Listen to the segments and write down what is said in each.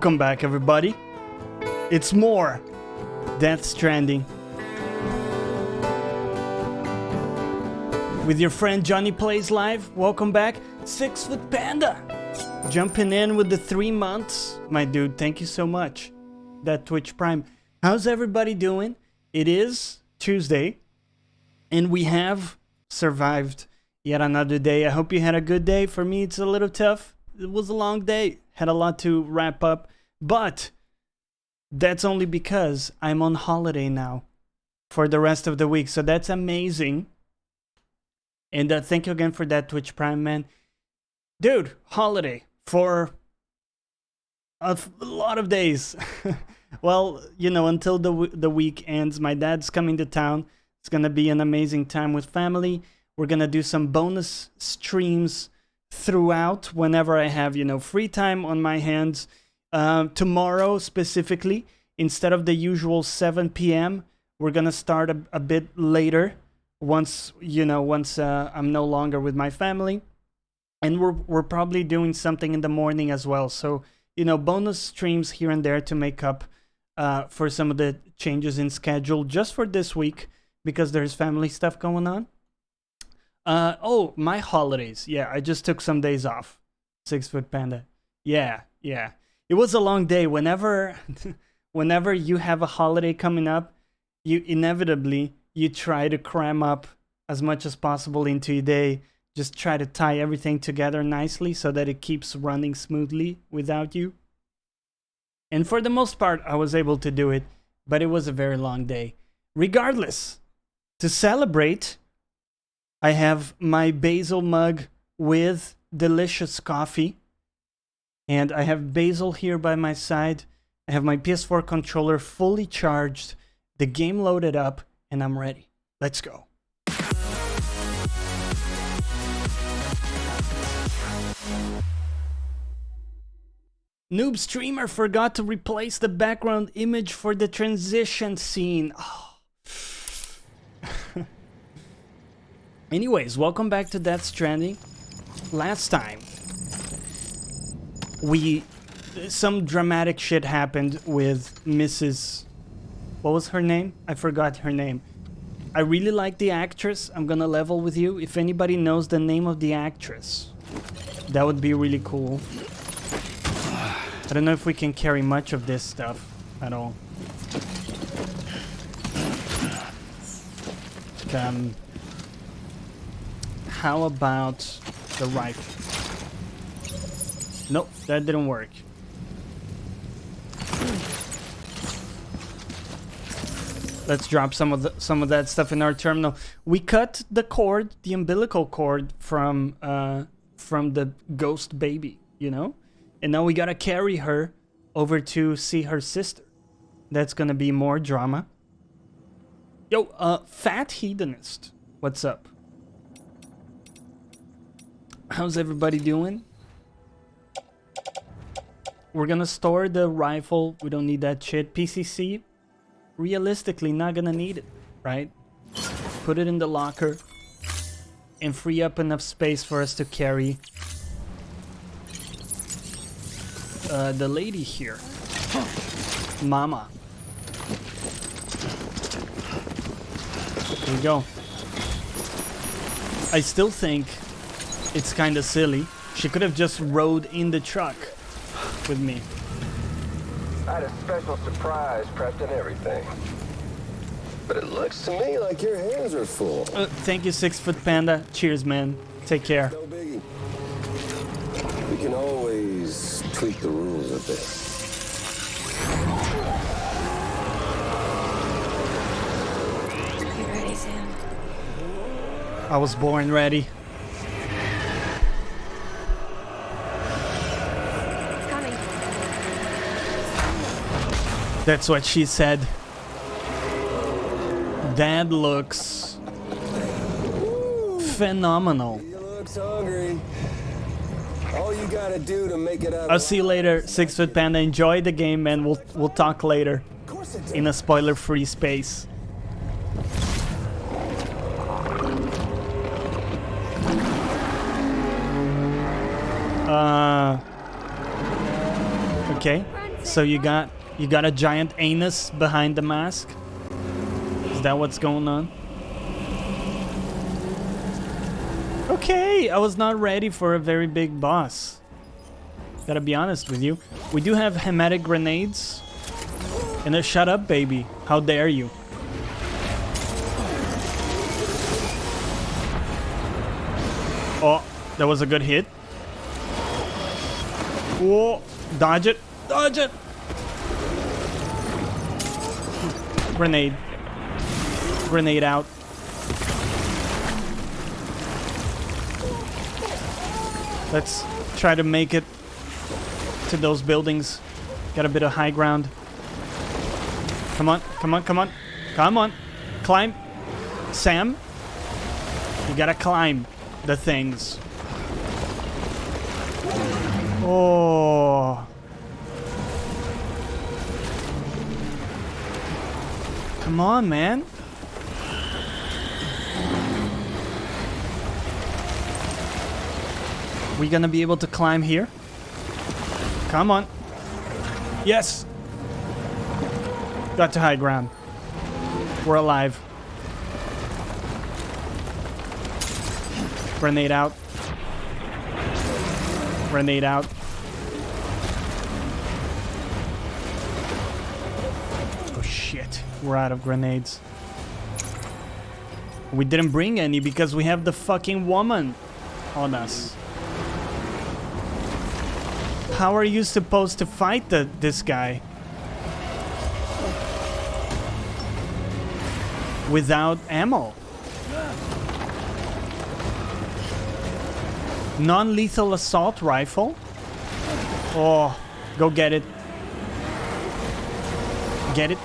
Welcome back, everybody. It's more Death Stranding with your friend Jonny Plays Live. Welcome back, 6 Foot Panda. Jumping in with the 3 months, my dude. Thank you so much. That Twitch Prime. How's everybody doing? It is Tuesday, and we have survived yet another day. I hope you had a good day. For me, it's a little tough. It was a long day. Had a lot to wrap up, but that's only because I'm on holiday now for the rest of the week. So that's amazing. And thank you again for that Twitch Prime, man. Dude, holiday for a lot of days. Well, you know, until the week ends. My dad's coming to town. It's going to be an amazing time with family. We're going to do some bonus streams throughout whenever I have, you know, free time on my hands. Tomorrow specifically, instead of the usual 7 p.m., we're going to start a bit later once I'm no longer with my family. And we're probably doing something in the morning as well. So, you know, bonus streams here and there to make up for some of the changes in schedule just for this week because there's family stuff going on. Oh, my holidays. Yeah, I just took some days off. 6 Foot Panda. Yeah. It was a long day. Whenever you have a holiday coming up, you try to cram up as much as possible into your day. Just try to tie everything together nicely so that it keeps running smoothly without you. And for the most part, I was able to do it, but it was a very long day. Regardless, to celebrate, I have my basil mug with delicious coffee. And I have basil here by my side. I have my PS4 controller fully charged, the game loaded up, and I'm ready. Let's go. Noob Streamer forgot to replace the background image for the transition scene. Oh. Anyways, welcome back to Death Stranding. Last time, some dramatic shit happened with Mrs. What was her name? I forgot her name. I really like the actress. I'm gonna level with you. If anybody knows the name of the actress, that would be really cool. I don't know if we can carry much of this stuff at all. How about the rifle? Nope, that didn't work. Let's drop some of that stuff in our terminal. We cut the cord, the umbilical cord from the ghost baby, you know? And now we gotta carry her over to see her sister. That's gonna be more drama. Yo, Fat Hedonist, what's up? How's everybody doing? We're gonna store the rifle. We don't need that shit. PCC, realistically, not gonna need it, right? Put it in the locker and free up enough space for us to carry the lady here. Mama. Here we go. I still think it's kind of silly. She could have just rode in the truck with me. I had a special surprise prepped and everything. But it looks to me like your hands are full. Thank you, 6 Foot Panda. Cheers, man. Take care. No biggie. We can always tweak the rules a bit. You ready, Sam? I was born ready. That's what she said. That looks phenomenal. You look hungry. All you gotta do to make it out. I'll see you later, 6 Foot Panda. Enjoy the game, man. We'll talk later in a spoiler-free space. Okay. Run, So you got a giant anus behind the mask? Is that what's going on? Okay, I was not ready for a very big boss. Gotta be honest with you. We do have hematic grenades. And a shut up, baby. How dare you? Oh, that was a good hit. Whoa, dodge it. Dodge it. Grenade. Grenade out. Let's try to make it to those buildings. Got a bit of high ground. Come on, come on, come on. Come on. Climb. Sam, you gotta climb the things. Oh. Come on, man. We gonna be able to climb here? Come on. Yes. Got to high ground. We're alive. Grenade out. Grenade out. Oh shit. We're out of grenades. We didn't bring any because we have the fucking woman on us. How are you supposed to fight this guy? Without ammo? Non-lethal assault rifle? Oh, go get it. Get it?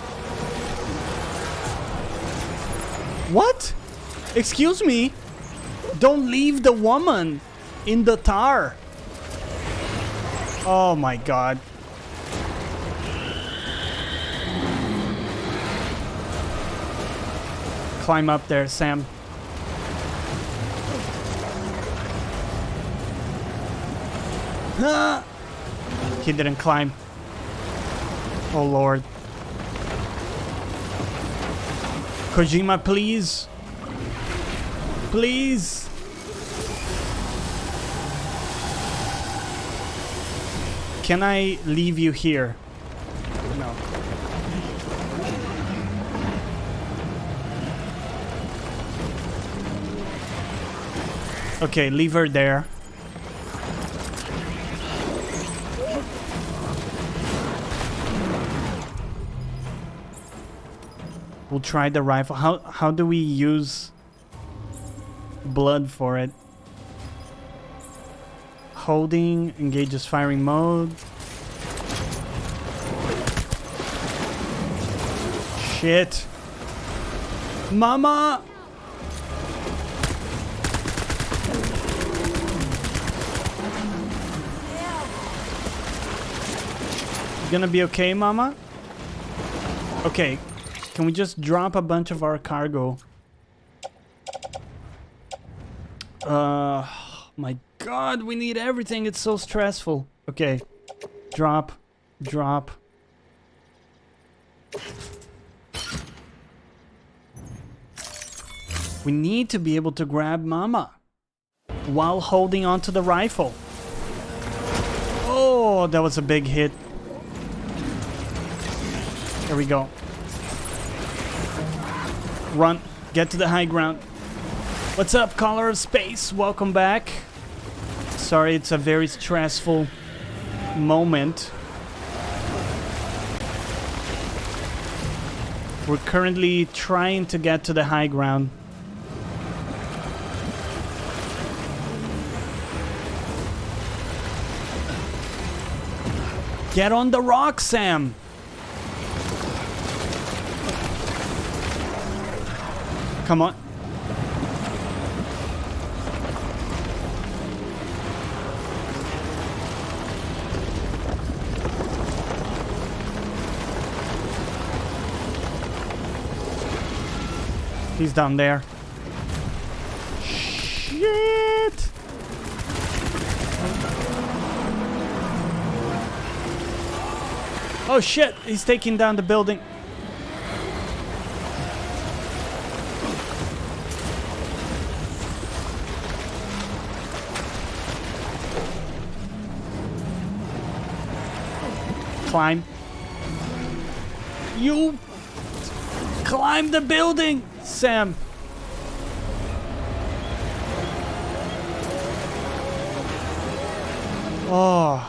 What? Excuse me? Don't leave the woman in the tar. Oh my god. Climb up there, Sam. Ah! He didn't climb. Oh lord. Kojima, please. Please. Can I leave you here? No. Okay, leave her there. We'll try the rifle. How do we use blood for it? Holding, engages firing mode. Shit. Mama! You gonna be okay, Mama? Okay. Can we just drop a bunch of our cargo? My god, we need everything. It's so stressful. Okay. Drop. Drop. We need to be able to grab Mama while holding onto the rifle. Oh, that was a big hit. There we go. Run. Get to the high ground. What's up, Caller of Space? Welcome back. Sorry, it's a very stressful moment. We're currently trying to get to the high ground. Get on the rock, Sam! Come on. He's down there. Shit! Oh shit, he's taking down the building. Climb. You climb the building, Sam. Oh.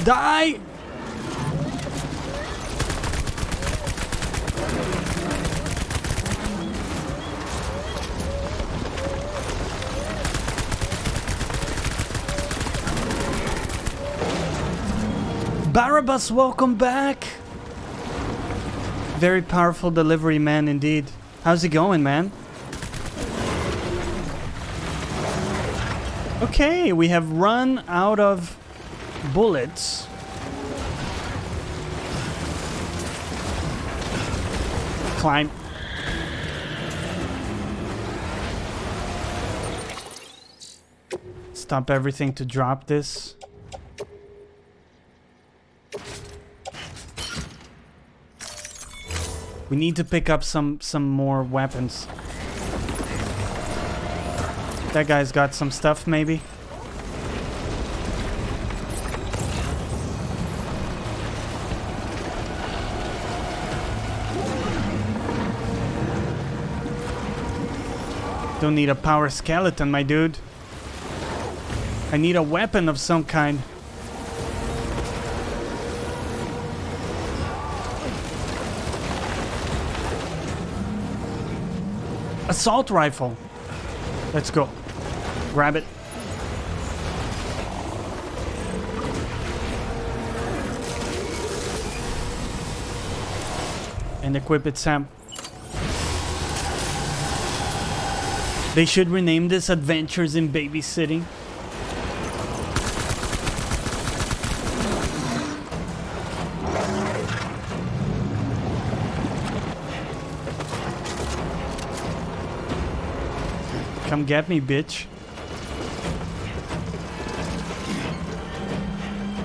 Die! Barabbas, welcome back! Very powerful delivery man indeed. How's it going, man? Okay, we have run out of bullets. Climb. Stop everything to drop this. We need to pick up some more weapons. That guy's got some stuff, maybe. Don't need a power skeleton, my dude. I need a weapon of some kind. Assault rifle. Let's go. Grab it. And equip it, Sam. They should rename this Adventures in Babysitting. Come get me, bitch.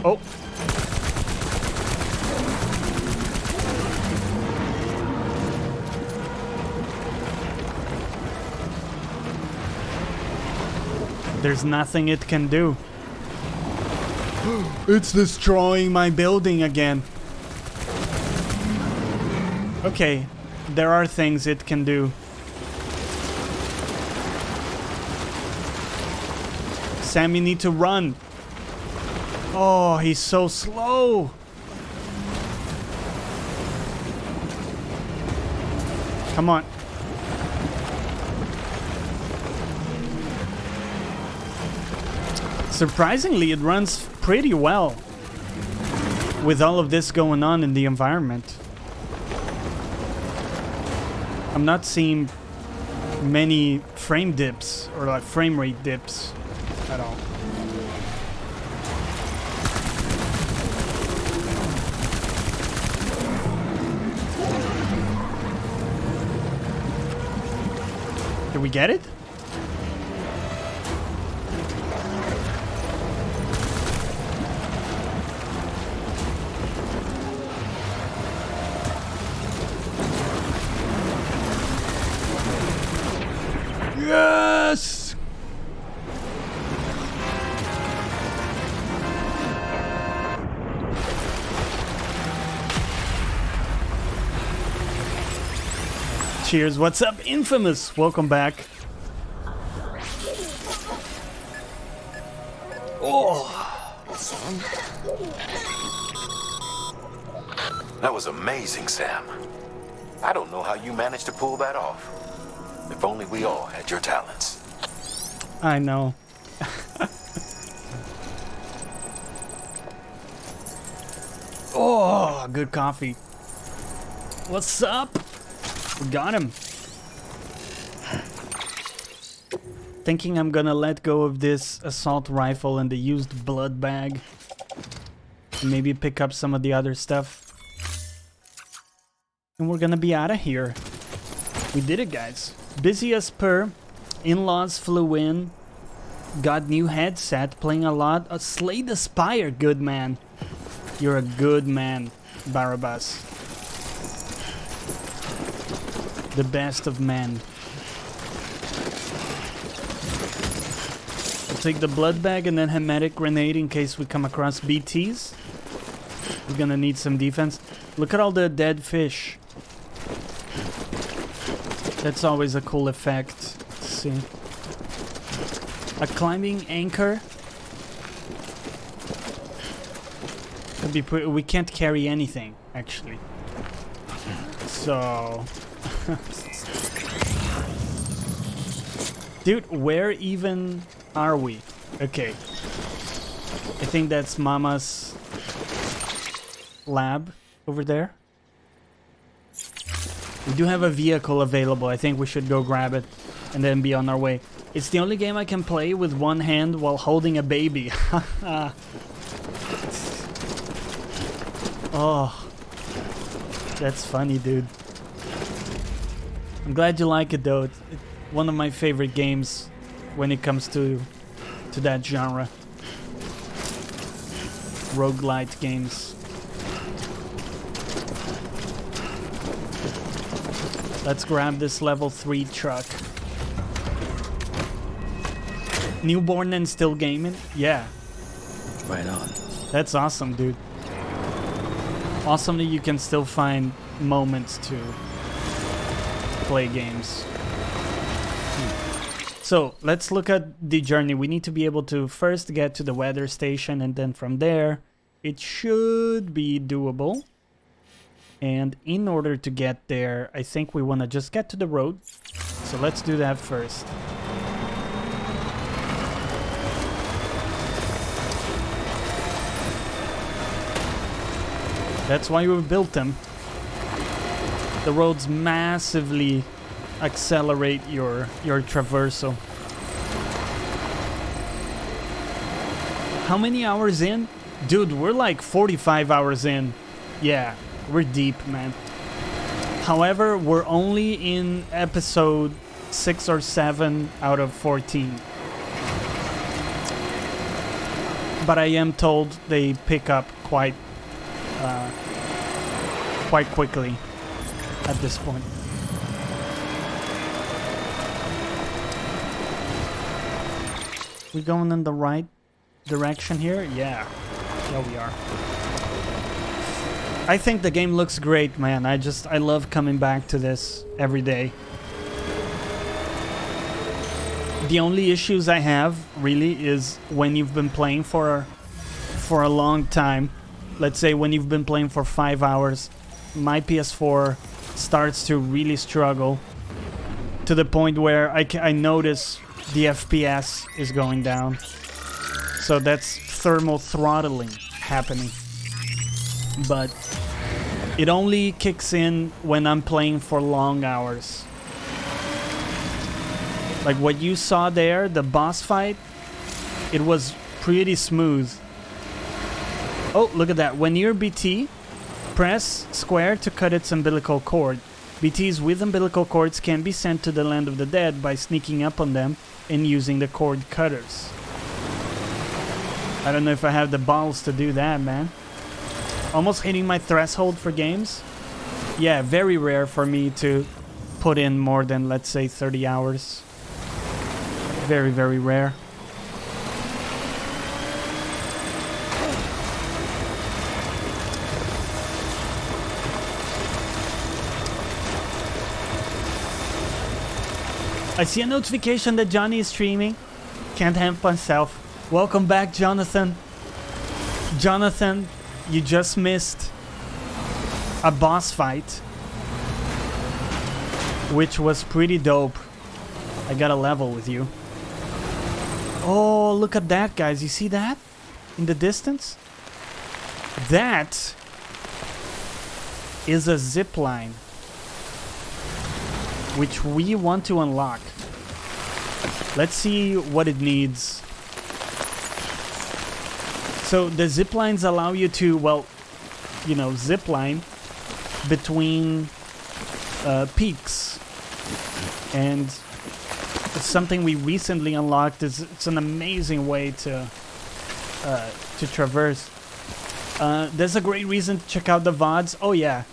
Oh. There's nothing it can do. It's destroying my building again. Okay, there are things it can do. Sam, you need to run. Oh, he's so slow. Come on. Surprisingly, it runs pretty well with all of this going on in the environment. I'm not seeing many frame dips or like frame rate dips at all. Did we get it? Yes! Cheers, what's up, Infamous? Welcome back. Oh! That was amazing, Sam. I don't know how you managed to pull that off. If only we all had your talents. I know. Oh, good coffee. What's up? We got him. Thinking I'm gonna let go of this assault rifle and the used blood bag. And maybe pick up some of the other stuff. And we're gonna be out of here. We did it, guys. Busy as per. In-laws flew in. Got new headset. Playing a lot. Slay the Spire. Good man. You're a good man, Barabbas. The best of men. I'll take the blood bag and then Hematic Grenade in case we come across BTs. We're gonna need some defense. Look at all the dead fish. That's always a cool effect. Let's see. A climbing anchor. That'd be we can't carry anything, actually. So... Dude, where even are we? Okay. I think that's Mama's lab over there. We do have a vehicle available. I think we should go grab it and then be on our way. It's the only game I can play with one hand while holding a baby. Oh, that's funny, dude. I'm glad you like it, though. It's one of my favorite games when it comes to that genre. Roguelite games. Let's grab this level 3 truck. Newborn and still gaming? Yeah. Right on. That's awesome, dude. Awesome that you can still find moments to play games. So, let's look at the journey. We need to be able to first get to the weather station, and then from there, it should be doable. And in order to get there, I think we want to just get to the road. So let's do that first. That's why we built them. The roads massively accelerate your traversal. How many hours in? Dude, we're like 45 hours in. Yeah, we're deep, man. However, we're only in episode 6 or 7 out of 14. But I am told they pick up quite quickly at this point. We going in the right direction here? Yeah. Yeah, we are. I think the game looks great, man. I love coming back to this every day. The only issues I have, really, is when you've been playing for a long time. Let's say when you've been playing for 5 hours, my PS4 starts to really struggle to the point where I notice the FPS is going down. So that's thermal throttling happening. But it only kicks in when I'm playing for long hours. Like what you saw there, the boss fight, it was pretty smooth. Oh, look at that. When you're BT, press square to cut its umbilical cord. BTs with umbilical cords can be sent to the land of the dead by sneaking up on them and using the cord cutters. I don't know if I have the balls to do that, man. Almost hitting my threshold for games. Yeah, very rare for me to put in more than, let's say, 30 hours. Very, very rare. I see a notification that Jonny is streaming. Can't help myself. Welcome back, Jonathan. Jonathan, you just missed a boss fight, which was pretty dope. I got a level with you. Oh, look at that, guys. You see that? In the distance? That is a zip line, which we want to unlock. Let's see what it needs. So the zip lines allow you to, well, you know, zip line between peaks, and it's something we recently unlocked. It's an amazing way to traverse. There's a great reason to check out the VODs. Oh yeah,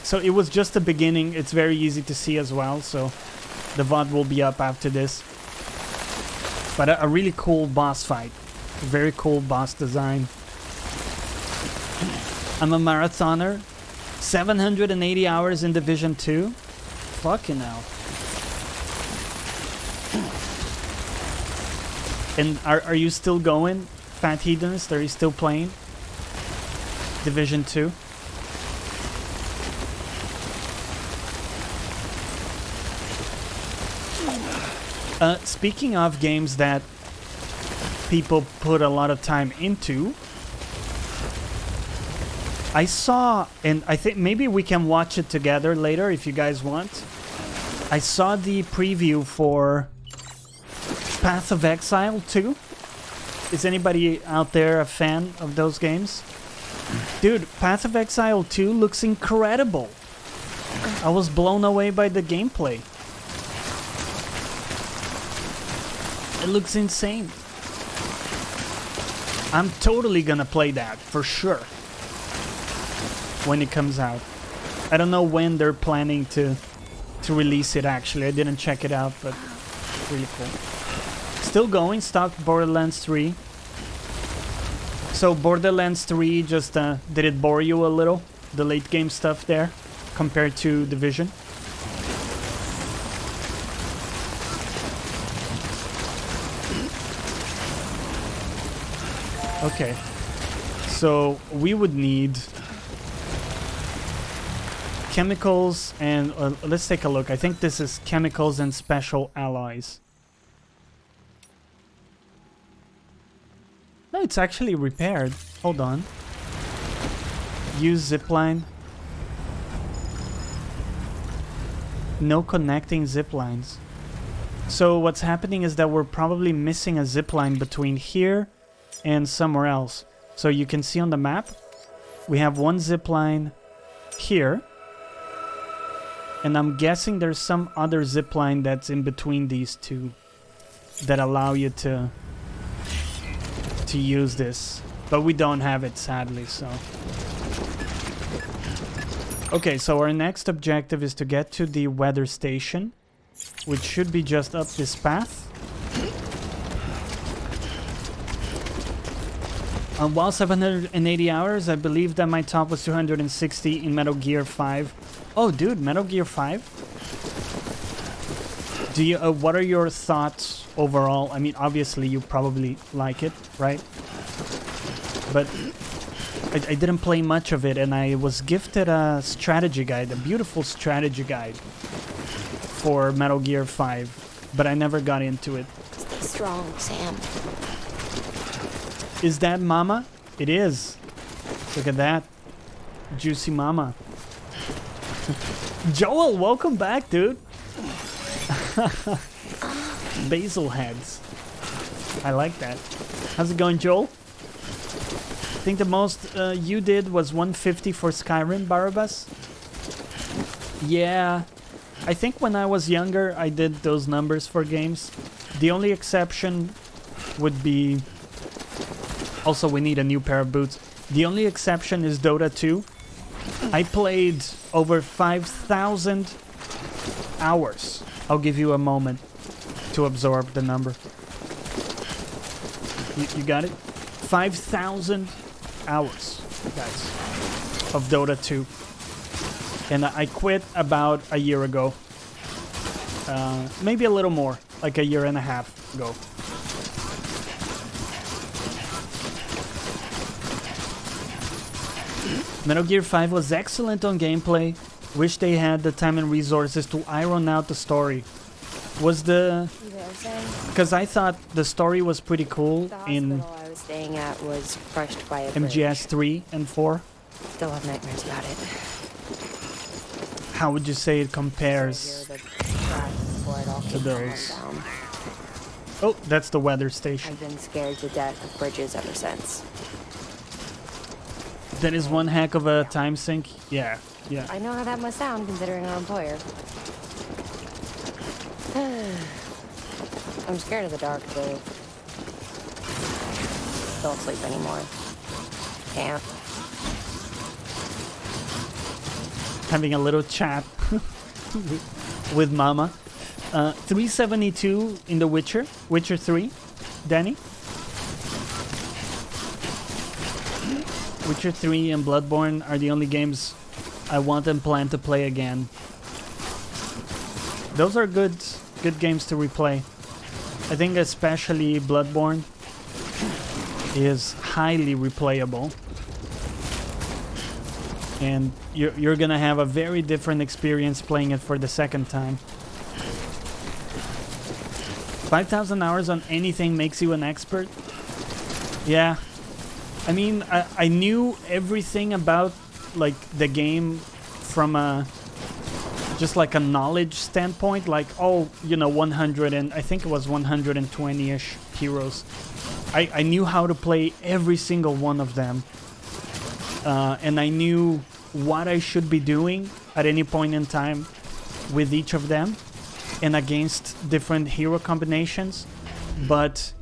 so it was just the beginning. It's very easy to see as well, so the VOD will be up after this. But a really cool boss fight, very cool boss design. I'm a marathoner, 780 hours in Division 2. Fucking hell. And are you still going, Fat Hedonist? Are you still playing Division 2? Speaking of games that people put a lot of time into, I saw, and I think maybe we can watch it together later if you guys want. I saw the preview for Path of Exile 2. Is anybody out there a fan of those games? Dude, Path of Exile 2 looks incredible. I was blown away by the gameplay. It looks insane. I'm totally gonna play that, for sure, when it comes out. I don't know when they're planning to release it, actually. I didn't check it out, but really cool. Still going, stock Borderlands 3. So Borderlands 3, just did it bore you a little? The late game stuff there, compared to Division? Okay, so we would need chemicals and let's take a look. I think this is chemicals and special alloys. No, it's actually repaired. Hold on. Use zipline. No connecting ziplines. So what's happening is that we're probably missing a zipline between here and somewhere else. So you can see on the map, we have one zipline here. And I'm guessing there's some other zipline that's in between these two that allow you to use this. But we don't have it, sadly, so. Okay, so our next objective is to get to the weather station, which should be just up this path. On WoW 780 hours, I believe that my top was 260 in Metal Gear 5. Oh, dude, Metal Gear 5? Do you? What are your thoughts overall? I mean, obviously you probably like it, right? But I didn't play much of it, and I was gifted a strategy guide, a beautiful strategy guide for Metal Gear 5, but I never got into it. Stay strong, Sam. Is that mama? It is. Look at that. Juicy mama. Joel, welcome back, dude. Basil heads. I like that. How's it going, Joel? I think the most you did was 150 for Skyrim, Barabbas. Yeah. I think when I was younger, I did those numbers for games. The only exception would be... Also, we need a new pair of boots. The only exception is Dota 2. I played over 5,000 hours. I'll give you a moment to absorb the number. You got it? 5,000 hours, guys, of Dota 2. And I quit about a year ago. Maybe a little more, like a year and a half ago. Metal Gear 5 was excellent on gameplay. Wish they had the time and resources to iron out the story. Was the... Because I thought the story was pretty cool in... The hospital I was staying at was crushed by a bridge. MGS 3 and 4. Still have nightmares about it. How would you say it compares to those? Oh, that's the weather station. I've been scared to death of bridges ever since. That is one heck of a time sink. Yeah, yeah. I know how that must sound considering our employer. I'm scared of the dark, though. Don't sleep anymore. Can't. Having a little chat with Mama. 372 in The Witcher. Witcher 3. Danny? Witcher 3 and Bloodborne are the only games I want and plan to play again. Those are good games to replay. I think especially Bloodborne is highly replayable. And you're gonna have a very different experience playing it for the second time. 5,000 hours on anything makes you an expert? Yeah. I mean, I knew everything about like the game from a just like a knowledge standpoint, like, oh, you know, 100 and I think it was 120-ish heroes. I knew how to play every single one of them. And I knew what I should be doing at any point in time with each of them and against different hero combinations. But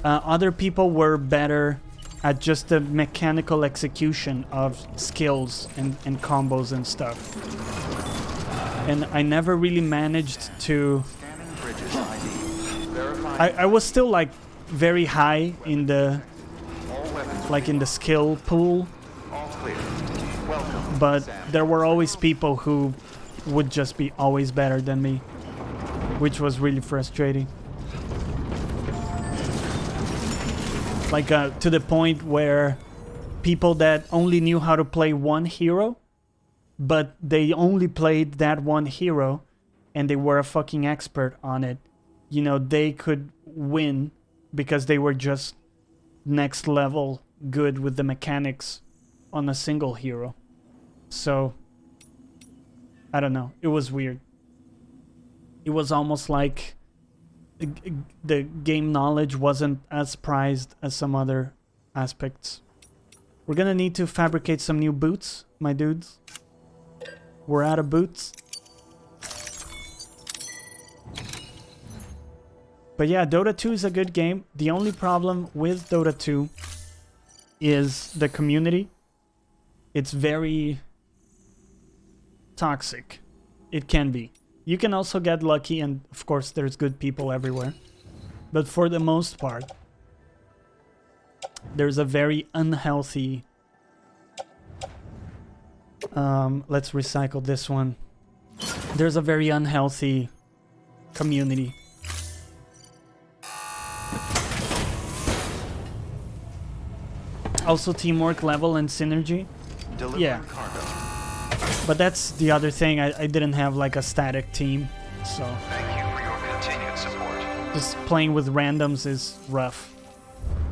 other people were better at just the mechanical execution of skills and combos and stuff. And I never really managed to... I was still like very high in the skill pool, but there were always people who would just be always better than me, which was really frustrating. Like to the point where people that only knew how to play one hero, but they only played that one hero and they were a fucking expert on it, you know, they could win because they were just next level good with the mechanics on a single hero. So I don't know, it was weird. It was almost like the game knowledge wasn't as prized as some other aspects. We're gonna need to fabricate some new boots, my dudes. We're out of boots. But yeah, Dota 2 is a good game. The only problem with Dota 2 is the community. It's very toxic. It can be. You can also get lucky, and of course there's good people everywhere. But for the most part, there's a very unhealthy... let's recycle this one. There's a very unhealthy community. Also teamwork level and synergy. Yeah. But that's the other thing. I didn't have like a static team, so Thank you for your continued support. just playing with randoms is rough.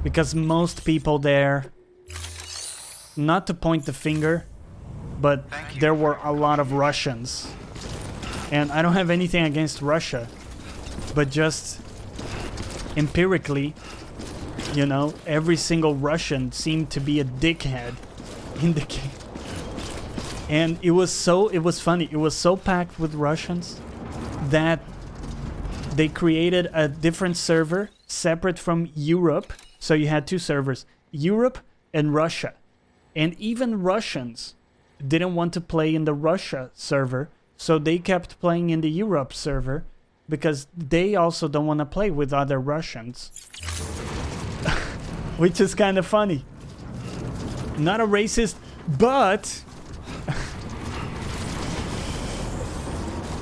Because most people there, not to point the finger, but there were a lot of Russians. And I don't have anything against Russia, but just empirically, you know, every single Russian seemed to be a dickhead in the game. And it was funny. It was so packed with Russians that they created a different server separate from Europe. So you had two servers, Europe and Russia. And even Russians didn't want to play in the Russia server, so they kept playing in the Europe server because they also don't want to play with other Russians. Which is kind of funny. Not a racist, but...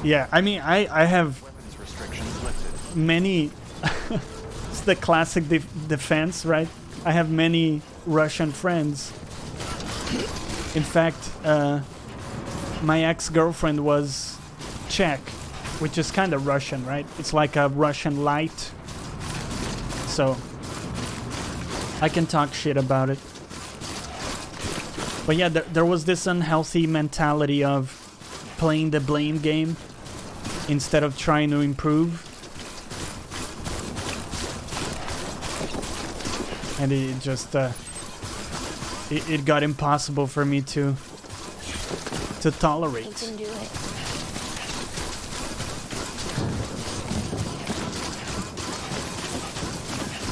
yeah, I mean, I have many... It's the classic defense, right? I have many Russian friends. In fact, my ex-girlfriend was Czech, which is kind of Russian, right? It's like a Russian light. So I can talk shit about it. But yeah, there was this unhealthy mentality of playing the blame game instead of trying to improve. And it just it got impossible for me to You tolerate. can do it.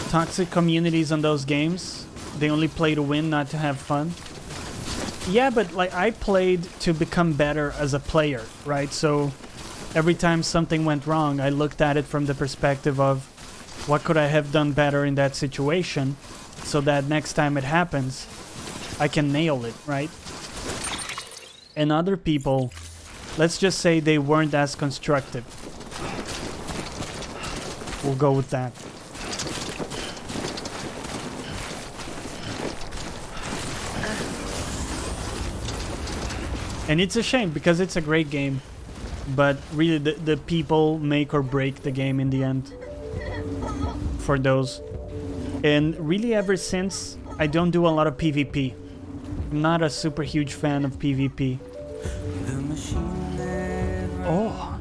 Toxic communities on those games, they only play to win, not to have fun. Yeah, but like I played to become better as a player, right? So every time something went wrong, I looked at it from the perspective of what could I have done better in that situation so that next time it happens, I can nail it, right? And other people, let's just say they weren't as constructive. We'll go with that. And it's a shame because it's a great game, but really the people make or break the game in the end for those. And really ever since, I don't do a lot of PvP. I'm not a super huge fan of PvP. Oh.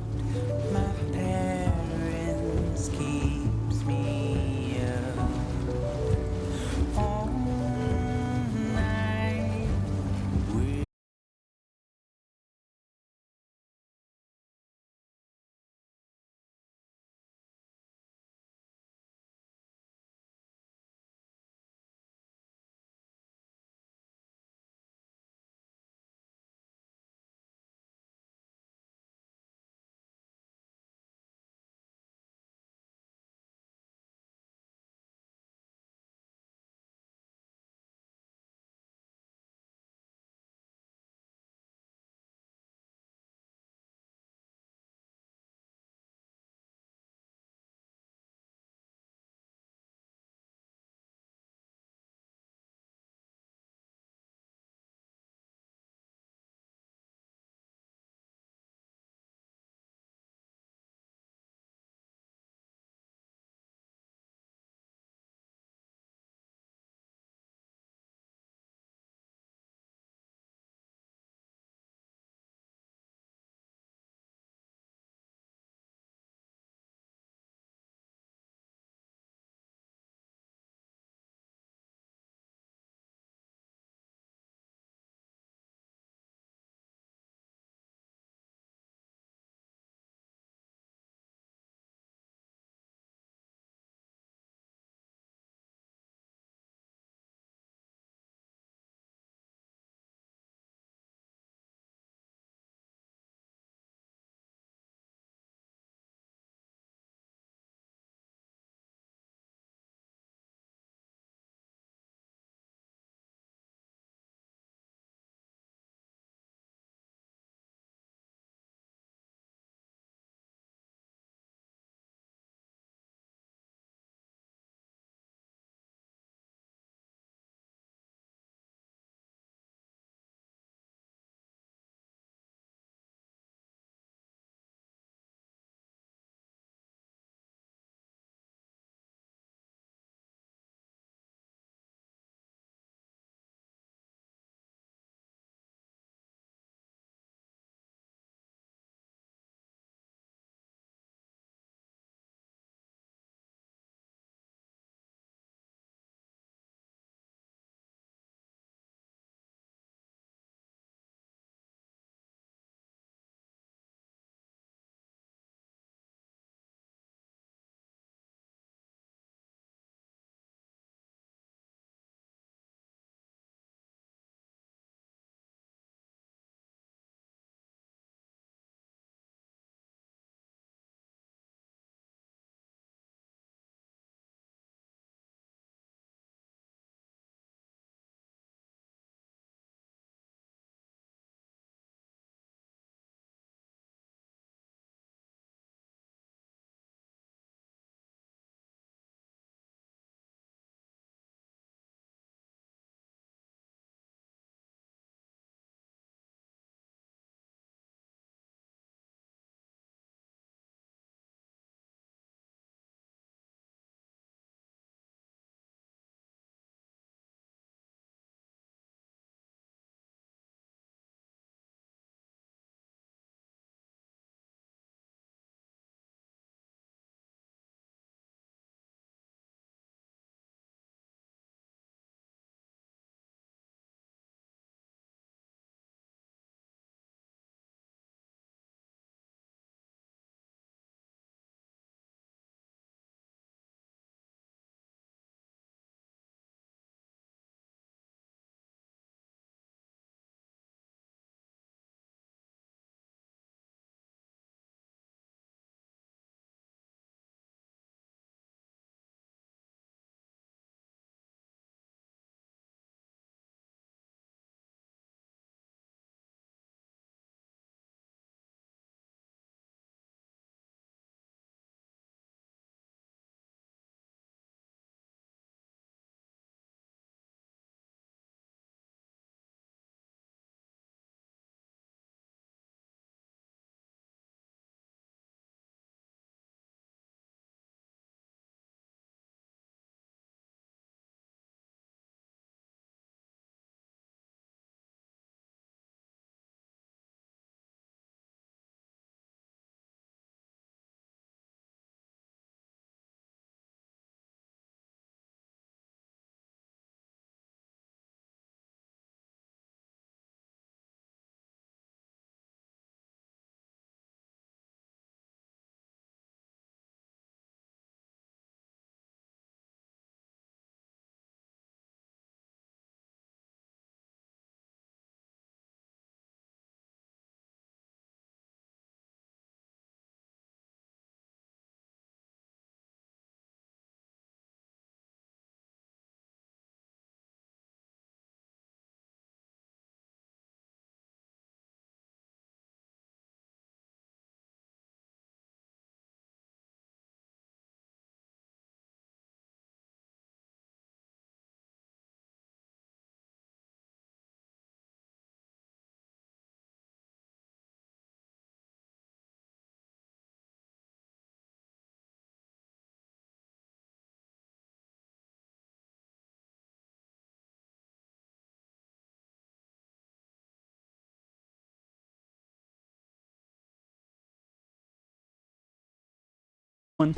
one.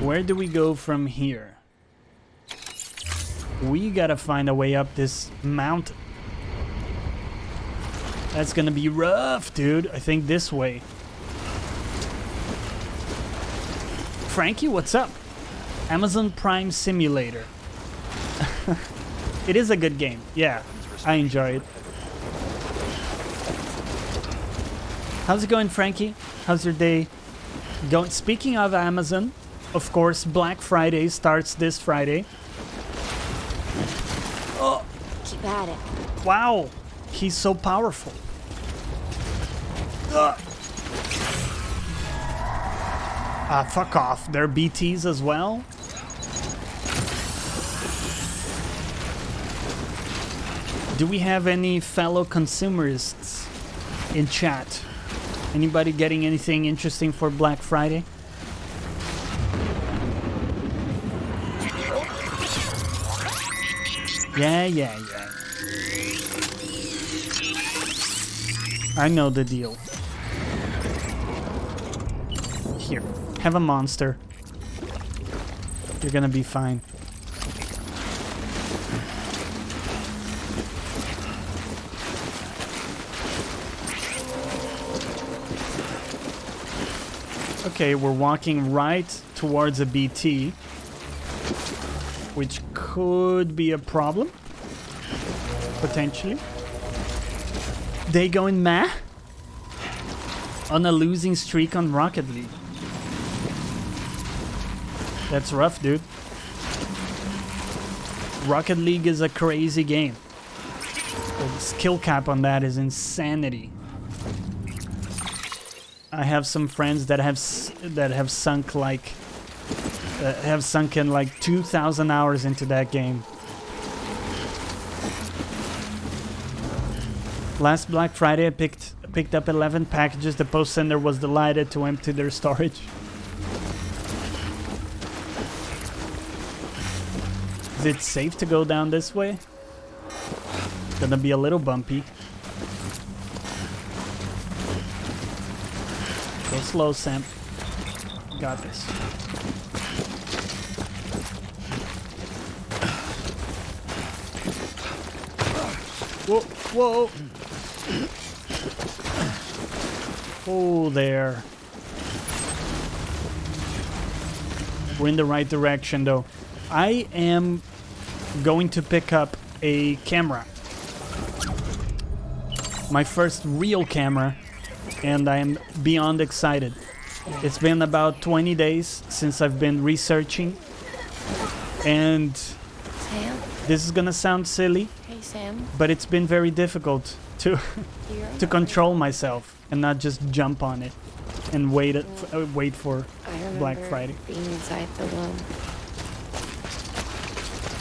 Where do we go from here? We gotta find a way up this mountain. That's gonna be rough, dude. I think this way. Frankie, what's up? Amazon Prime Simulator. It is a good game. Yeah, I enjoy it. How's it going, Frankie? How's your day going? Speaking of Amazon, of course, Black Friday starts this Friday. Oh, Keep at it. wow. He's so powerful. Fuck off. They're BTs as well? Do we have any fellow consumerists in chat? Anybody getting anything interesting for Black Friday? Yeah. I know the deal. Here, have a monster. You're gonna be fine. Okay, we're walking right towards a BT, which could be a problem, potentially. They going meh? On a losing streak on Rocket League. That's rough, dude. Rocket League is a crazy game. The skill cap on that is insanity. I have some friends that have sunk like have sunken like 2,000 hours into that game. Last Black Friday, I picked up 11 packages. The post sender was delighted to empty their storage. Is it safe to go down this way? Gonna be a little bumpy. Go slow, Sam. Got this. Whoa. Oh, there. We're in the right direction, though. I am going to pick up a camera. My first real camera. And I am beyond excited. It's been about 20 days since I've been researching. And Sam? this is gonna sound silly. Hey, Sam. But it's been very difficult to control myself and not just jump on it and wait for Black Friday. Being inside the womb.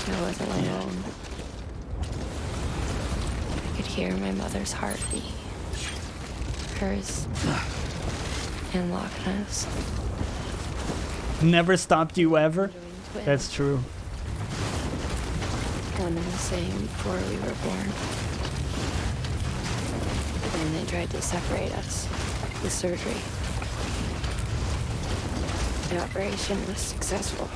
I wasn't alone. I could hear my mother's heartbeat. Hers and Lochna's. Never stopped you ever? That's true. One and the same before we were born. And they tried to separate us with surgery. The operation was successful.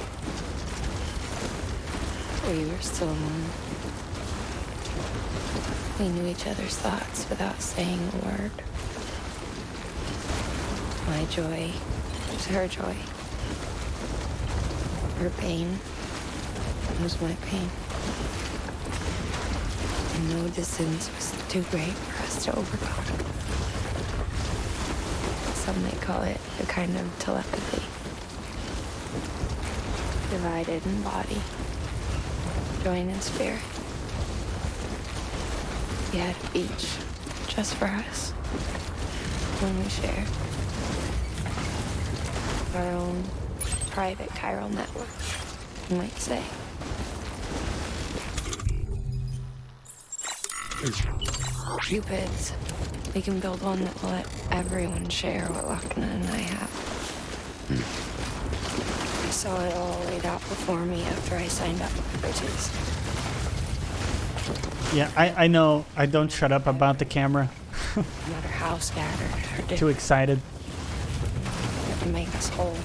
We were still alone. We knew each other's thoughts without saying a word. My joy was her joy. Her pain was my pain. And no distance was too great for us to overcome. Some may call it a kind of telepathy. Divided in body, joined in spirit. We had a beach just for us when we shared. Our own private chiral network, you might say. Cupids. We can build one that will let everyone share what Lochna and I have. I saw it all laid out before me after I signed up for bridges. Yeah, I know I don't shut up about the camera. No matter how scattered or Too different, excited. it can make us whole.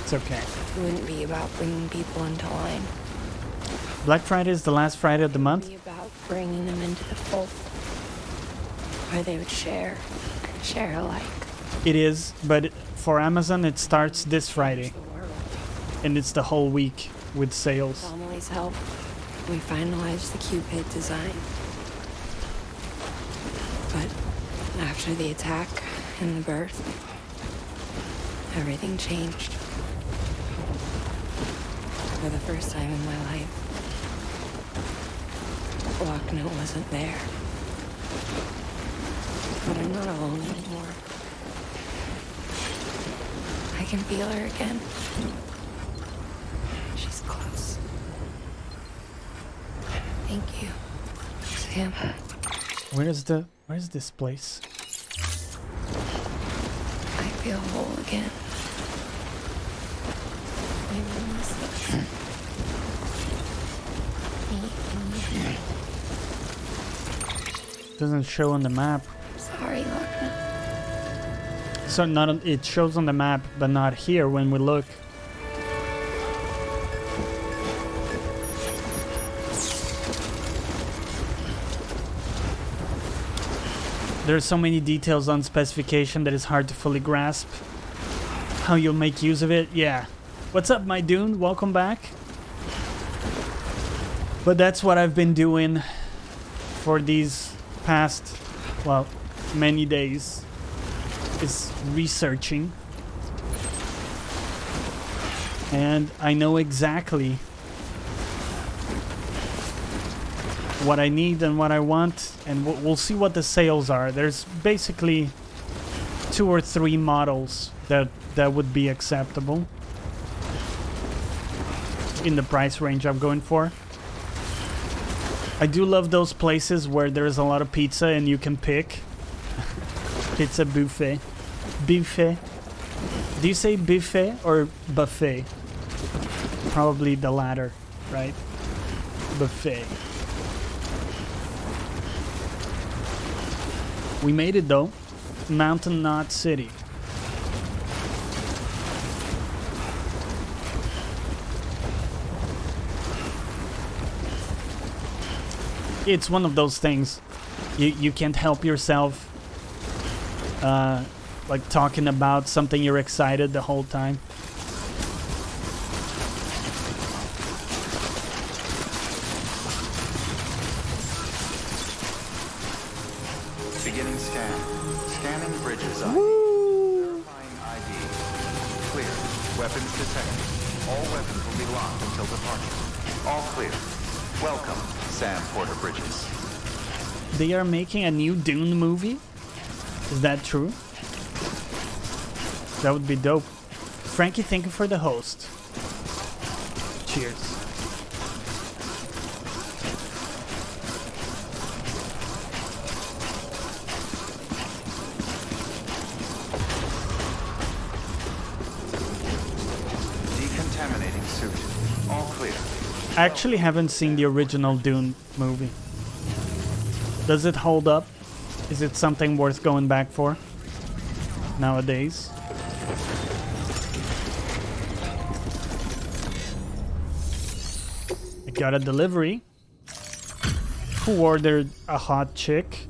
It's okay. It wouldn't be about bringing people into line. Black Friday is the last Friday of the It month. would be about bringing them into the fold, where they would share alike. It is, but for Amazon it starts this Friday, The world. and it's the whole week with With sales. Amelie's help, we finalized the Cupid design. But after the attack and the birth, everything changed. For the first time in my life, Lochner wasn't there. But I'm not alone anymore. I can feel her again. She's close. Thank you, Sam. Where's this place? I feel whole again. I miss this. Me and you. Doesn't show on the map. Sorry, Lochner. So not on, it shows on the map, but not here when we look. There's so many details on specification that it's hard to fully grasp how you'll make use of it. Yeah. What's up, my Dune? Welcome back. But that's what I've been doing for these past, well, many days, is researching. And I know exactly what I need and what I want, and we'll see what the sales are. There's basically 2 or 3 models that would be acceptable in the price range I'm going for. I do love those places where there's a lot of pizza and you can pick. Pizza buffet. Buffet. Do you say buffet or buffet? Probably the latter, right? Buffet. We made it though. Mountain Knot City. It's one of those things. You can't help yourself like talking about something you're excited the whole time. Beginning scan. Scanning bridges ID. Verifying ID. Clear. Weapons detected. All weapons will be locked until departure. All clear. Welcome, Sam Porter Bridges. They are making a new Dune movie? Is that true? That would be dope. Frankie, thank you for the host. Cheers. Decontaminating suit. All clear. I actually haven't seen the original Dune movie. Does it hold up? Is it something worth going back for nowadays? I got a delivery. Who ordered a hot chick?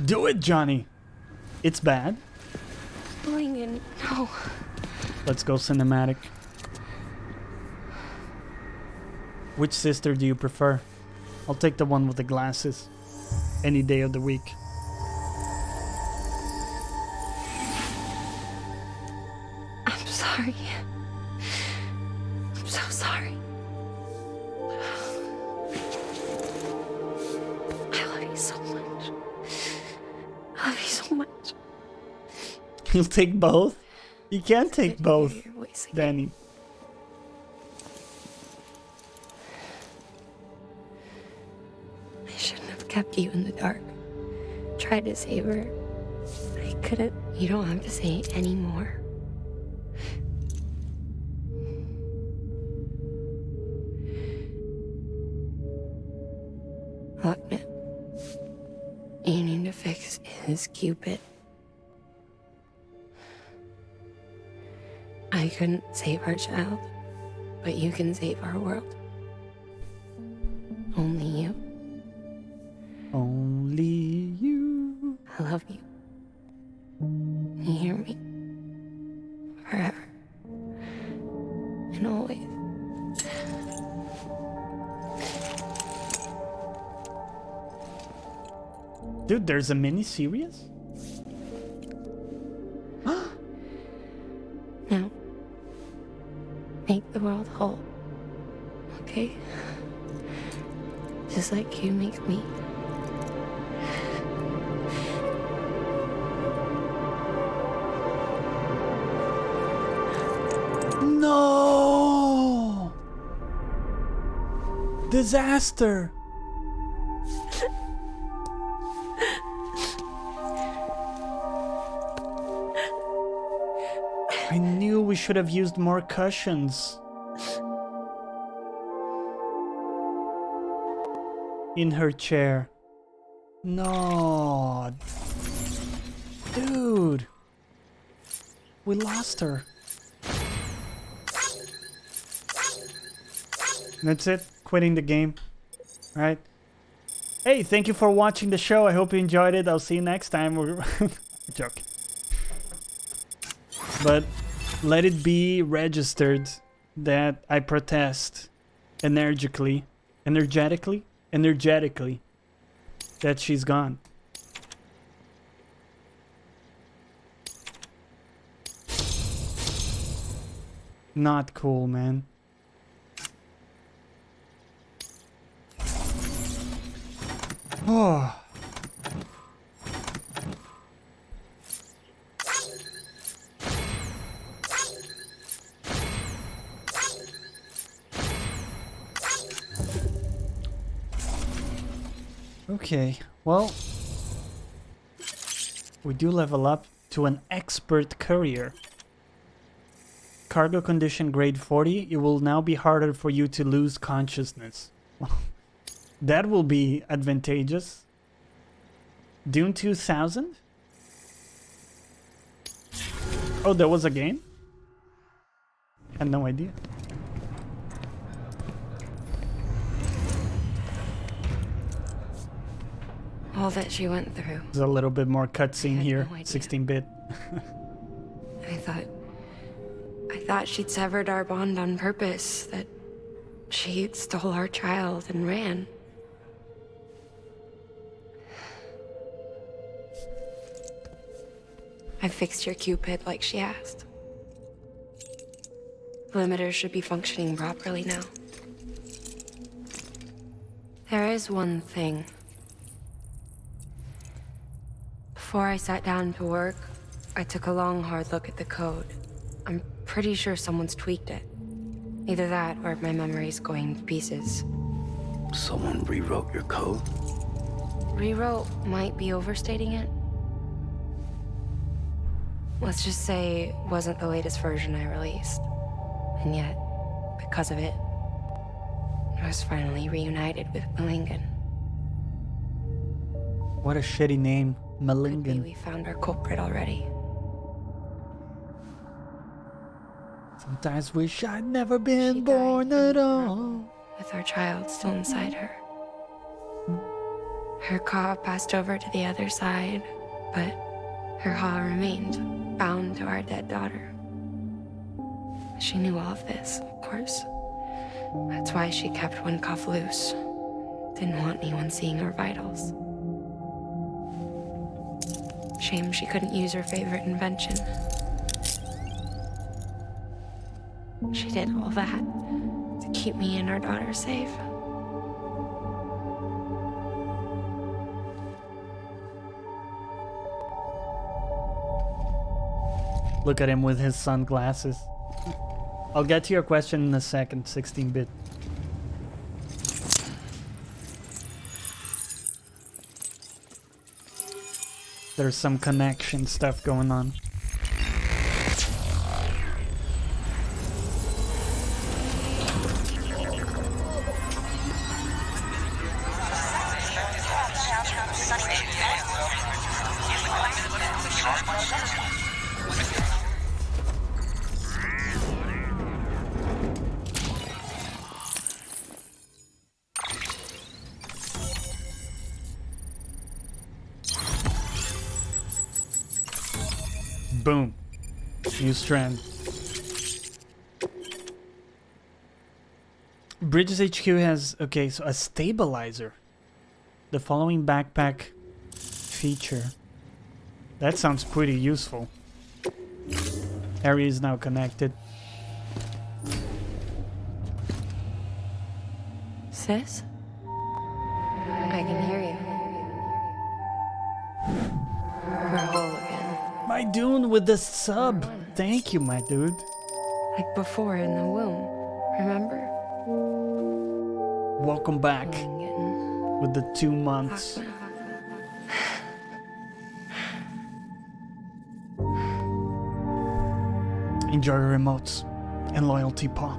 Do it, Jonny. It's bad. Going in. No. Let's go cinematic. Which sister do you prefer? I'll take the one with the glasses. Any day of the week. I'm sorry. I'm so sorry. I love you so much. I love you so much. You'll take both? You can't take Good to both, hear your voice again. Danny. I shouldn't have kept you in the dark, trying tried to save her. I couldn't. You don't have to say any more. Look, man. You need to fix his Cupid. I couldn't save our child, but you can save our world. Only you. Only you. I love you. You hear me? Forever. And always. Dude, there's a mini-series? Now, make the world whole. Okay? Just like you make me. No! Disaster! I knew we should have used more cushions. In her chair. No. Dude. We lost her. That's it. Quitting the game. Alright. Hey, thank you for watching the show. I hope you enjoyed it. I'll see you next time. We're joking. But let it be registered that I protest energetically that she's gone. Not cool, man. Oh. Okay, well, we do level up to an expert courier. Cargo condition grade 40, it will now be harder for you to lose consciousness. That will be advantageous. Dune 2000? Oh, there was a game? Had no idea. All that she went through. There's a little bit more cutscene here, no idea. 16-bit. I thought she'd severed our bond on purpose, that she stole our child and ran. I fixed your Cupid like she asked. The limiter should be functioning properly now. There is one thing. Before I sat down to work, I took a long, hard look at the code. I'm pretty sure someone's tweaked it. Either that, or my memory's going to pieces. Someone rewrote your code? Rewrote might be overstating it. Let's just say it wasn't the latest version I released. And yet, because of it, I was finally reunited with Malingan. What a shitty name, Could be Malingan. we found our culprit already. Sometimes wish I'd never been She born died at all. with our child still inside her. Her Ka passed over to the other side, but her Ha remained, bound to our dead daughter. She knew all of this, of course. That's why she kept one cuff loose. Didn't want anyone seeing her vitals. Shame she couldn't use her favorite invention. She did all that to keep me and our daughter safe. Look at him with his sunglasses. I'll get to your question in a second, 16-bit. there's some connection stuff going on. Boom. New strand. Bridges HQ has, okay, so a stabilizer. The following backpack feature. That sounds pretty useful. Area is now connected. Sis? I can hear you. We're whole again. My dude with the sub. Thank you, my dude. Like before in the womb. Remember? Welcome back Getting with the 2 months. Enjoy your remotes and loyalty, Paul.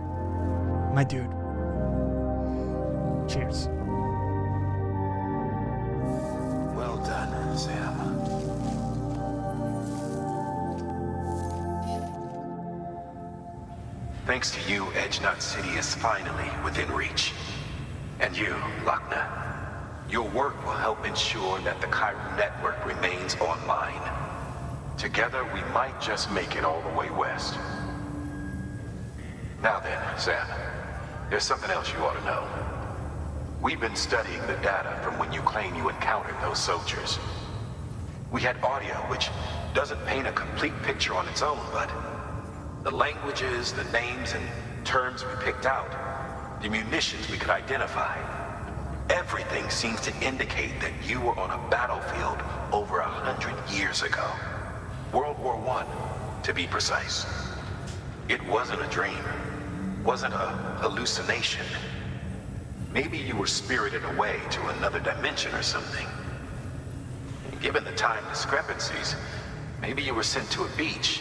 My dude. Cheers. Well done, Sam. Thanks to you, Edgenut City is finally within reach. And you, Lochner, your work will help ensure that the Chiral network remains online. Together, we might just make it all the way west. Now then, Sam, there's something else you ought to know. We've been studying the data from when you claim you encountered those soldiers. We had audio which doesn't paint a complete picture on its own, but the languages, the names, and terms we picked out, the munitions we could identify, everything seems to indicate that you were on a battlefield over 100 years ago. World War I, to be precise. It wasn't a dream, wasn't a hallucination. Maybe you were spirited away to another dimension or something. Given the time discrepancies, maybe you were sent to a beach.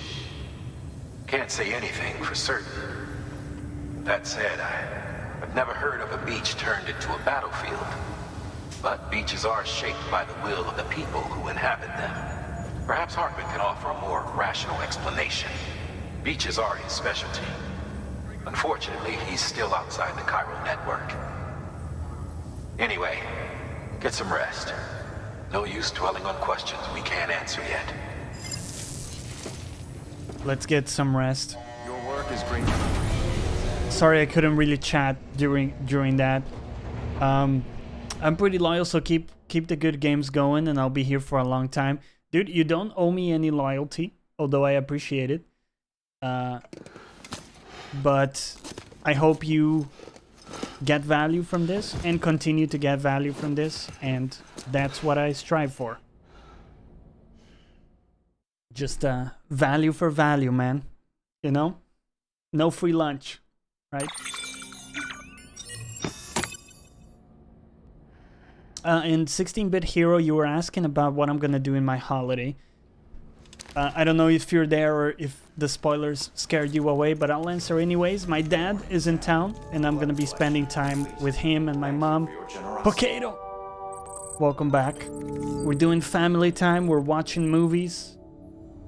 Can't say anything for certain. That said, I've never heard of a beach turned into a battlefield. But beaches are shaped by the will of the people who inhabit them. Perhaps Hartman can offer a more rational explanation. Beaches are his specialty. Unfortunately, he's still outside the Chiral network. Anyway, get some rest. No use dwelling on questions we can't answer yet. Let's get some rest. Your work is great. Sorry I couldn't really chat during that. I'm pretty loyal, so keep the good games going, and I'll be here for a long time. Dude, you don't owe me any loyalty, although I appreciate it. But I hope you get value from this and continue to get value from this, and that's what I strive for. Just value for value, man. You know? No free lunch, right? In 16-bit Hero, you were asking about what I'm gonna do in my holiday. I don't know if you're there or if the spoilers scared you away, but I'll answer anyways. My dad is in town, and I'm gonna be spending time with him and my mom. Potato! Welcome back. We're doing family time, we're watching movies.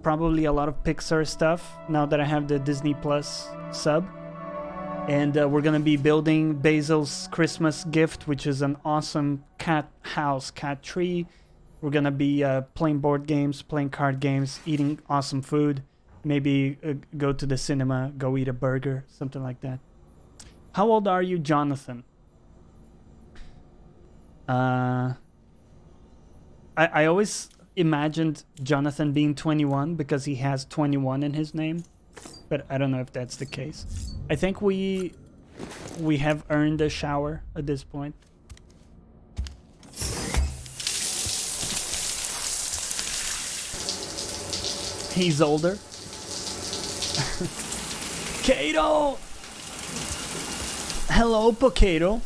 Probably a lot of Pixar stuff, now that I have the Disney Plus sub. And we're gonna be building Basil's Christmas gift, which is an awesome cat house, cat tree. We're gonna be playing board games, playing card games, eating awesome food. Maybe go to the cinema, go eat a burger, something like that. How old are you, Jonathan? I always imagined Jonathan being 21 because he has 21 in his name, but I don't know if that's the case. I think we have earned a shower at this point. He's older. Kato! Hello, Potato.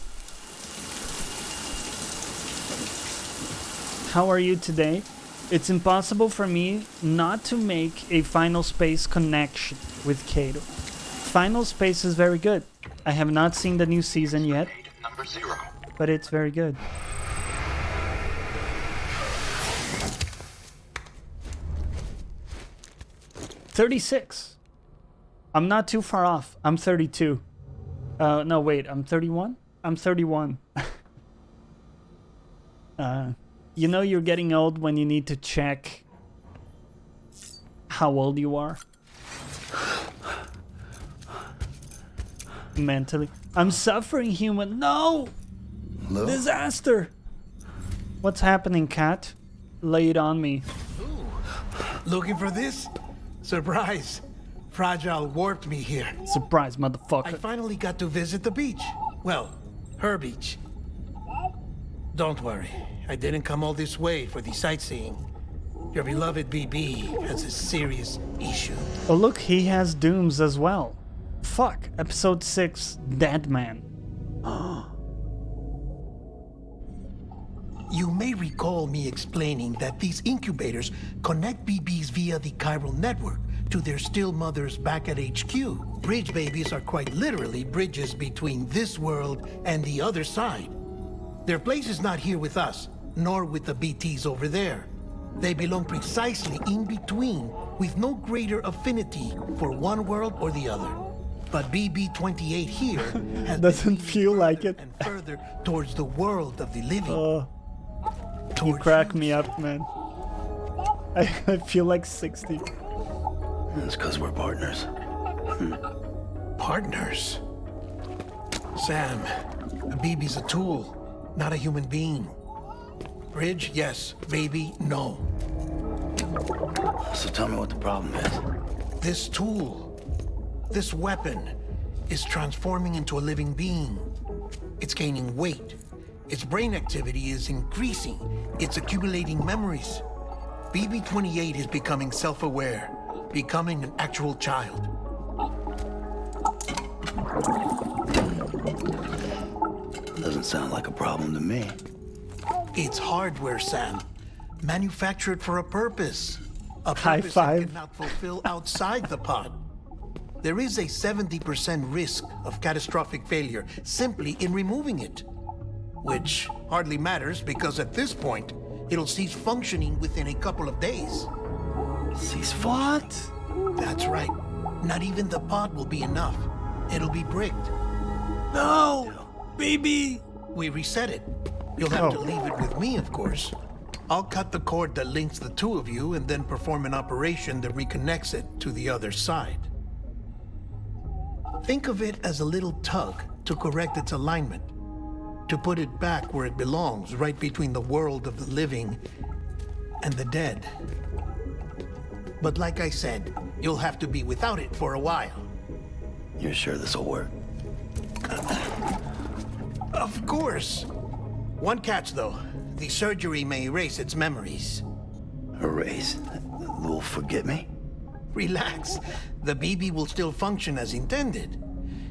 How are you today? It's impossible for me not to make a Final Space connection with Kato. Final Space is very good. I have not seen the new season yet, but it's very good. $36. I'm not too far off. I'm 32. No, wait, I'm 31? I'm 31. You know you're getting old when you need to check how old you are. Mentally. I'm suffering, human. No! Hello? Disaster! What's happening, cat? Lay it on me. Looking for this? Surprise. Fragile warped me here. Surprise, I motherfucker. finally got to visit the beach. Well, her beach. Don't worry. I didn't come all this way for the sightseeing. Your beloved BB has a serious issue. Oh, look, he has dooms as well. Fuck. Episode 6, Dead Man. You may recall me explaining that these incubators connect BBs via the chiral network to their still mothers back at HQ. Bridge babies are quite literally bridges between this world and the other side. Their place is not here with us, nor with the BTs over there. They belong precisely in between, with no greater affinity for one world or the other. But BB-28 here has Doesn't been feel like it. and further towards the world of the living. You Towards crack you, me up, man. I feel like 60. It's because we're partners. Partners. Sam, a BB's a tool, not a human being. Bridge, yes. Baby, no. So tell me what the problem is. This tool, this weapon, is transforming into a living being. It's gaining weight. Its brain activity is increasing. It's accumulating memories. BB-28 is becoming self-aware, becoming an actual child. Doesn't sound like a problem to me. It's hardware, Sam. Manufactured for a purpose. A High purpose five. it cannot fulfill outside the pod. There is a 70% risk of catastrophic failure simply in removing it. Which hardly matters because at this point, it'll cease functioning within a couple of days. Cease functioning. What? That's right. Not even the pod will be enough. It'll be bricked. No! Baby! We reset it. You'll have to Oh. leave it with me, of course. I'll cut the cord that links the two of you and then perform an operation that reconnects it to the other side. Think of it as a little tug to correct its alignment, to put it back where it belongs, right between the world of the living and the dead. But like I said, you'll have to be without it for a while. You're sure this'll work? Of course. One catch, though. The surgery may erase its memories. Erase? Will forget me? Relax. The BB will still function as intended.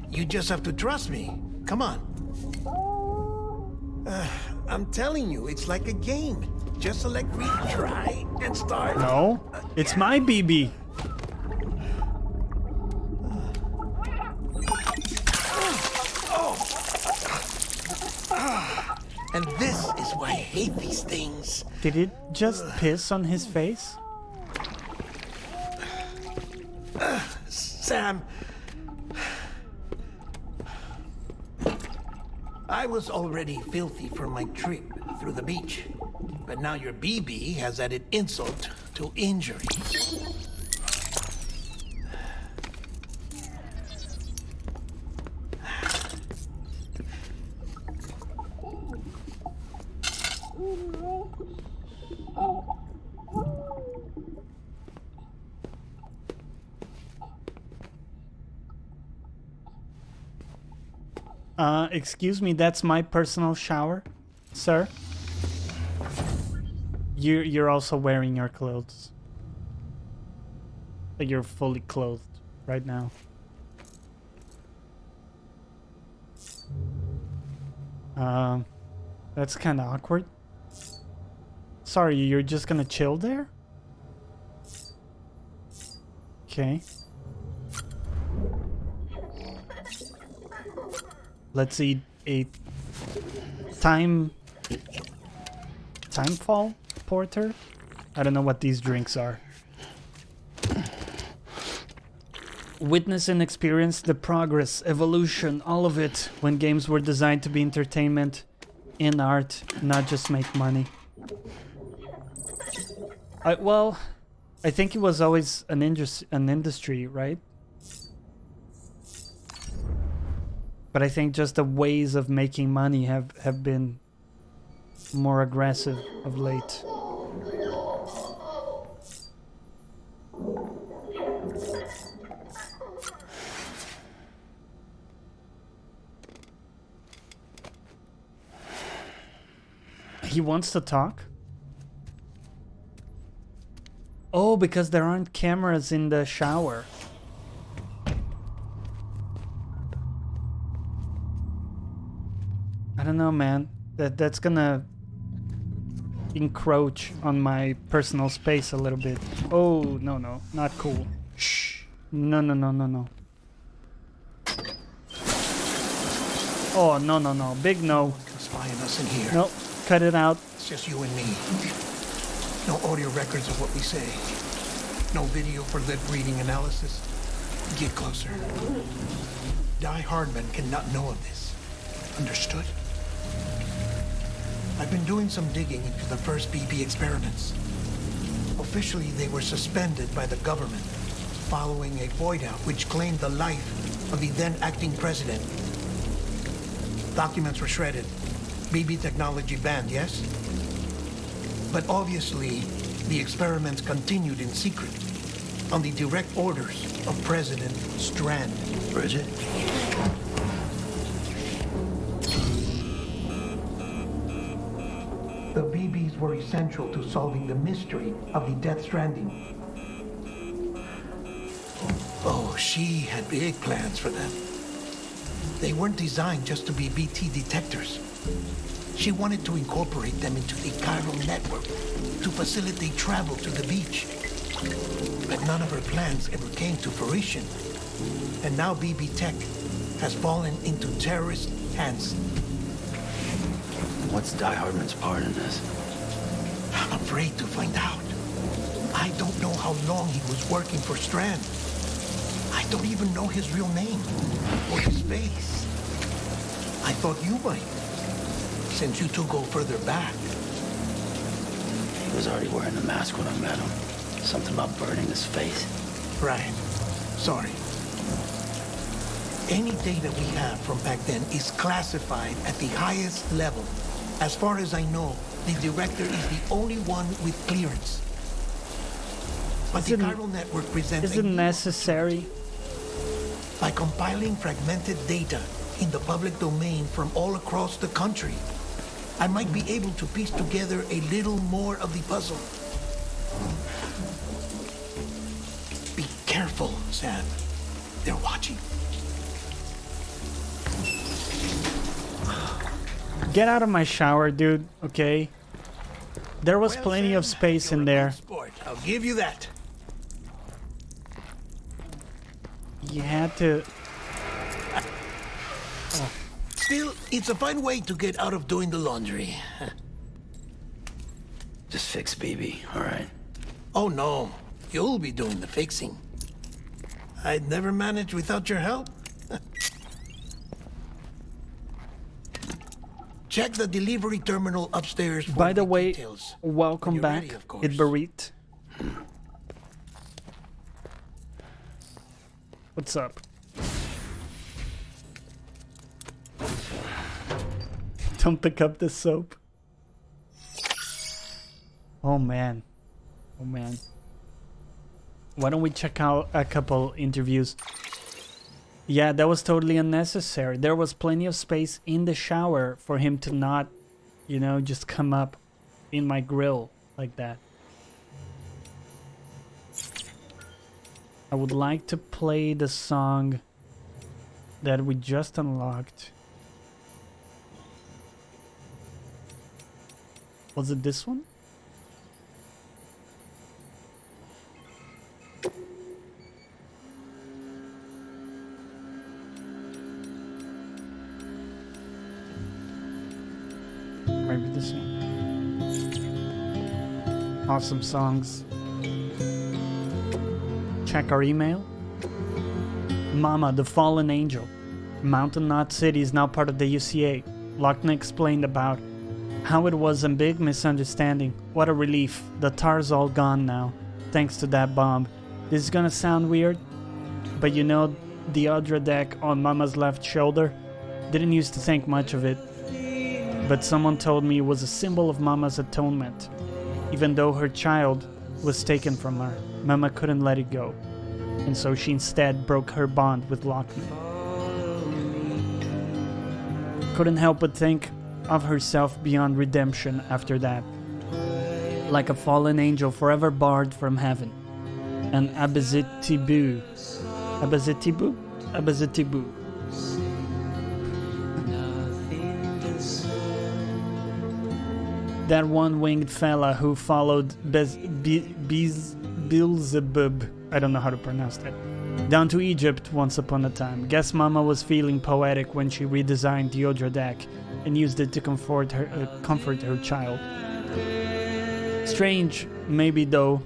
You just have to trust me. Come on. I'm telling you, it's like a game. Just select retry and start. No, it's my BB. And this is why I hate these things. Did it just piss on his face? Sam. I was already filthy from my trip through the beach. But now your BB has added insult to injury. Excuse me, that's my personal shower, sir. You're also wearing your clothes. Like you're fully clothed right now. That's kind of awkward. Sorry, you're just gonna chill there? Okay. Let's eat a Timefall Porter? I don't know what these drinks are. Witness and experience the progress, evolution, all of it when games were designed to be entertainment and art, not just make money. Well, I think it was always an industry, right? But I think just the ways of making money have been more aggressive of late. He wants to talk? Oh, because there aren't cameras in the shower. I don't know, man. That's gonna encroach on my personal space a little bit. Oh, no, not cool. Shh. No. Oh, no. Big no. Spying us in here. Nope. Cut it out. It's just you and me. No audio records of what we say. No video for lip reading analysis. Get closer. Die Hardman cannot know of this. Understood? I've been doing some digging into the first BB experiments. Officially, they were suspended by the government following a void out which claimed the life of the then acting president. Documents were shredded. BB technology banned, yes? But obviously, the experiments continued in secret on the direct orders of President Strand. Bridget? The BBs were essential to solving the mystery of the Death Stranding. Oh, she had big plans for them. They weren't designed just to be BT detectors. She wanted to incorporate them into the chiral network to facilitate travel to the beach. But none of her plans ever came to fruition. And now BB Tech has fallen into terrorist hands. What's Die Hardman's part in this? I'm afraid to find out. I don't know how long he was working for Strand. I don't even know his real name or his face. I thought you might, since you two go further back. He was already wearing the mask when I met him. Something about burning his face. Right. Sorry. Any data we have from back then is classified at the highest level. As far as I know, the director is the only one with clearance. But the chiral network presents Is it necessary? by compiling fragmented data in the public domain from all across the country, I might be able to piece together a little more of the puzzle. Be careful, Sam. They're watching. Get out of my shower, dude, okay? There was plenty of space in there. Sport. I'll give you that. You had to... Still, it's a fine way to get out of doing the laundry. Just fix BB, all right? Oh no, you'll be doing the fixing. I'd never manage without your help. Check the delivery terminal upstairs for By the way, details. welcome When you're back, ready, of course. Itbarit. What's up? Don't pick up the soap. Oh man. Oh man. Why don't we check out a couple interviews? Yeah, that was totally unnecessary. There was plenty of space in the shower for him to not, you know, just come up in my grill like that. I would like to play the song that we just unlocked. Was it this one? maybe this one. Awesome songs. Check our email. Mama, the fallen angel. Mountain Knot City is now part of the UCA. Lochner explained about how it was a big misunderstanding. What a relief. The tar's all gone now, thanks to that bomb. This is gonna sound weird, but you know the Audra deck on Mama's left shoulder? Didn't used to think much of it, but someone told me it was a symbol of Mama's atonement. Even though her child was taken from her, Mama couldn't let it go, and so she instead broke her bond with Lochner. Couldn't help but think of herself beyond redemption after that, like a fallen angel forever barred from heaven. An Abazitibu. Abazitibu? Abazitibu. That one-winged fella who followed Beelzebub, I don't know how to pronounce that, down to Egypt once upon a time. Guess Mama was feeling poetic when she redesigned the Audra deck and used it to comfort her child. Strange, maybe though.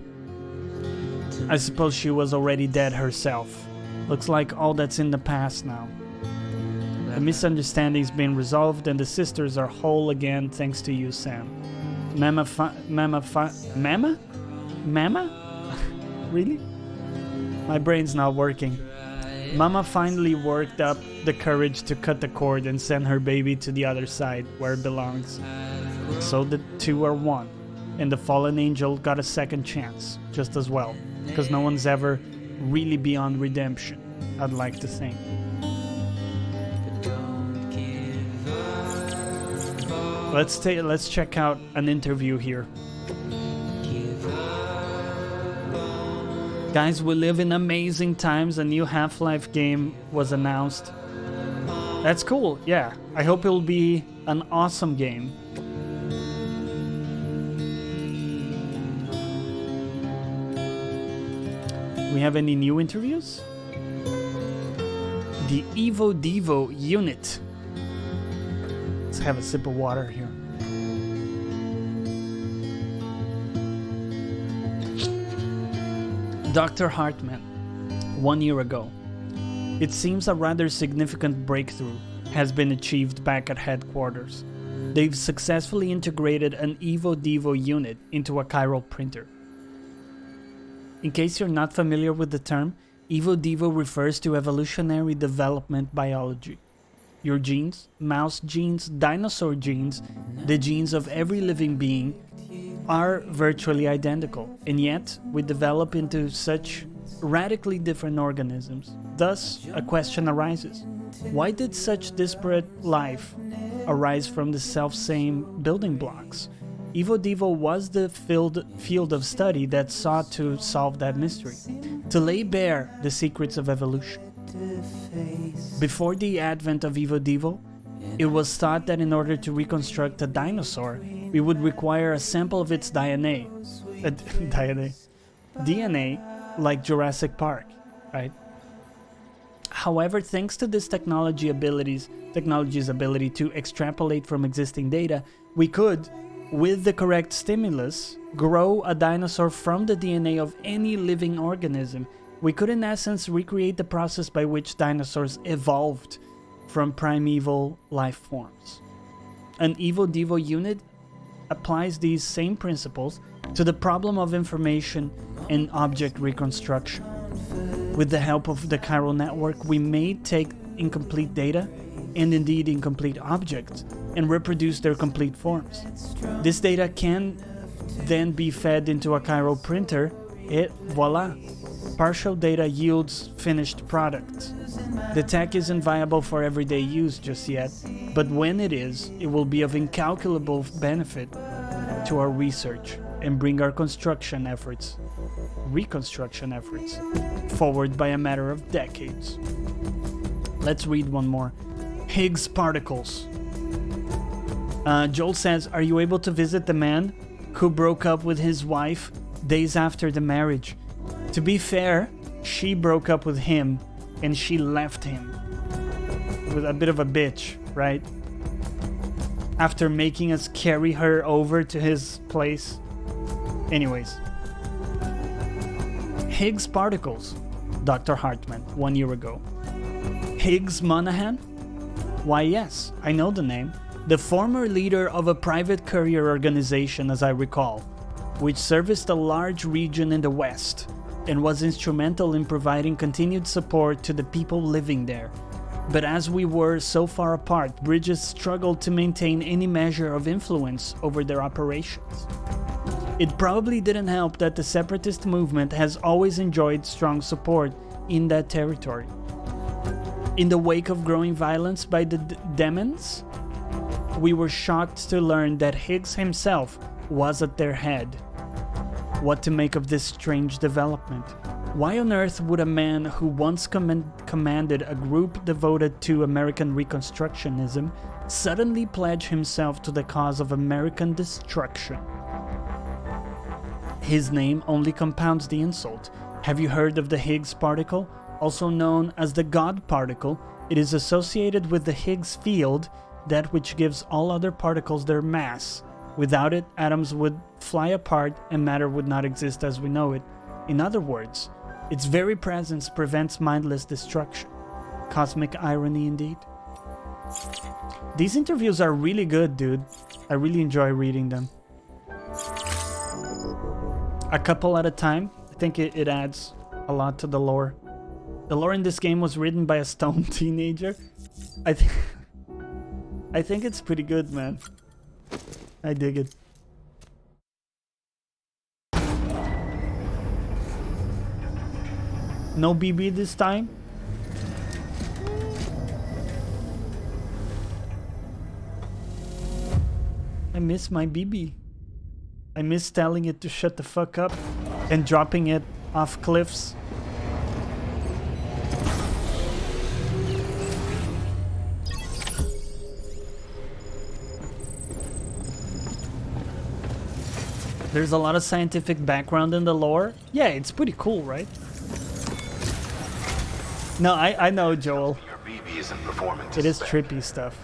I suppose she was already dead herself. Looks like all that's in the past now. The misunderstanding's been resolved and the sisters are whole again thanks to you, Sam. Mama? Really? My brain's not working. Mama finally worked up the courage to cut the cord and send her baby to the other side where it belongs. So the two are one, and the fallen angel got a second chance, just as well, because no one's ever really beyond redemption, I'd like to think. Let's check out an interview here. Guys, we live in amazing times. A new Half-Life game was announced. That's cool, yeah. I hope it'll be an awesome game. We have any new interviews? The Evo Devo unit. Let's have a sip of water here. Dr. Hartman, 1 year ago. It seems a rather significant breakthrough has been achieved back at headquarters. They've successfully integrated an Evo Devo unit into a chiral printer. In case you're not familiar with the term, Evo Devo refers to evolutionary development biology. Your genes, mouse genes, dinosaur genes, the genes of every living being are virtually identical, and yet we develop into such radically different organisms. Thus, a question arises. Why did such disparate life arise from the self-same building blocks? Evo Devo was the field of study that sought to solve that mystery, to lay bare the secrets of evolution. Before the advent of Evo Devo, it was thought that in order to reconstruct a dinosaur, we would require a sample of its DNA, like Jurassic Park, right? However, thanks to this technology's ability to extrapolate from existing data, we could, with the correct stimulus, grow a dinosaur from the DNA of any living organism. We could in essence recreate the process by which dinosaurs evolved from primeval life forms. An Evo Devo unit applies these same principles to the problem of information and object reconstruction. With the help of the chiral network, we may take incomplete data, and indeed incomplete objects, and reproduce their complete forms. This data can then be fed into a chiral printer, and voila! Partial data yields finished products. The tech isn't viable for everyday use just yet, but when it is, it will be of incalculable benefit to our research and bring our reconstruction efforts forward by a matter of decades. Let's read one more. Higgs particles. Joel says, are you able to visit the man who broke up with his wife days after the marriage? To be fair, she broke up with him and she left him. With a bit of a bitch, right? after making us carry her over to his place. Anyways. Higgs particles. Dr. Hartman, 1 year ago. Higgs Monahan? Why yes, I know the name. The former leader of a private courier organization, as I recall, which serviced a large region in the West and was instrumental in providing continued support to the people living there. But as we were so far apart, Bridges struggled to maintain any measure of influence over their operations. It probably didn't help that the separatist movement has always enjoyed strong support in that territory. In the wake of growing violence by the demons, we were shocked to learn that Higgs himself was at their head. What to make of this strange development? Why on earth would a man who once commanded a group devoted to American Reconstructionism suddenly pledge himself to the cause of American destruction? His name only compounds the insult. Have you heard of the Higgs particle? Also known as the God particle, it is associated with the Higgs field, that which gives all other particles their mass. Without it, atoms would fly apart and matter would not exist as we know it. In other words, its very presence prevents mindless destruction. Cosmic irony indeed. These interviews are really good, dude. I really enjoy reading them. A couple at a time. I think it adds a lot to the lore. The lore in this game was written by a stoned teenager. I think it's pretty good, man. I dig it. No BB this time? I miss my BB. I miss telling it to shut the fuck up and dropping it off cliffs. There's a lot of scientific background in the lore. Yeah, it's pretty cool, right? No, I know, Joel. Your BB isn't performing to It is spec. trippy stuff.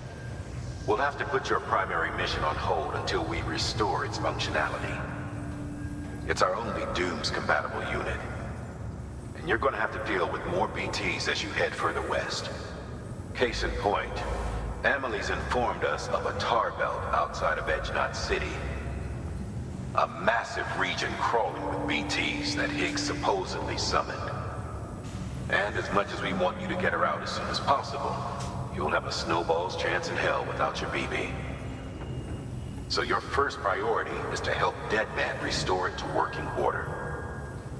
We'll have to put your primary mission on hold until we restore its functionality. It's our only Dooms-compatible unit. And you're going to have to deal with more BTs as you head further west. Case in point, Emily's informed us of a tar belt outside of Edge Knot City. A massive region crawling with BTs that Higgs supposedly summoned. And as much as we want you to get her out as soon as possible, you'll have a snowball's chance in hell without your BB. So your first priority is to help Deadman restore it to working order.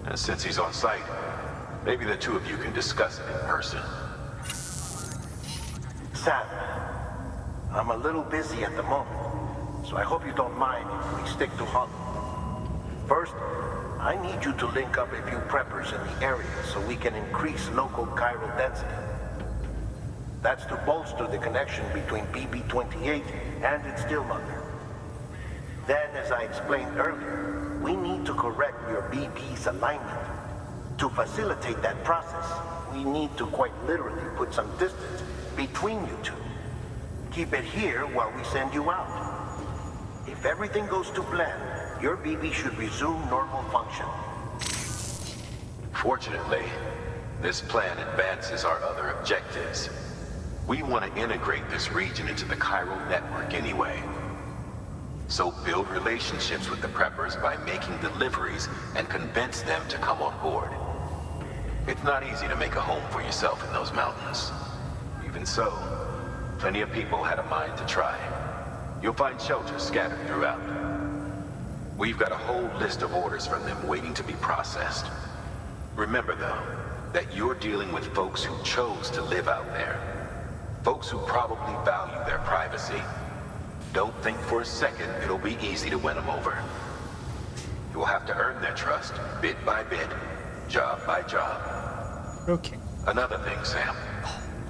And since he's on site, maybe the two of you can discuss it in person. Sam, I'm a little busy at the moment, so I hope you don't mind if we stick to Hunt. First, I need you to link up a few preppers in the area so we can increase local chiral density. That's to bolster the connection between BB-28 and its stillmother. Then, as I explained earlier, we need to correct your BB's alignment. To facilitate that process, we need to quite literally put some distance between you two. Keep it here while we send you out. If everything goes to plan, your BB should resume normal function. Fortunately, this plan advances our other objectives. We want to integrate this region into the chiral network anyway. So build relationships with the preppers by making deliveries and convince them to come on board. It's not easy to make a home for yourself in those mountains. Even so, plenty of people had a mind to try. You'll find shelters scattered throughout. We've got a whole list of orders from them waiting to be processed. Remember, though, that you're dealing with folks who chose to live out there. Folks who probably value their privacy. Don't think for a second it'll be easy to win them over. You'll have to earn their trust, bit by bit, job by job. Okay. Another thing, Sam.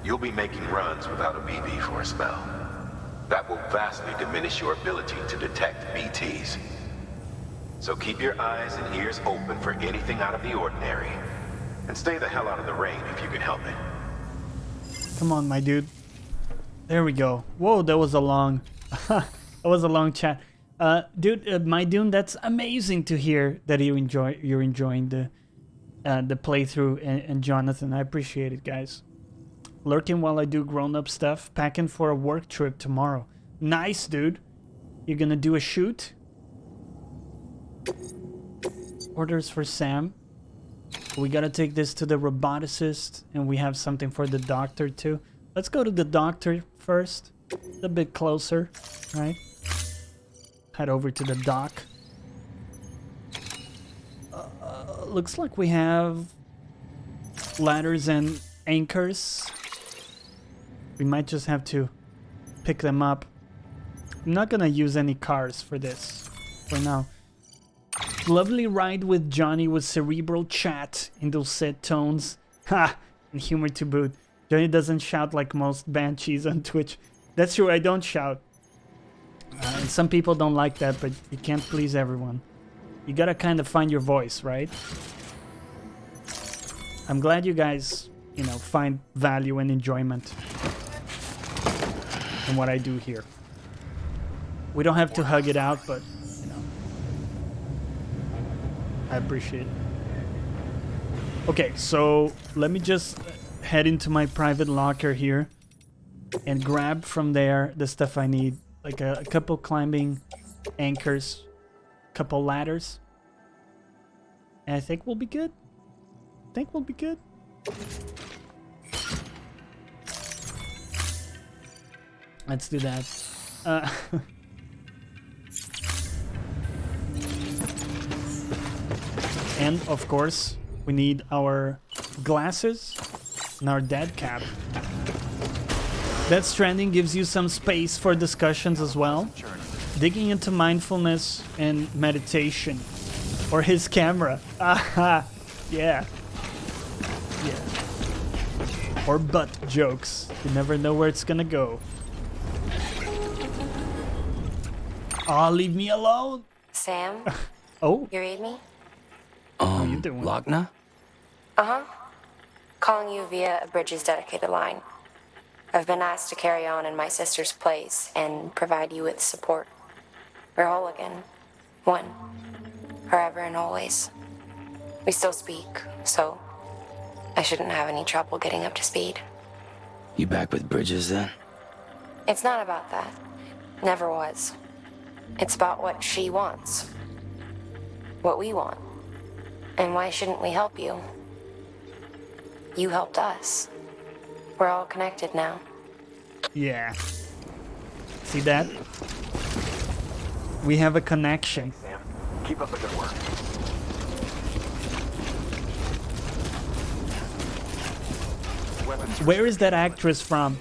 You'll be making runs without a BB for a spell. That will vastly diminish your ability to detect BTs. So keep your eyes and ears open for anything out of the ordinary. And stay the hell out of the rain if you can help it. Come on, my dude. There we go. Whoa, that was a long... That was a long chat. Dude, my Dune, that's amazing to hear that you're enjoying the playthrough, and Jonathan, I appreciate it, guys. Lurking while I do grown-up stuff, packing for a work trip tomorrow. Nice, dude. You're gonna do a shoot? Orders for Sam. We gotta take this to the roboticist, and we have something for the doctor too. Let's go to the doctor first. A bit closer, right? Head over to the dock. Looks like we have ladders and anchors. We might just have to pick them up. I'm not gonna use any cars for this for now. Lovely ride with Jonny with cerebral chat in dulcet tones. Ha! And humor to boot. Jonny doesn't shout like most banshees on Twitch. That's true, I don't shout. And some people don't like that, but you can't please everyone. You gotta kind of find your voice, right? I'm glad you guys, you know, find value and enjoyment in what I do here. We don't have to hug it out, but, you know, I appreciate it. Okay, so let me just head into my private locker here and grab from there the stuff I need. Like a couple climbing anchors, couple ladders. And I think we'll be good. Let's do that. And of course, we need our glasses and our dead cap. That Stranding gives you some space for discussions as well. Digging into mindfulness and meditation. Or his camera. Aha! Yeah. Yeah. Or butt jokes. You never know where it's gonna go. Aw, leave me alone! Sam? Oh? You read me? How you doing? Lochna? Uh-huh. Calling you via a Bridges dedicated line. I've been asked to carry on in my sister's place and provide you with support. We're whole again. One. Forever and always. We still speak, so I shouldn't have any trouble getting up to speed. You back with Bridges then? It's not about that. Never was. It's about what she wants. What we want. And why shouldn't we help you? You helped us. We're all connected now. Yeah. See that? We have a connection. Sam, keep up the good work. Where is that actress from?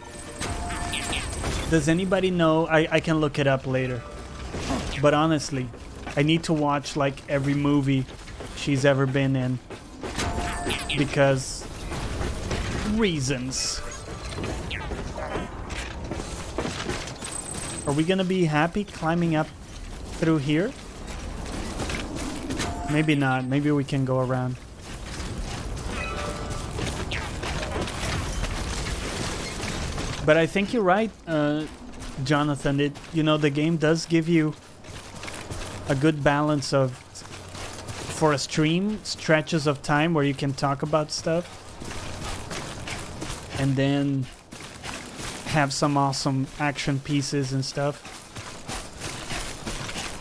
Does anybody know? I can look it up later. But honestly, I need to watch like every movie she's ever been in. Because reasons. Are we gonna be happy climbing up through here? Maybe not. Maybe we can go around. But I think you're right, Jonathan. You know, the game does give you a good balance of, for a stream, stretches of time where you can talk about stuff. And then have some awesome action pieces and stuff.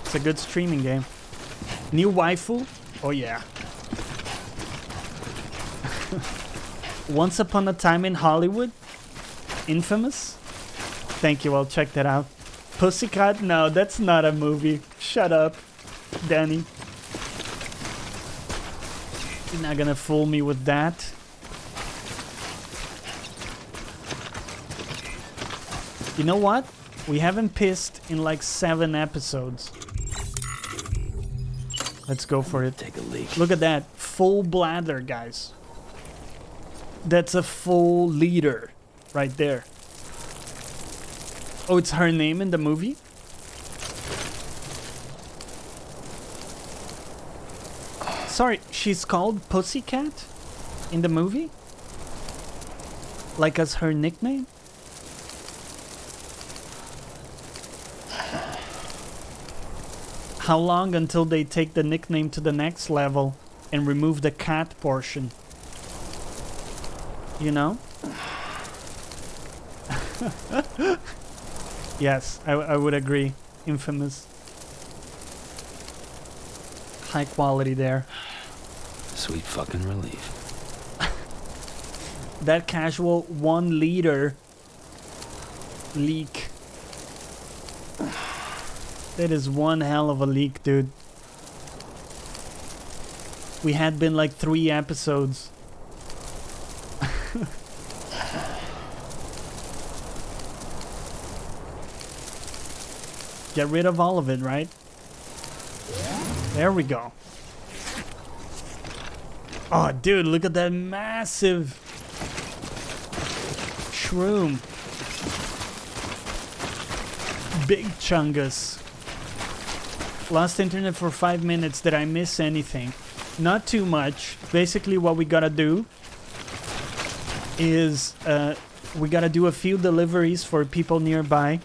It's a good streaming game. New waifu? Oh yeah. Once Upon a Time in Hollywood? Infamous? Thank you, I'll check that out. Pussycat? No, that's not a movie. Shut up, Danny. You're not gonna fool me with that. You know what? We haven't pissed in like 7 episodes. Let's go for it. Take a leak. Look at that. Full bladder, guys. That's a full liter right there. Oh, it's her name in the movie? Sorry, she's called Pussycat in the movie? Like as her nickname? how long until they take the nickname to the next level and remove the cat portion? You know? Yes, I would agree. Infamous. High quality there. Sweet fucking relief. That casual 1 liter leak. That is one hell of a leak, dude. We had been like 3 episodes. Get rid of all of it, right? There we go. Oh, dude, look at that massive shroom. Big chungus. Lost internet for 5 minutes. Did I miss anything? Not too much. Basically what we gotta do is we gotta do a few deliveries for people nearby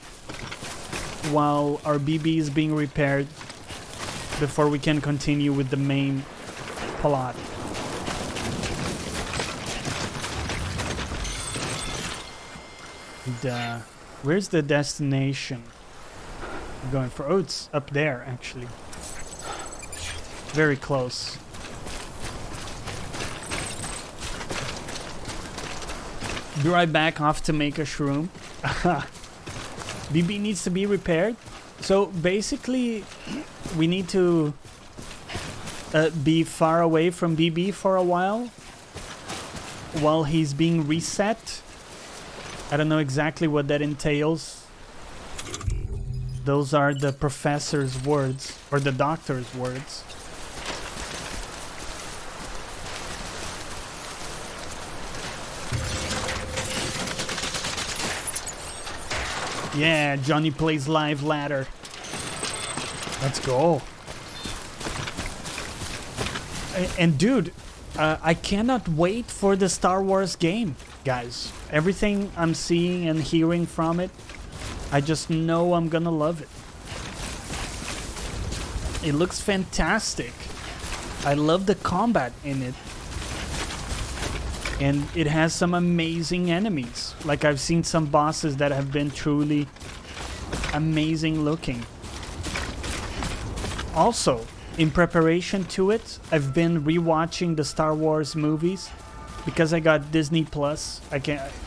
while our BB is being repaired before we can continue with the main plot. And, where's the destination I'm going for? Oh, it's up there, actually. Very close. Be right back, off to make a shroom. BB needs to be repaired. So basically, we need to be far away from BB for a while he's being reset. I don't know exactly what that entails. Those are the professor's words, or the doctor's words. Yeah, Jonny plays live ladder. Let's go. And dude, I cannot wait for the Star Wars game, guys. Everything I'm seeing and hearing from it, I just know I'm gonna love it. It looks fantastic. I love the combat in it. And it has some amazing enemies. Like, I've seen some bosses that have been truly amazing looking. Also, in preparation to it, I've been rewatching the Star Wars movies because I got Disney Plus. I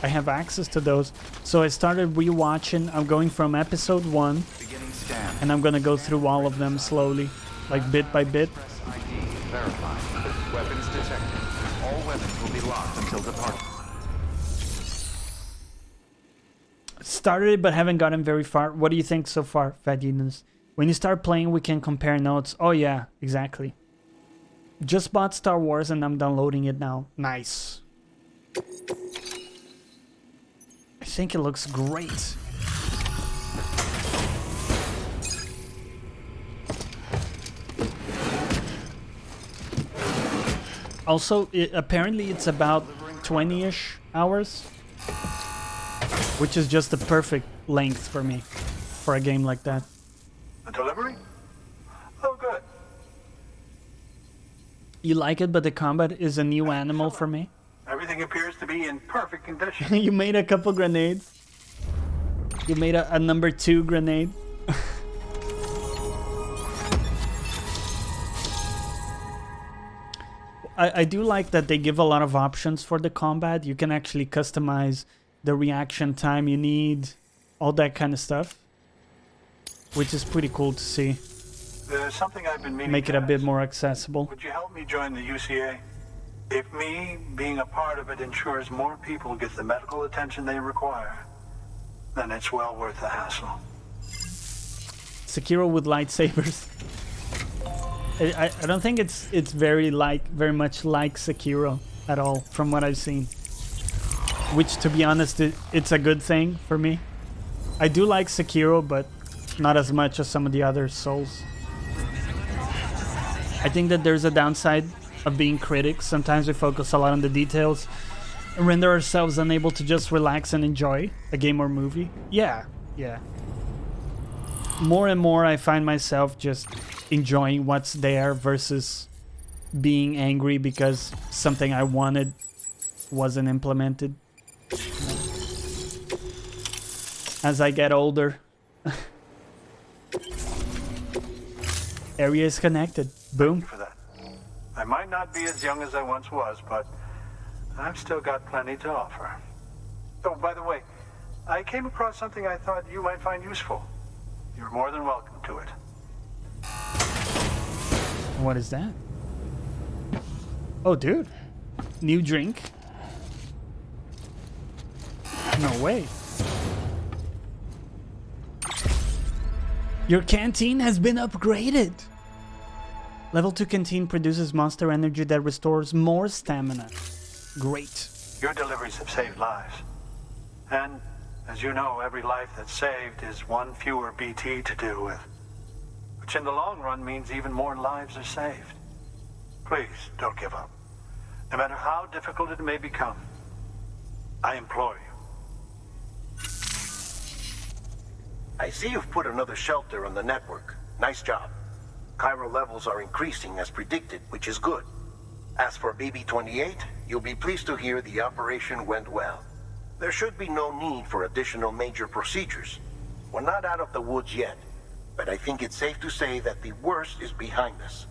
have access to those. So I started rewatching. I'm going from episode 1 and I'm gonna go through all of them slowly, like bit by bit. Weapons detected. All weapons will be locked until departure. Started but haven't gotten very far. What do you think so far, Fadinus? When you start playing, we can compare notes. Oh yeah, exactly. Just bought Star Wars and I'm downloading it now. Nice. I think it looks great. Also, apparently it's about 20-ish hours, which is just the perfect length for me for a game like that. A delivery? Oh, good. You like it, but the combat is a new animal for me. Everything appears to be in perfect condition. You made a couple grenades. You made a number 2 grenade. I do like that they give a lot of options for the combat. You can actually customize the reaction time you need, all that kind of stuff, which is pretty cool to see. There's something I've been meaning Make it to a bit ask. more accessible. Would you help me join the UCA? If me being a part of it ensures more people get the medical attention they require, then it's well worth the hassle. Sekiro with lightsabers. I don't think it's very much like Sekiro at all from what I've seen. Which, to be honest, it's a good thing for me. I do like Sekiro, but not as much as some of the other Souls. I think that there's a downside of being critics. Sometimes we focus a lot on the details and render ourselves unable to just relax and enjoy a game or movie. Yeah. More and more I find myself just enjoying what's there versus being angry because something I wanted wasn't implemented. As I get older. Area is connected. Boom. For that. I might not be as young as I once was, but I've still got plenty to offer. Oh, by the way, I came across something I thought you might find useful. You're more than welcome to it. What is that? Oh, dude. New drink? No way. Your canteen has been upgraded. Level 2 canteen produces monster energy that restores more stamina. Great. Your deliveries have saved lives. And, as you know, every life that's saved is one fewer BT to deal with. Which in the long run means even more lives are saved. Please, don't give up. No matter how difficult it may become. I implore you. I see you've put another shelter on the network. Nice job. Chiral levels are increasing as predicted, which is good. As for BB-28, you'll be pleased to hear the operation went well. There should be no need for additional major procedures. We're not out of the woods yet, but I think it's safe to say that the worst is behind us.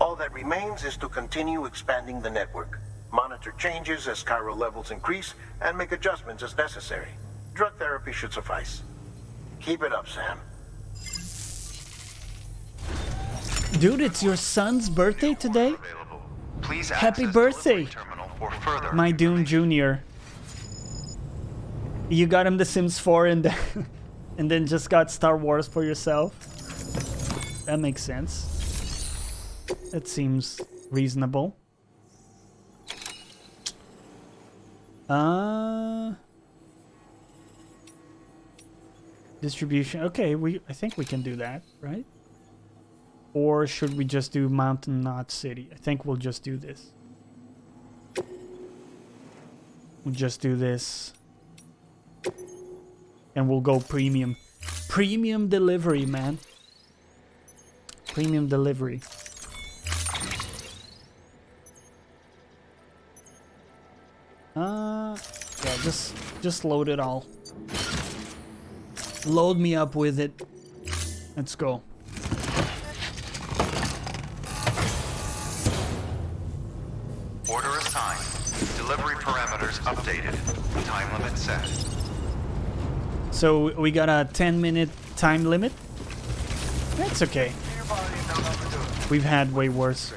All that remains is to continue expanding the network, monitor changes as chiral levels increase, and make adjustments as necessary. Drug therapy should suffice. Keep it up, Sam. Dude, it's your son's birthday today? Please Happy access birthday, delivery terminal for further my Dune Jr. You got him The Sims 4 and then just got Star Wars for yourself? That makes sense. That seems reasonable. Distribution. Okay, I think we can do that, right? Or should we just do Mountain Knot City? I think we'll just do this. We'll just do this. And we'll go premium. Premium delivery, man. Premium delivery. Yeah, just load it all. Load me up with it. Let's go. order assigned. Delivery parameters updated. Time limit set. So we got a 10-minute time limit. That's okay. We've had way worse.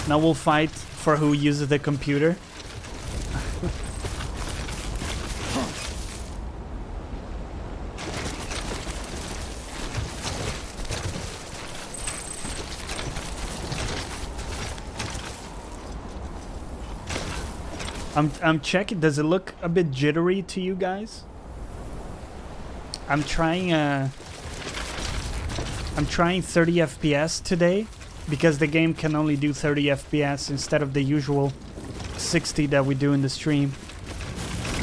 Now we'll fight for who uses the computer. I'm checking. Does it look a bit jittery to you guys? I'm trying 30 FPS today because the game can only do 30 FPS instead of the usual 60 that we do in the stream.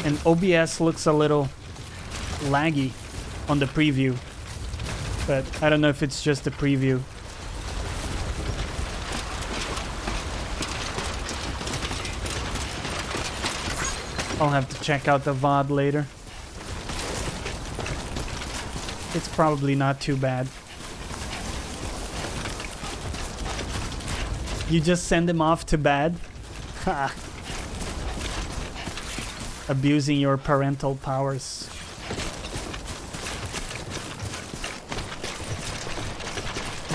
And OBS looks a little laggy on the preview, but I don't know if it's just the preview. I'll have to check out the VOD later. It's probably not too bad. You just send him off to bed? Ha! Abusing your parental powers.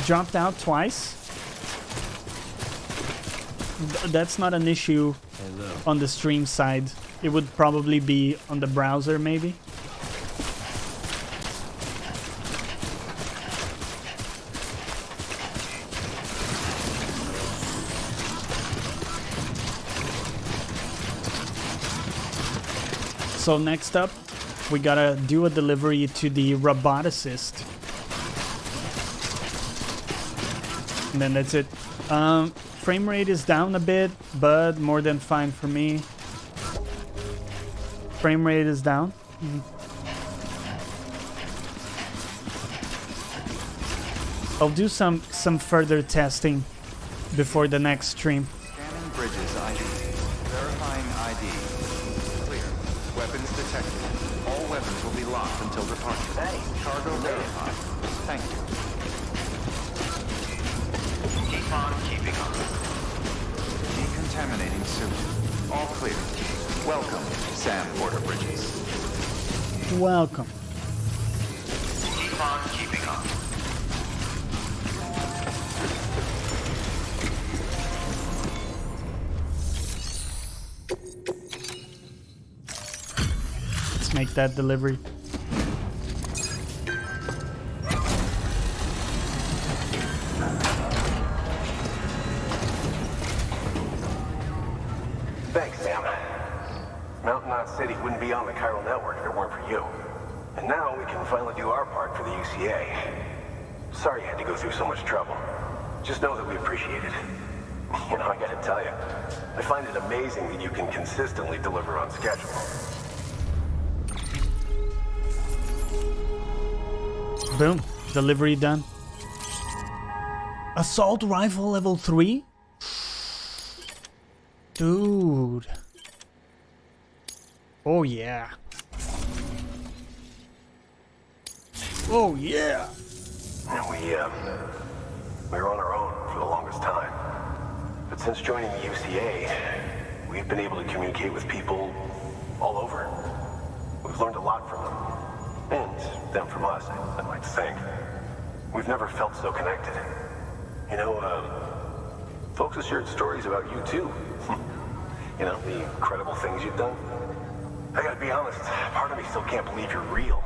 Dropped out twice? That's not an issue on the stream side. It would probably be on the browser, maybe. So next up, we gotta do a delivery to the roboticist. And then that's it. Frame rate is down a bit, but more than fine for me. Frame rate is down. I'll do some further testing before the next stream. Scanning bridges ID. Verifying ID. Clear. Weapons detected. All weapons will be locked until departure. Hey, Cargo verified. Thank you. keep on keeping on. Decontaminating suit. All clear. Welcome, Sam Porter Bridges. Welcome. Keep on keeping on. Let's make that delivery. Thanks, Sam. Mountain Knot City wouldn't be on the chiral network if it weren't for you. And now we can finally do our part for the UCA. Sorry you had to go through so much trouble. Just know that we appreciate it. You know, I gotta tell you, I find it amazing that you can consistently deliver on schedule. Boom. Delivery done. Assault rifle level 3? Dude. Oh yeah. Oh yeah. And we were on our own for the longest time. But since joining the UCA, we've been able to communicate with people all over. We've learned a lot from them. And them from us, I'd like to think. We've never felt so connected. You know, folks have shared stories about you too. You know, the incredible things you've done. I gotta be honest, part of me still can't believe you're real.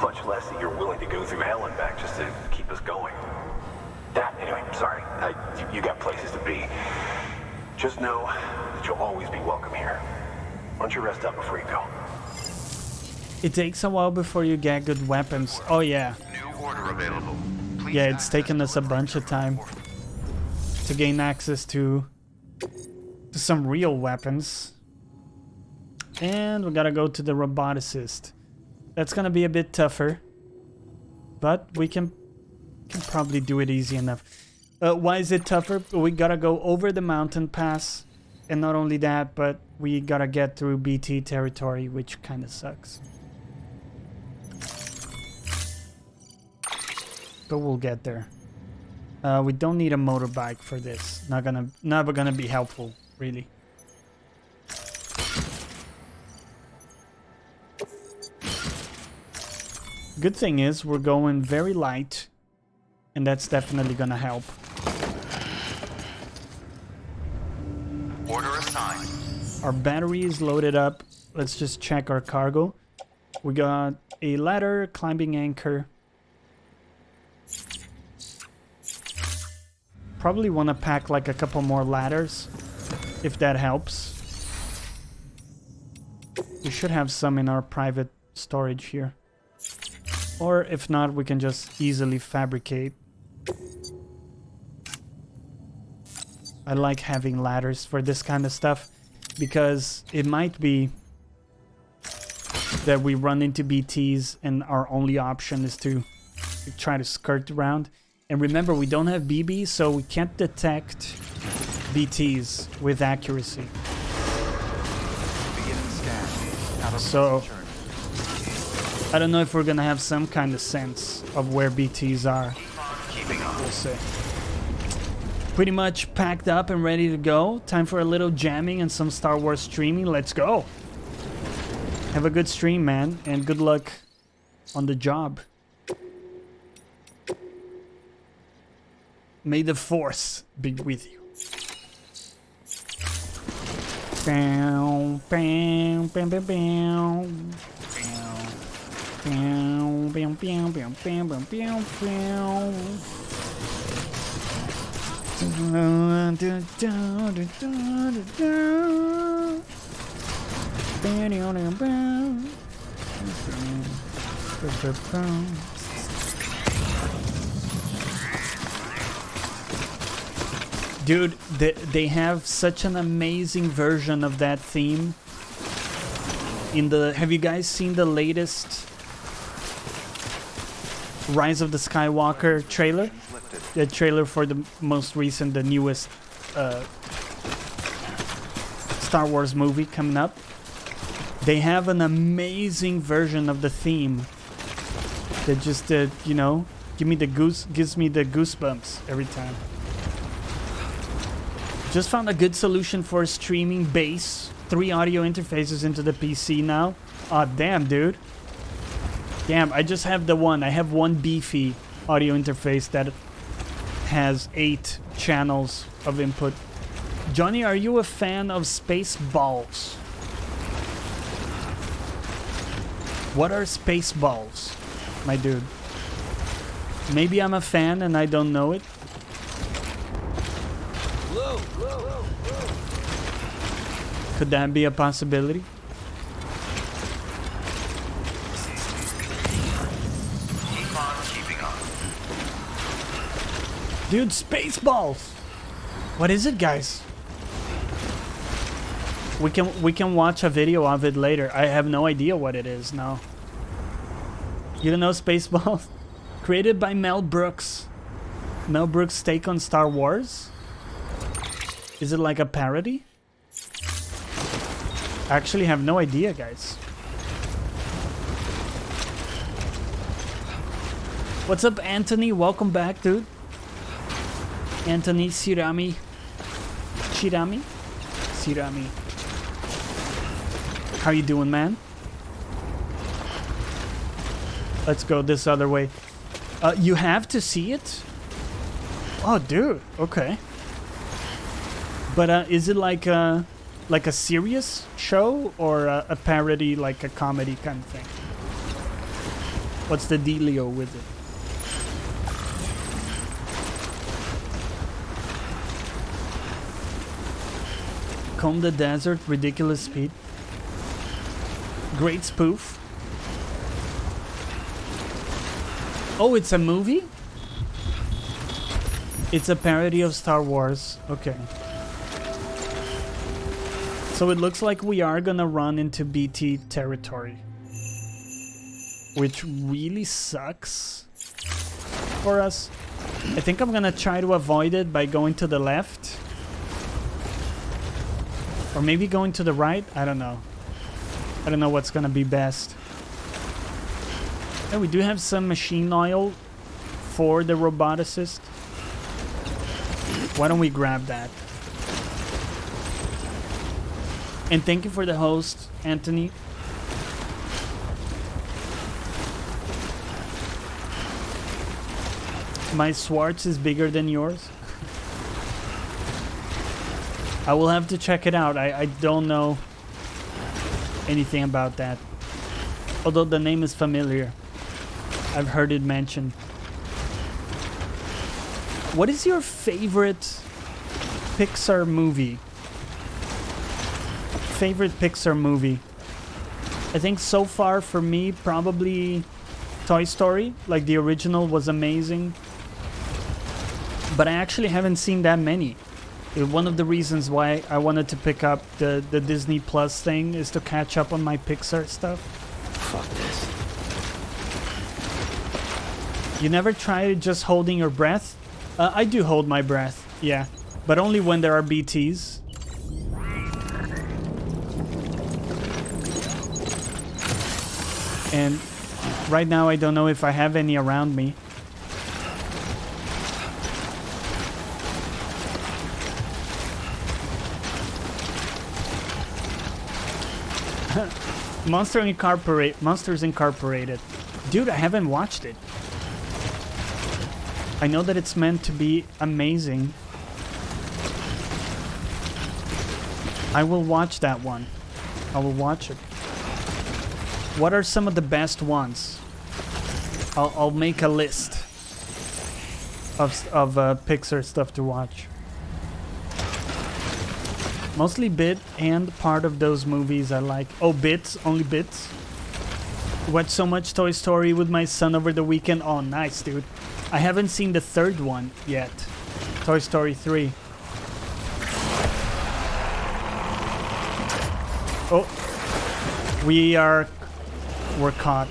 Much less that you're willing to go through hell and back just to keep us going. Anyway, sorry. You got places to be. Just know that you'll always be welcome here. Why don't you rest up before you go? It takes a while before you get good weapons. Oh yeah. New order available. Please Yeah, it's taken us a bunch of time to gain access to some real weapons. And we gotta go to the roboticist. That's gonna be a bit tougher, but we can probably do it easy enough. Why is it tougher? We gotta go over the mountain pass, and not only that, but we gotta get through BT territory, which kind of sucks. But we'll get there. We don't need a motorbike for this. Never gonna be helpful, really. Good thing is we're going very light, and that's definitely gonna help. Order assigned. Our battery is loaded up. Let's just check our cargo. We got a ladder, climbing anchor. Probably want to pack like a couple more ladders, if that helps. We should have some in our private storage here. Or if not, we can just easily fabricate. I like having ladders for this kind of stuff, because it might be that we run into BTs and our only option is to try to skirt around. And remember, we don't have BBs, so we can't detect BTs with accuracy. Beginning scan. So I don't know if we're gonna have some kind of sense of where BTs are. We'll see. Pretty much packed up and ready to go. Time for a little jamming and some Star Wars streaming. Let's go. Have a good stream, man, and good luck on the job. May the Force be with you. Bow, bow, bow, bow, bow. Bow, bow, bow, bow, bow, bow, bow, bow. Dude, they have such an amazing version of that theme. Have you guys seen the latest Rise of the Skywalker trailer. The trailer for the most recent, the newest Star Wars movie coming up. They have an amazing version of the theme that just, you know, gives me the goosebumps every time. Just found a good solution for streaming bass. 3 audio interfaces into the PC now. Aw, damn, dude. Damn, I just have the one. I have one beefy audio interface that has 8 channels of input. Johnny, are you a fan of Spaceballs? What are Spaceballs, my dude? Maybe I'm a fan and I don't know it. Could that be a possibility? Keep on keeping on. Dude, Spaceballs! What is it, guys? We can watch a video of it later. I have no idea what it is now. You don't know Spaceballs? Created by Mel Brooks. Mel Brooks' take on Star Wars? Is it like a parody? I actually have no idea, guys. What's up, Anthony? Welcome back, dude. Anthony Sirami. Sirami. How you doing, man? Let's go this other way. You have to see it? Oh, dude. Okay. But is it like a serious show or a parody, like a comedy kind of thing? What's the dealio with it? Comb the Desert, Ridiculous Speed. Great spoof. Oh, it's a movie? It's a parody of Star Wars. Okay. So it looks like we are gonna run into BT territory, which really sucks for us. I think I'm gonna try to avoid it by going to the left. Or maybe going to the right? I don't know. I don't know what's gonna be best. And we do have some machine oil for the roboticist. Why don't we grab that? And thank you for the host, Anthony. My Swartz is bigger than yours. I will have to check it out. I don't know anything about that. Although the name is familiar. I've heard it mentioned. What is your favorite Pixar movie? Favorite Pixar movie? I think so far for me, probably Toy Story. Like the original was amazing. But I actually haven't seen that many. One of the reasons why I wanted to pick up the Disney Plus thing is to catch up on my Pixar stuff. Fuck this. You never tried just holding your breath? I do hold my breath, yeah. But only when there are BTs. And right now I don't know if I have any around me. Monsters Incorporated. Dude, I haven't watched it. I know that it's meant to be amazing. I will watch that one. I will watch it. What are some of the best ones? I'll make a list of Pixar stuff to watch. Mostly Bit and part of those movies I like. Oh, Bits, only Bits. Watched so much Toy Story with my son over the weekend. Oh, nice, dude. I haven't seen the third one yet. Toy Story 3. Oh, we're caught.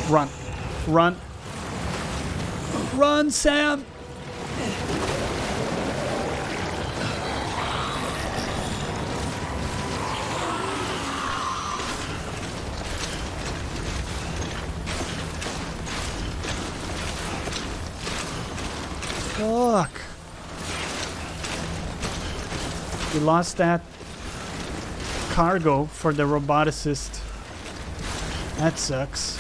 Run. Run. Run, Sam! Fuck. We lost that cargo for the roboticist. That sucks.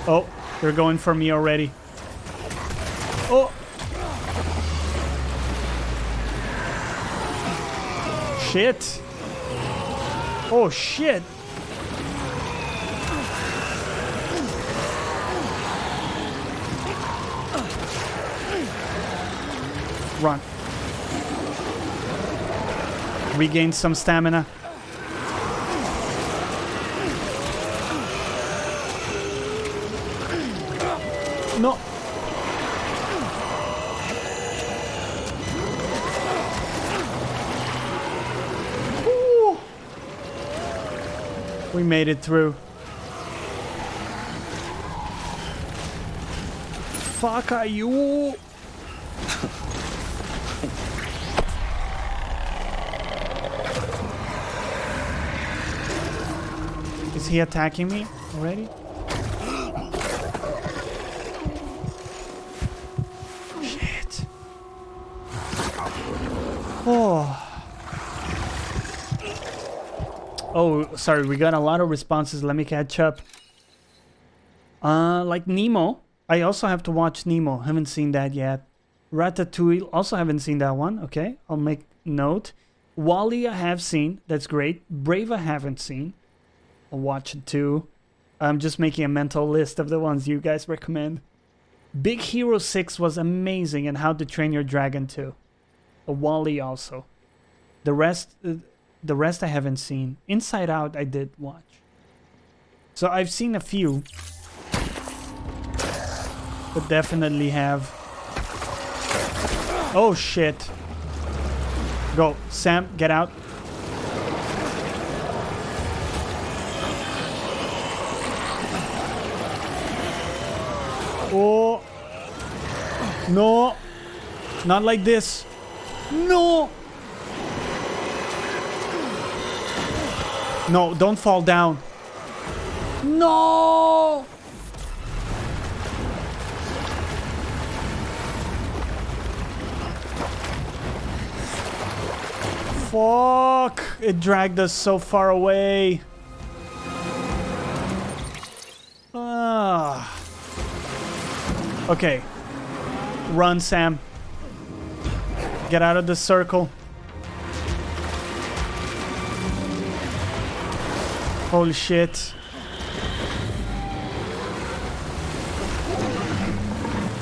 Oh, they're going for me already. Oh! Shit! Oh, shit! Run. Regain some stamina. No. Ooh. We made it through. Fuck are you? Is he attacking me already? Shit. Oh. Oh, sorry, we got a lot of responses. Let me catch up. Like Nemo. I also have to watch Nemo. Haven't seen that yet. Ratatouille. Also haven't seen that one. Okay, I'll make note. Wall-E I have seen. That's great. Brave I haven't seen. I'll watch it too. I'm just making a mental list of the ones you guys recommend. Big Hero 6 was amazing, and How to Train Your Dragon 2. Wall-E also. The rest I haven't seen. Inside Out I did watch. So I've seen a few. But definitely have. Oh shit. Go. Sam, get out. Oh. No. Not like this. No. No, don't fall down. No. Fuck. It dragged us so far away. Ah. Okay. Run, Sam. Get out of the circle. Holy shit.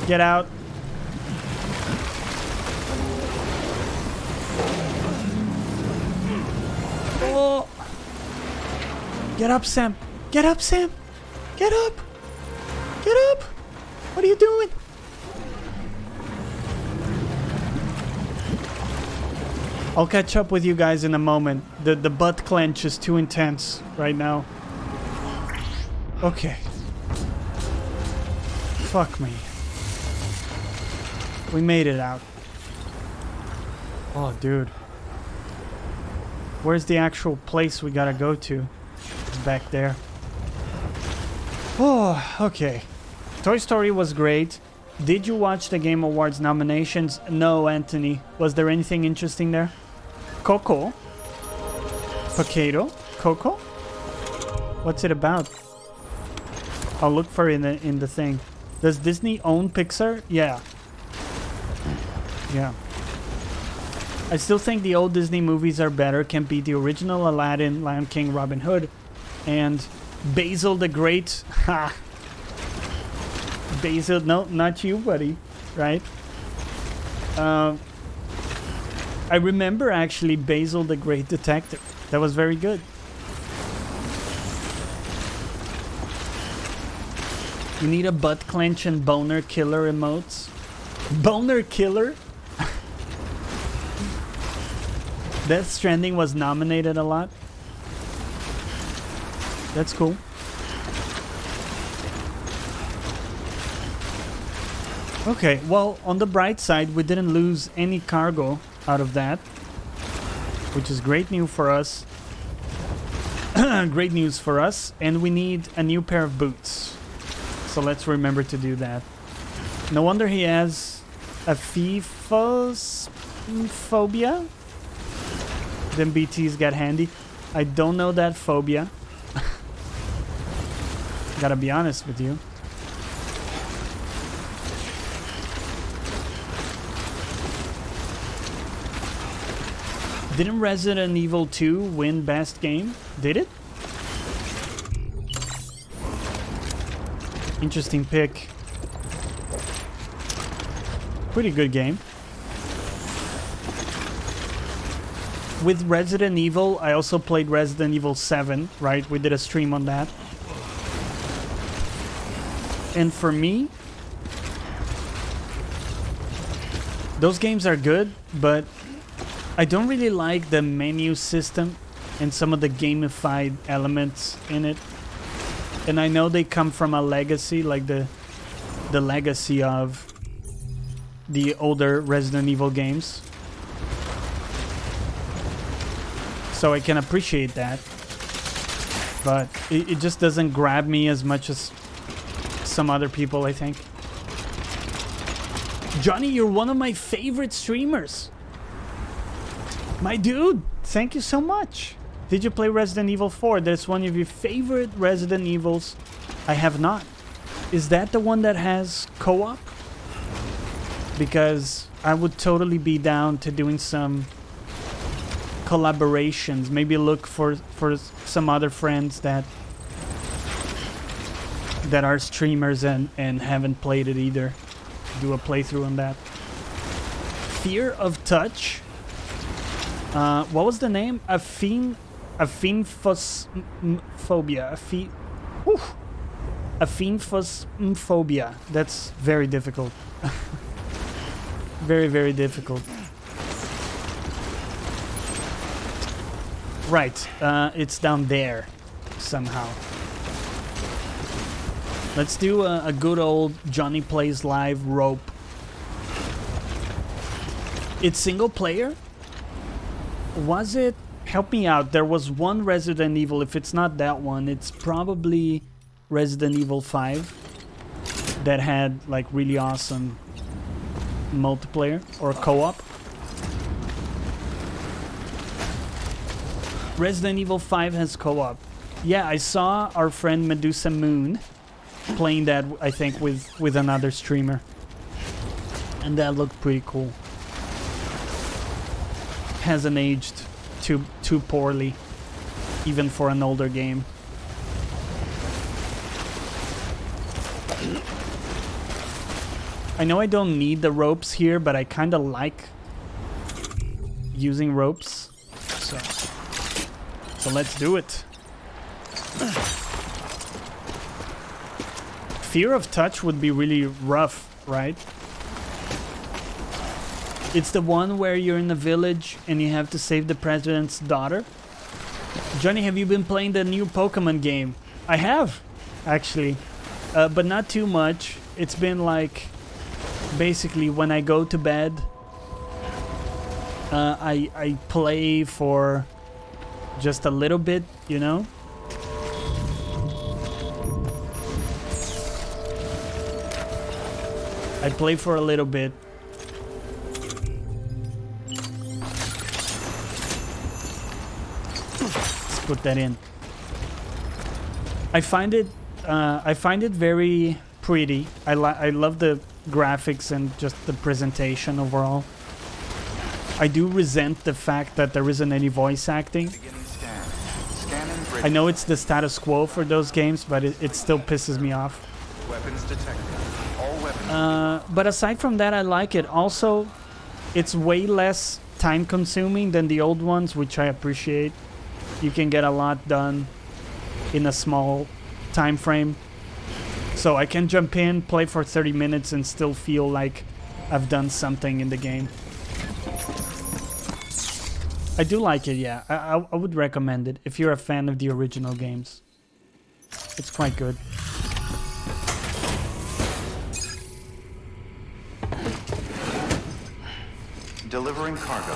Get out. Oh. Get up, Sam. Get up, Sam. Get up. Get up. What are you doing? I'll catch up with you guys in a moment. The butt clench is too intense right now. Okay. Fuck me. We made it out. Oh, dude. Where's the actual place we gotta go to? It's back there. Oh, okay. Toy Story was great. Did you watch the Game Awards nominations? No, Anthony. Was there anything interesting there? Coco? Potato? Coco? What's it about? I'll look for it in the thing. Does Disney own Pixar? Yeah. Yeah. I still think the old Disney movies are better. Can beat the original Aladdin, Lion King, Robin Hood, and Basil the Great. Ha! Basil, no, not you, buddy. Right? I remember actually Basil the Great Detective. That was very good. You need a butt clench and boner killer emotes. Boner killer? Death Stranding was nominated a lot. That's cool. Okay, well, on the bright side, we didn't lose any cargo out of that, which is great news for us. Great news for us, and we need a new pair of boots. So let's remember to do that. No wonder he has a phobia. Then BTs get handy. I don't know that phobia. Gotta be honest with you. Didn't Resident Evil 2 win Best Game? Did it? Interesting pick. Pretty good game. With Resident Evil, I also played Resident Evil 7, right? We did a stream on that. And for me, those games are good, but I don't really like the menu system and some of the gamified elements in it. And I know they come from a legacy, like the legacy of the older Resident Evil games. So I can appreciate that. But it just doesn't grab me as much as some other people, I think. Jonny, you're one of my favorite streamers. My dude, thank you so much. Did you play Resident Evil 4? That's one of your favorite Resident Evils. I have not. Is that the one that has co-op? Because I would totally be down to doing some collaborations. Maybe look for some other friends that are streamers and haven't played it either. Do a playthrough on that. Fear of Touch. What was the name? Aphinphosphobia. Aphinphosphobia. That's very difficult. Very, very difficult. Right. It's down there somehow. Let's do a good old Jonny Plays Live rope. It's single player? Was it? Help me out. There was one Resident Evil. If it's not that one, it's probably Resident Evil 5 that had like really awesome multiplayer or co-op. Resident Evil 5 has co-op. Yeah, I saw our friend Medusa Moon playing that, I think, with another streamer. And that looked pretty cool. Hasn't aged too poorly, even for an older game. I know I don't need the ropes here, but I kind of like using ropes. So let's do it. Fear of Touch would be really rough, right? It's the one where you're in a village and you have to save the president's daughter. Jonny, have you been playing the new Pokemon game? I have, actually, but not too much. It's been like, basically when I go to bed, I play for just a little bit, you know? I play for a little bit. Let's put that in. I find it very pretty. I love the graphics and just the presentation overall. I do resent the fact that there isn't any voice acting. I know it's the status quo for those games, but it still pisses me off. Weapons detected. All weapons. But aside from that, I like it. Also, it's way less time consuming than the old ones, which I appreciate. You can get a lot done in a small time frame. So I can jump in, play for 30 minutes and still feel like I've done something in the game. I do like it, yeah. I would recommend it if you're a fan of the original games. It's quite good. Delivering cargo.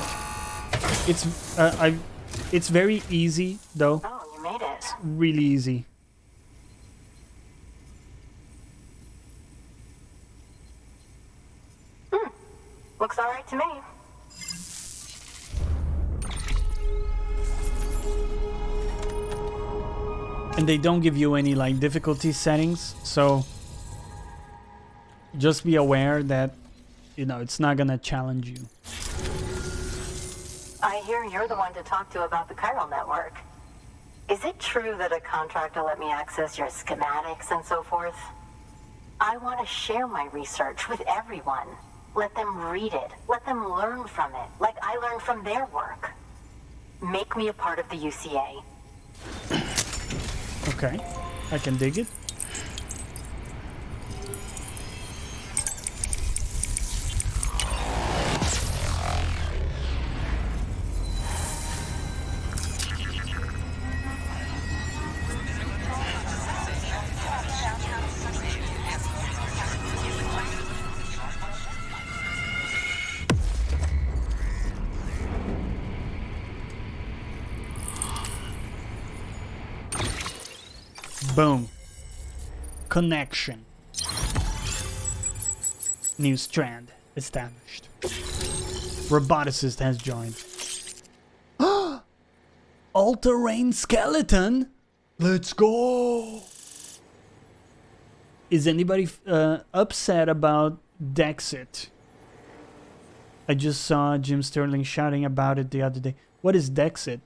It's very easy though. Oh, you made it. Really easy. Looks all right to me. And they don't give you any like difficulty settings, so just be aware that, you know, it's not gonna challenge you. I hear you're the one to talk to about the chiral network. Is it true that a contract will let me access your schematics and so forth? I want to share my research with everyone. Let them read it. Let them learn from it, like I learned from their work. Make me a part of the UCA. Okay, I can dig it. Boom. Connection. New strand established. Roboticist has joined. All-terrain skeleton? Let's go! Is anybody upset about Dexit? I just saw Jim Sterling shouting about it the other day. What is Dexit?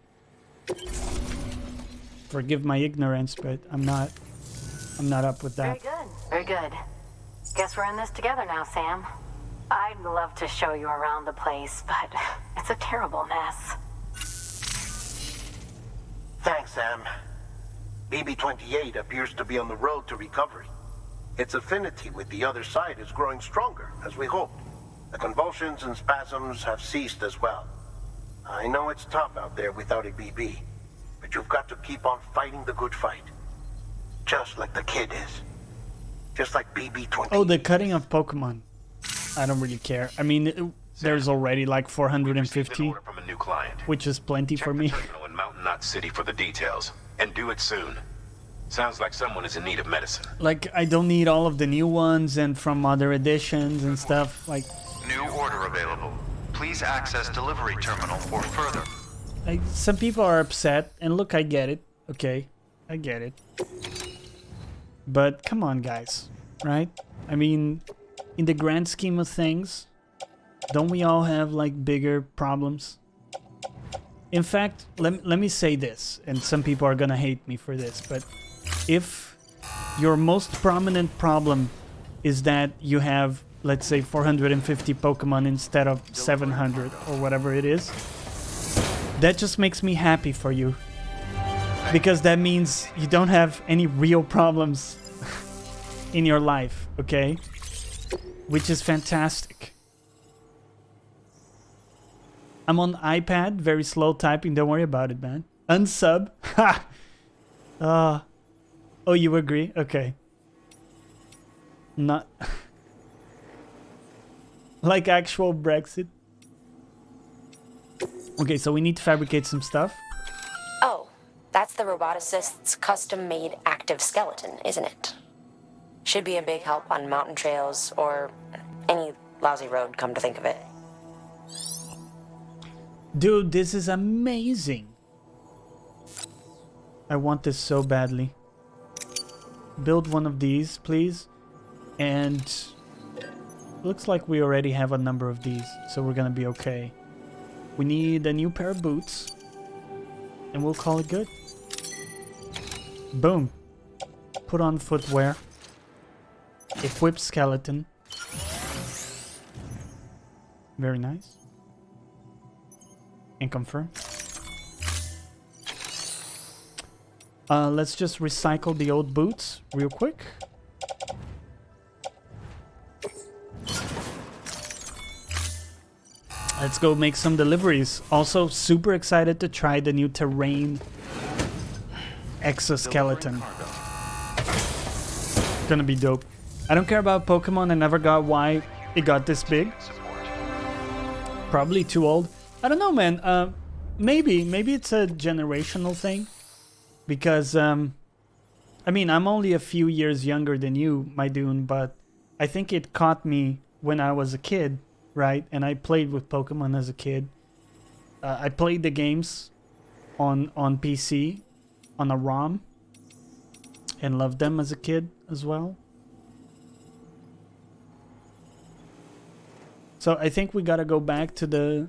Forgive my ignorance, but I'm not up with that. Very good. Very good. Guess we're in this together now, Sam. I'd love to show you around the place, but it's a terrible mess. Thanks, Sam. BB-28 appears to be on the road to recovery. Its affinity with the other side is growing stronger, as we hoped. The convulsions and spasms have ceased as well. I know it's tough out there without a BB, but you've got to keep on fighting the good fight. Just like the kid is. Just like BB-28. Oh, the cutting of Pokemon. I don't really care. I mean, there's already like 450, from a new client. which is plenty for me. Check the terminal in Mountain Knot City for the details, and do it soon. Sounds like someone is in need of medicine. Like, I don't need all of the new ones and from other editions and stuff. Like, New order available. Please access delivery terminal for further. some people are upset, and look, I get it. Okay, I get it. But come on, guys, right? I mean, in the grand scheme of things, don't we all have like bigger problems? In fact, let me say this, and some people are gonna hate me for this, but if your most prominent problem is that you have, let's say, 450 Pokemon instead of 700 or whatever it is, that just makes me happy for you. Because that means you don't have any real problems in your life, okay? Which is fantastic. I'm on iPad, very slow typing, don't worry about it, man. Unsub? Ha! Oh, you agree? Okay. Not... like actual Brexit. Okay, so we need to fabricate some stuff. Oh, that's the roboticist's custom-made active skeleton, isn't it? Should be a big help on mountain trails or any lousy road, come to think of it. Dude, this is amazing. I want this so badly. Build one of these, please. And looks like we already have a number of these, so we're gonna be okay. We need a new pair of boots, and we'll call it good. Boom. Put on footwear. Equip skeleton. Very nice. And confirm. Let's just recycle the old boots real quick. Let's go make some deliveries. Also, super excited to try the new terrain exoskeleton. gonna be dope. I don't care about Pokemon. I never got why it got this big. Probably too old. I don't know, man. Maybe it's a generational thing. Because, I mean, I'm only a few years younger than you, my dude, but I think it caught me when I was a kid, right? And I played with Pokemon as a kid. I played the games on PC, on a ROM, and loved them as a kid as well. So I think we gotta go back to the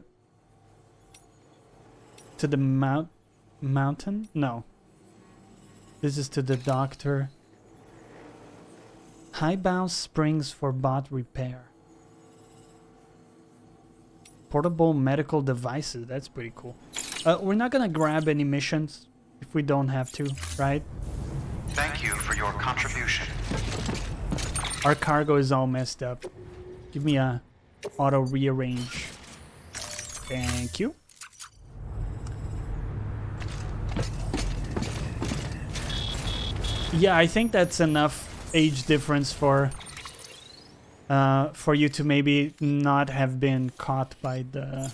mountain? No. This is to the doctor. High bounce springs for bot repair. Portable medical devices. That's pretty cool. We're not gonna grab any missions if we don't have to, right? Thank you for your contribution. Our cargo is all messed up. Give me a auto rearrange. Thank you. Yeah, I think that's enough age difference for you to maybe not have been caught by the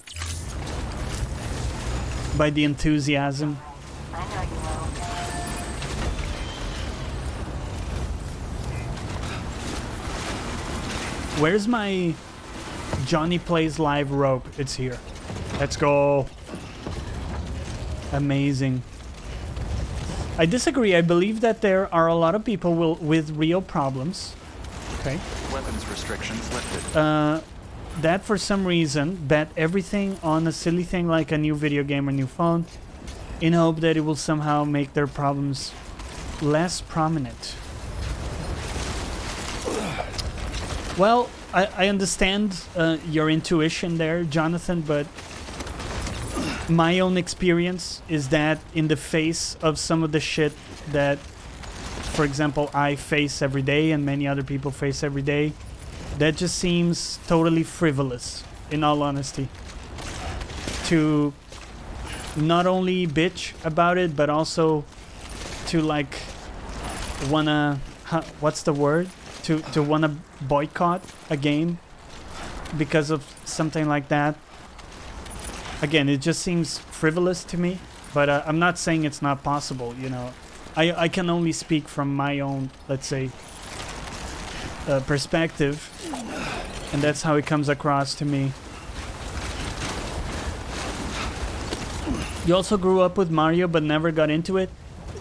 enthusiasm. Where's my Jonny Plays Live rope? It's here. Let's go. Amazing. I disagree. I believe that there are a lot of people with real problems. Okay. Weapons restrictions lifted. That for some reason bet everything on a silly thing like a new video game or new phone in hope that it will somehow make their problems less prominent. Well, I understand your intuition there, Jonathan, but my own experience is that in the face of some of the shit that, for example, I face every day and many other people face every day, that just seems totally frivolous, in all honesty. To not only bitch about it, but also to like wanna, what's the word? To wanna boycott a game because of something like that. Again, it just seems frivolous to me, but I'm not saying it's not possible, you know. I can only speak from my own, let's say, perspective, and that's how it comes across to me. You also grew up with Mario but never got into it.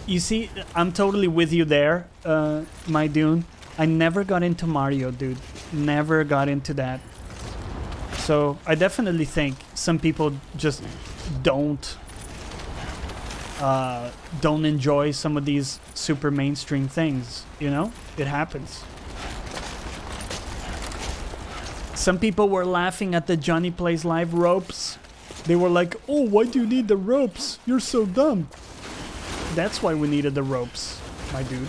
You see, I'm totally with you there, my dude. I never got into Mario, dude. Never got into that. So I definitely think some people just don't enjoy some of these super mainstream things, you know? It happens. Some people were laughing at the Jonny Plays Live ropes. They were like, oh, why do you need the ropes? You're so dumb. That's why we needed the ropes, my dude.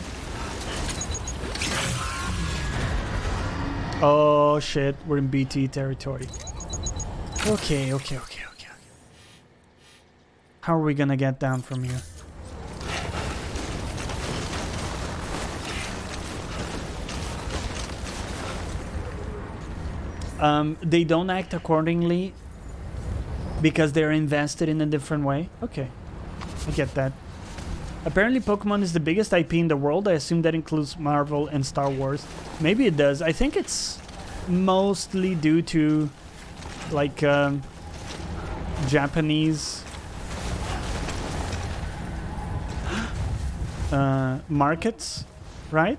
Oh shit, we're in BT territory. Okay. How are we gonna get down from here? They don't act accordingly because they're invested in a different way. Okay, I get that. Apparently Pokemon is the biggest IP in the world. I assume that includes Marvel and Star Wars. Maybe it does. I think it's mostly due to like Japanese markets, right?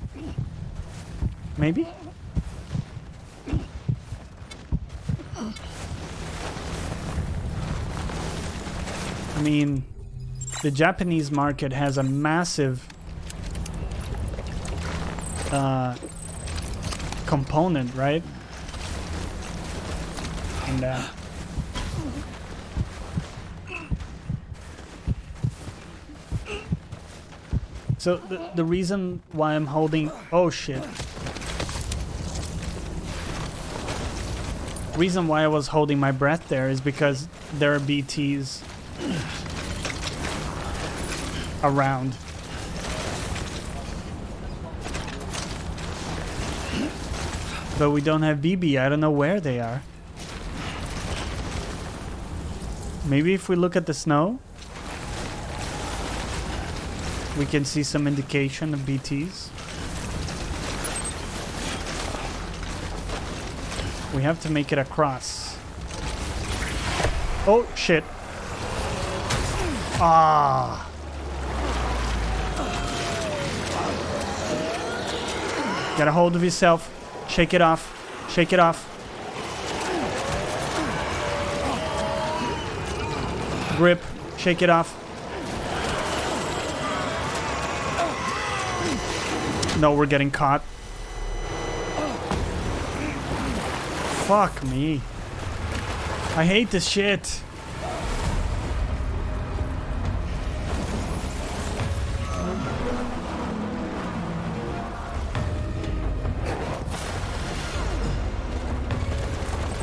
Maybe? I mean, the Japanese market has a massive component, right? In that. So the reason why I'm holding... Oh shit. Reason why I was holding my breath there is because there are BTs around. But we don't have BB. I don't know where they are. Maybe if we look at the snow, we can see some indication of BTs. We have to make it across. Oh, shit. Ah. Get a hold of yourself. Shake it off. Shake it off. Grip. Shake it off. No, we're getting caught. Fuck me. I hate this shit.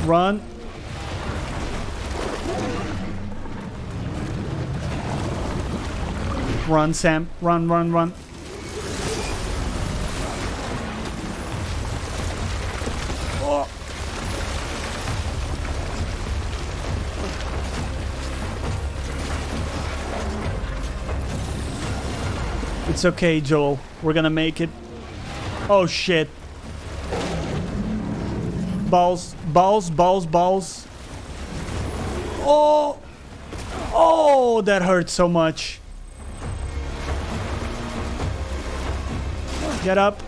Run. Run, Sam. Run, run, run. Oh. It's okay, Joel. We're gonna make it. Oh, shit. Balls, balls, balls, balls. Oh! Oh, that hurt so much. Get up.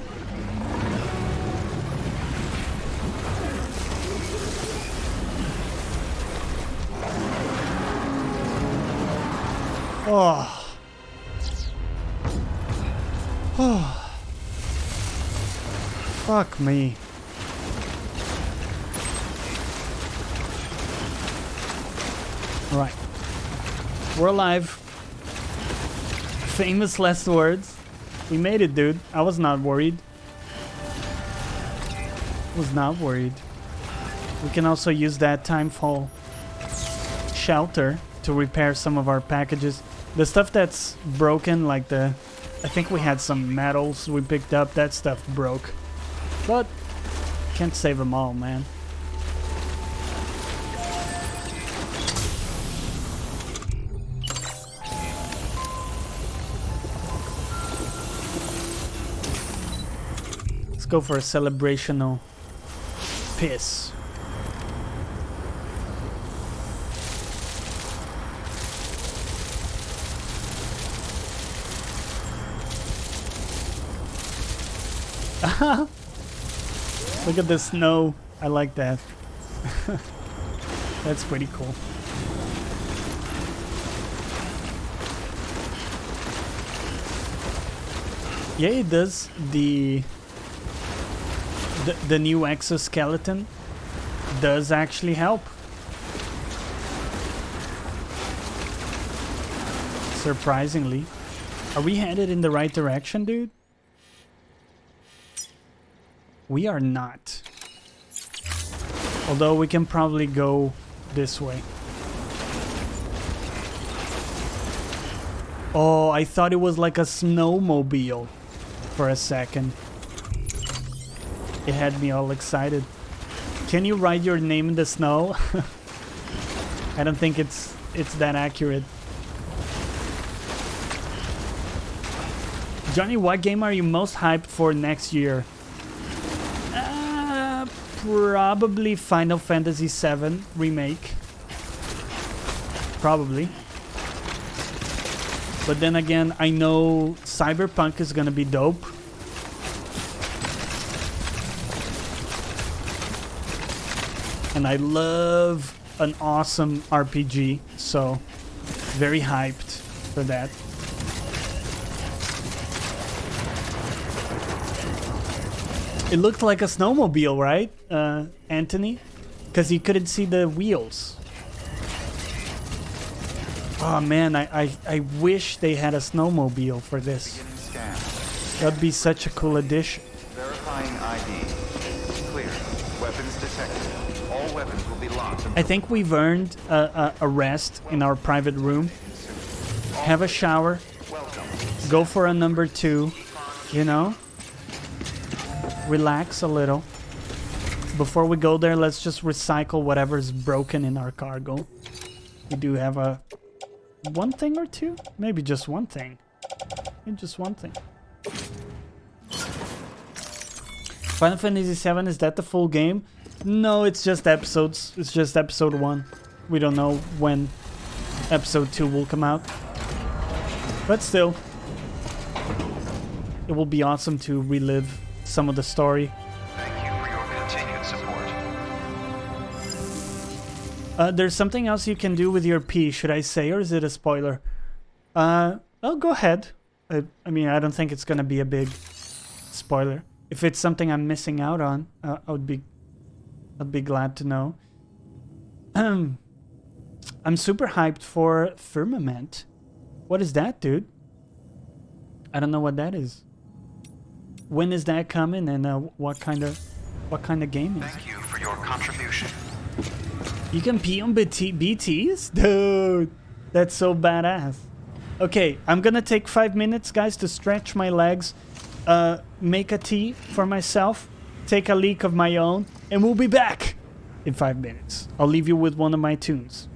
Oh. Oh. Fuck me. Right. We're alive. Famous last words. We made it, dude. I was not worried. Was not worried. We can also use that timefall shelter to repair some of our packages. The stuff that's broken, like the... I think we had some metals we picked up. That stuff broke. But can't save them all, man. Let's go for a celebrational piss. Look at the snow. I like that. That's pretty cool. Yeah, it does. The new exoskeleton does actually help. Surprisingly. Are we headed in the right direction, dude? We are not. Although we can probably go this way. Oh, I thought it was like a snowmobile for a second. It had me all excited. Can you write your name in the snow? I don't think it's that accurate. Johnny, what game are you most hyped for next year? Probably Final Fantasy VII Remake. Probably. But then again, I know Cyberpunk is gonna be dope. And I love an awesome RPG, so very hyped for that. It looked like a snowmobile, right, Anthony? Because you couldn't see the wheels. Oh man, I wish they had a snowmobile for this. That'd be such a cool addition. Verifying ID. Clear. Weapons detected. All weapons will be locked. I think we've earned a rest in our private room. Have a shower. Go for a number 2. You know? Relax a little. before we go there, let's just recycle whatever's broken in our cargo. We do have a... one thing or two? Maybe just one thing. Maybe just one thing. Final Fantasy VII, is that the full game? No, it's just episodes. It's just episode 1. We don't know when episode 2 will come out. But still, it will be awesome to relive some of the story. Thank you for your continued support. There's something else you can do with your P, should I say, or is it a spoiler? Oh, go ahead. I mean, I don't think it's gonna be a big spoiler. If it's something I'm missing out on, I'd be glad to know. I'm super hyped for Firmament. What is that, dude? I don't know what that is. When is that coming, and what kind of game is it? Thank you for your contribution. You can pee on BTs? Dude, that's so badass. Okay, I'm gonna take 5 minutes, guys, to stretch my legs, make a tea for myself, take a leak of my own, and we'll be back in 5 minutes. I'll leave you with one of my tunes.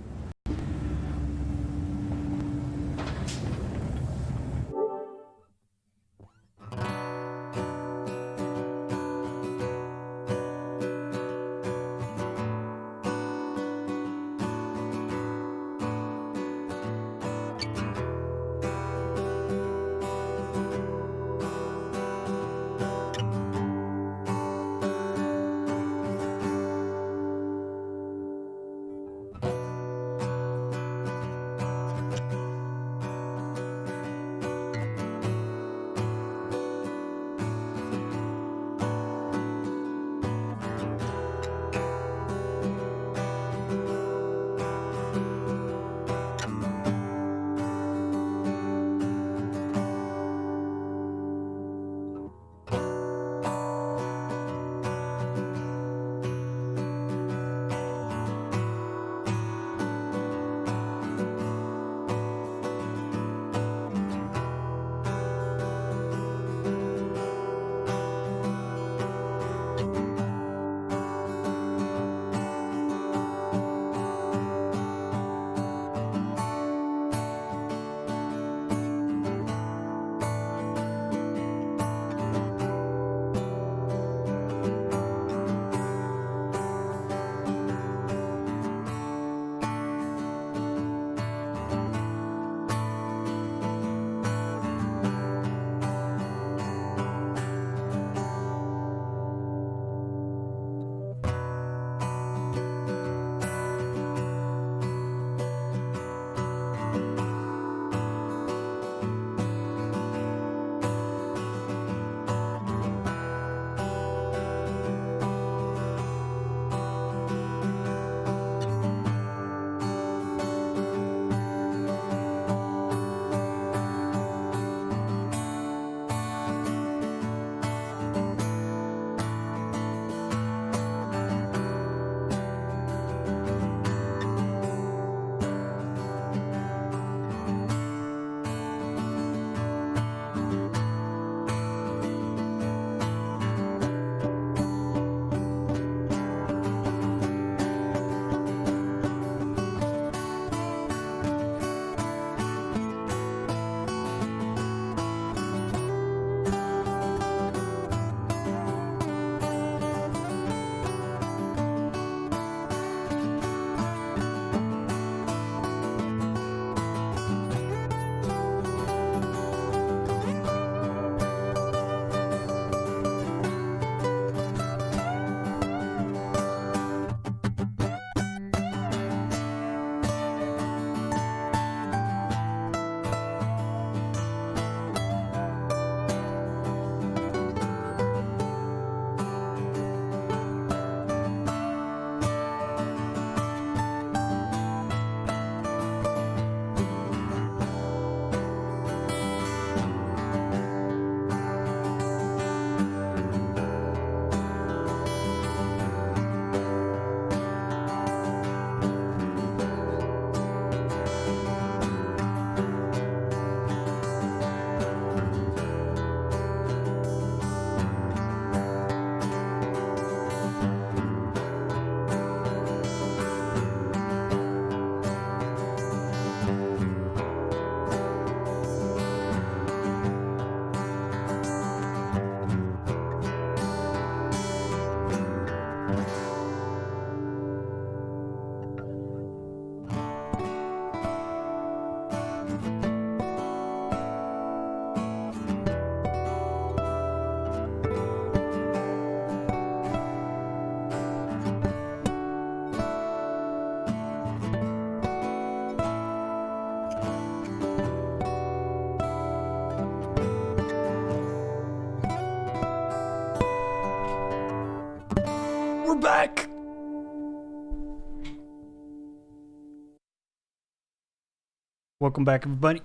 Welcome back, everybody.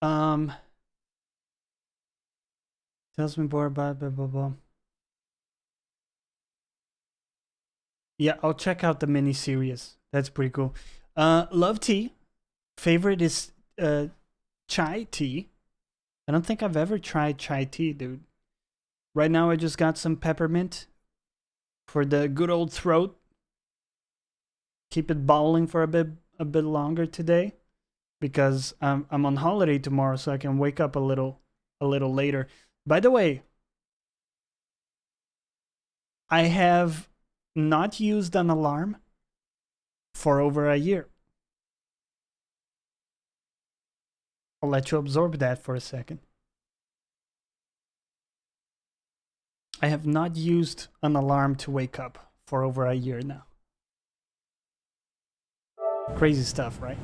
Tells me more about blah blah blah. Yeah, I'll check out the mini-series. That's pretty cool. Love tea. Favorite is chai tea. I don't think I've ever tried chai tea, dude. Right now I just got some peppermint for the good old throat. Keep it bowling for a bit longer today because I'm on holiday tomorrow, so I can wake up a little later. By the way, I have not used an alarm for over a year. I'll let you absorb that for a second. I have not used an alarm to wake up for over a year now. Crazy stuff, right?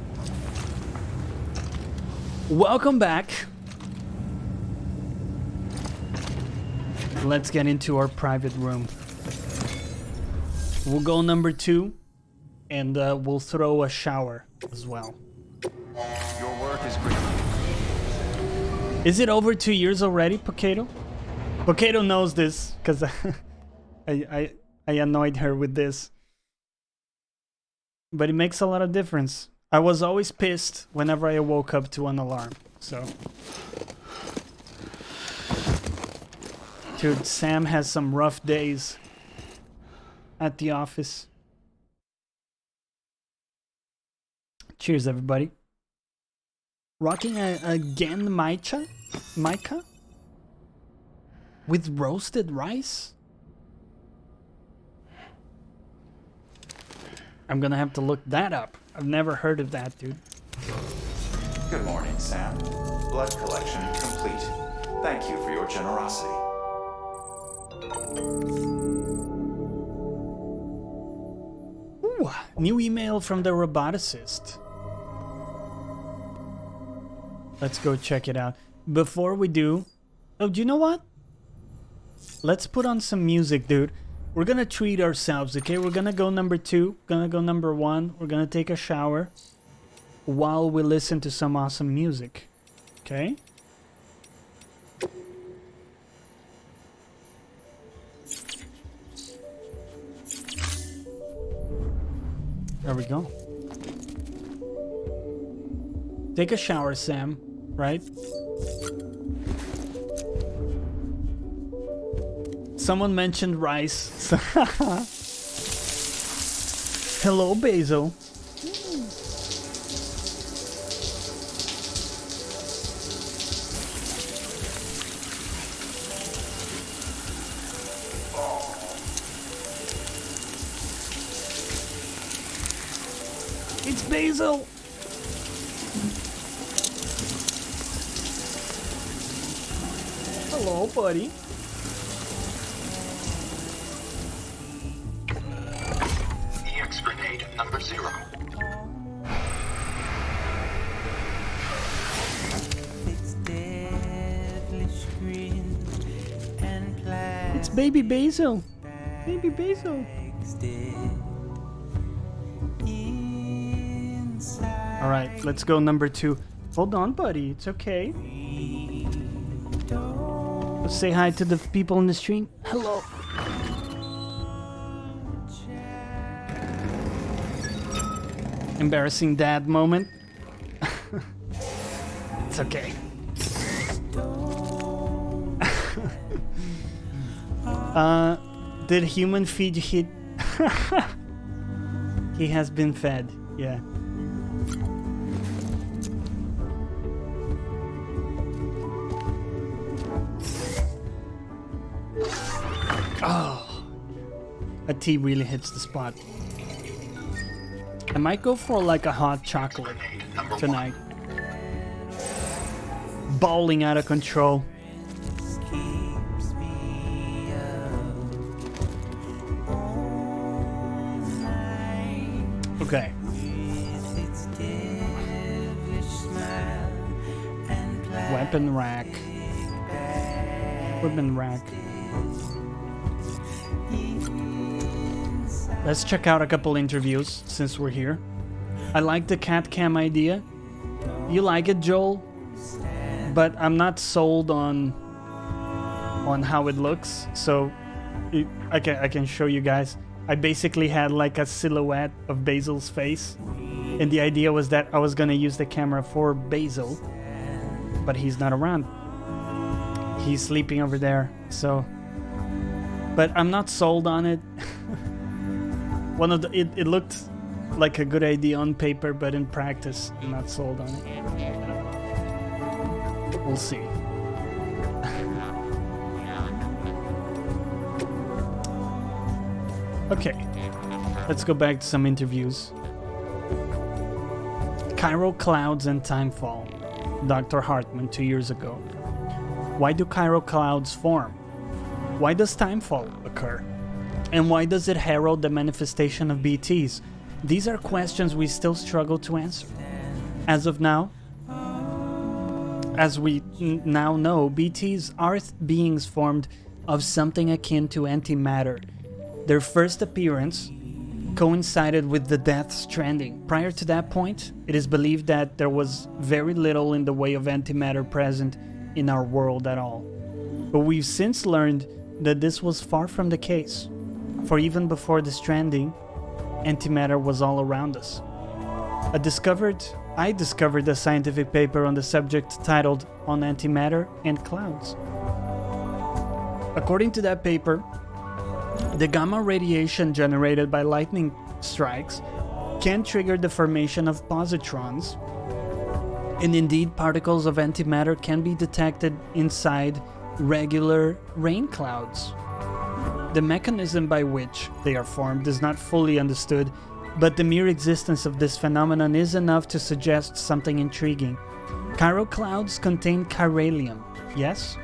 Welcome back. Let's get into our private room. We'll go number 2, and we'll throw a shower as well. Your work is great. Is it over 2 years already, Potato? Potato knows this, because I annoyed her with this. But it makes a lot of difference. I was always pissed whenever I woke up to an alarm, so... Dude, Sam has some rough days at the office. Cheers, everybody. Rocking a Gan Mica with roasted rice? I'm gonna have to look that up. I've never heard of that, dude. Good morning, Sam. Blood collection complete. Thank you for your generosity. Ooh, new email from the roboticist. Let's go check it out. Before we do... Oh, do you know what? Let's put on some music, dude. We're gonna treat ourselves, okay? We're gonna go number 2, gonna go number 1. We're gonna take a shower while we listen to some awesome music, okay? There we go. Take a shower, Sam, right? Someone mentioned rice. Hello, Basil. It's Basil. Hello, buddy. EX grenade number 0. It's baby Basil. Baby Basil. All right, let's go number 2. Hold on, buddy. It's okay. Let's say hi to the people in the stream. Hello. Embarrassing dad moment. It's okay. Did human feed hit? He has been fed. Yeah. Oh, a tea really hits the spot. I might go for like a hot chocolate tonight. Bowling out of control. Okay. Weapon rack. Equipment rack. Let's check out a couple interviews since we're here. I like the cat cam idea. You like it, Joel? But I'm not sold on how it looks. So I can show you guys. I basically had like a silhouette of Basil's face, and the idea was that I was gonna use the camera for Basil, but he's not around. He's sleeping over there. So, but I'm not sold on it. It looked like a good idea on paper, but in practice, I'm not sold on it. We'll see. Okay, let's go back to some interviews. Chiral clouds and timefall. Dr. Hartman 2 years ago. Why do chiral clouds form? Why does timefall occur? And why does it herald the manifestation of BTs? These are questions we still struggle to answer. As of now, as we now know, BTs are beings formed of something akin to antimatter. Their first appearance coincided with the Death Stranding. Prior to that point, it is believed that there was very little in the way of antimatter present in our world at all. But we've since learned that this was far from the case. For even before the Stranding, antimatter was all around us. I discovered a scientific paper on the subject titled On Antimatter and Clouds. According to that paper, the gamma radiation generated by lightning strikes can trigger the formation of positrons, and indeed particles of antimatter can be detected inside regular rain clouds. The mechanism by which they are formed is not fully understood, but the mere existence of this phenomenon is enough to suggest something intriguing. Chiral clouds contain chiralium, yes?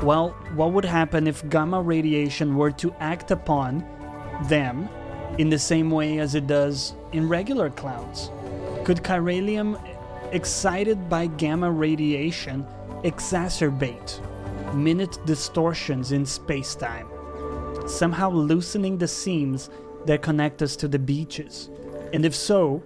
Well, what would happen if gamma radiation were to act upon them in the same way as it does in regular clouds? Could chiralium excited by gamma radiation exacerbate minute distortions in space-time, somehow loosening the seams that connect us to the beaches? And if so,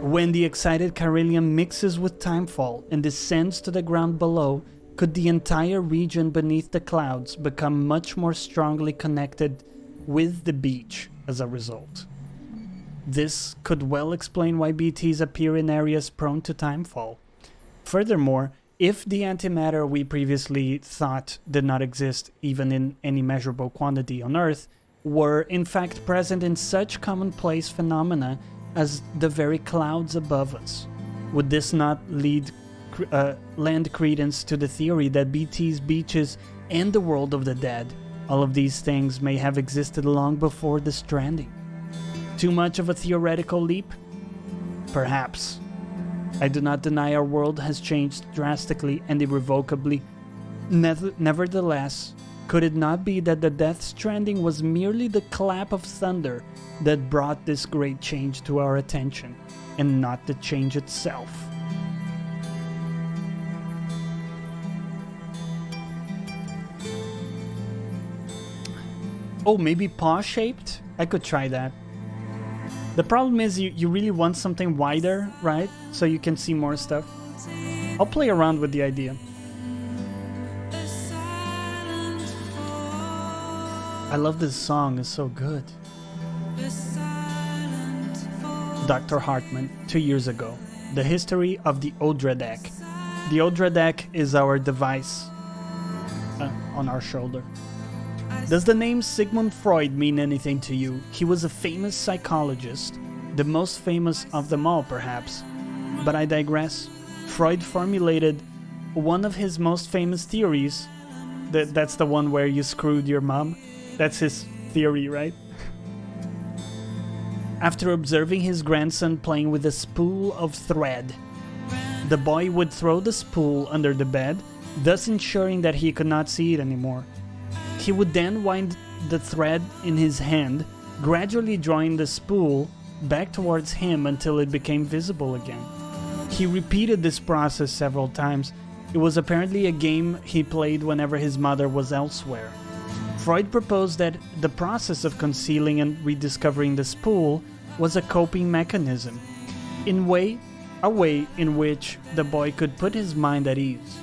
when the excited chiralium mixes with timefall and descends to the ground below, could the entire region beneath the clouds become much more strongly connected with the beach as a result? This could well explain why BTs appear in areas prone to timefall. Furthermore, if the antimatter we previously thought did not exist even in any measurable quantity on Earth were in fact present in such commonplace phenomena as the very clouds above us, would this not lend credence to the theory that BTs, beaches, and the world of the dead, all of these things may have existed long before the Stranding? Too much of a theoretical leap? Perhaps. I do not deny our world has changed drastically and irrevocably. Nevertheless, could it not be that the Death Stranding was merely the clap of thunder that brought this great change to our attention, and not the change itself? Oh, maybe paw-shaped? I could try that. The problem is you really want something wider, right? So you can see more stuff. I'll play around with the idea. I love this song, it's so good. Dr. Hartman, 2 years ago. The history of the Odra deck. The Odra deck is our device on our shoulder. Does the name Sigmund Freud mean anything to you? He was a famous psychologist, the most famous of them all perhaps. But I digress. Freud formulated one of his most famous theories. That's the one where you screwed your mom. That's his theory, right? After observing his grandson playing with a spool of thread, the boy would throw the spool under the bed, thus ensuring that he could not see it anymore. He would then wind the thread in his hand, gradually drawing the spool back towards him until it became visible again. He repeated this process several times. It was apparently a game he played whenever his mother was elsewhere. Freud proposed that the process of concealing and rediscovering the spool was a coping mechanism, a way in which the boy could put his mind at ease.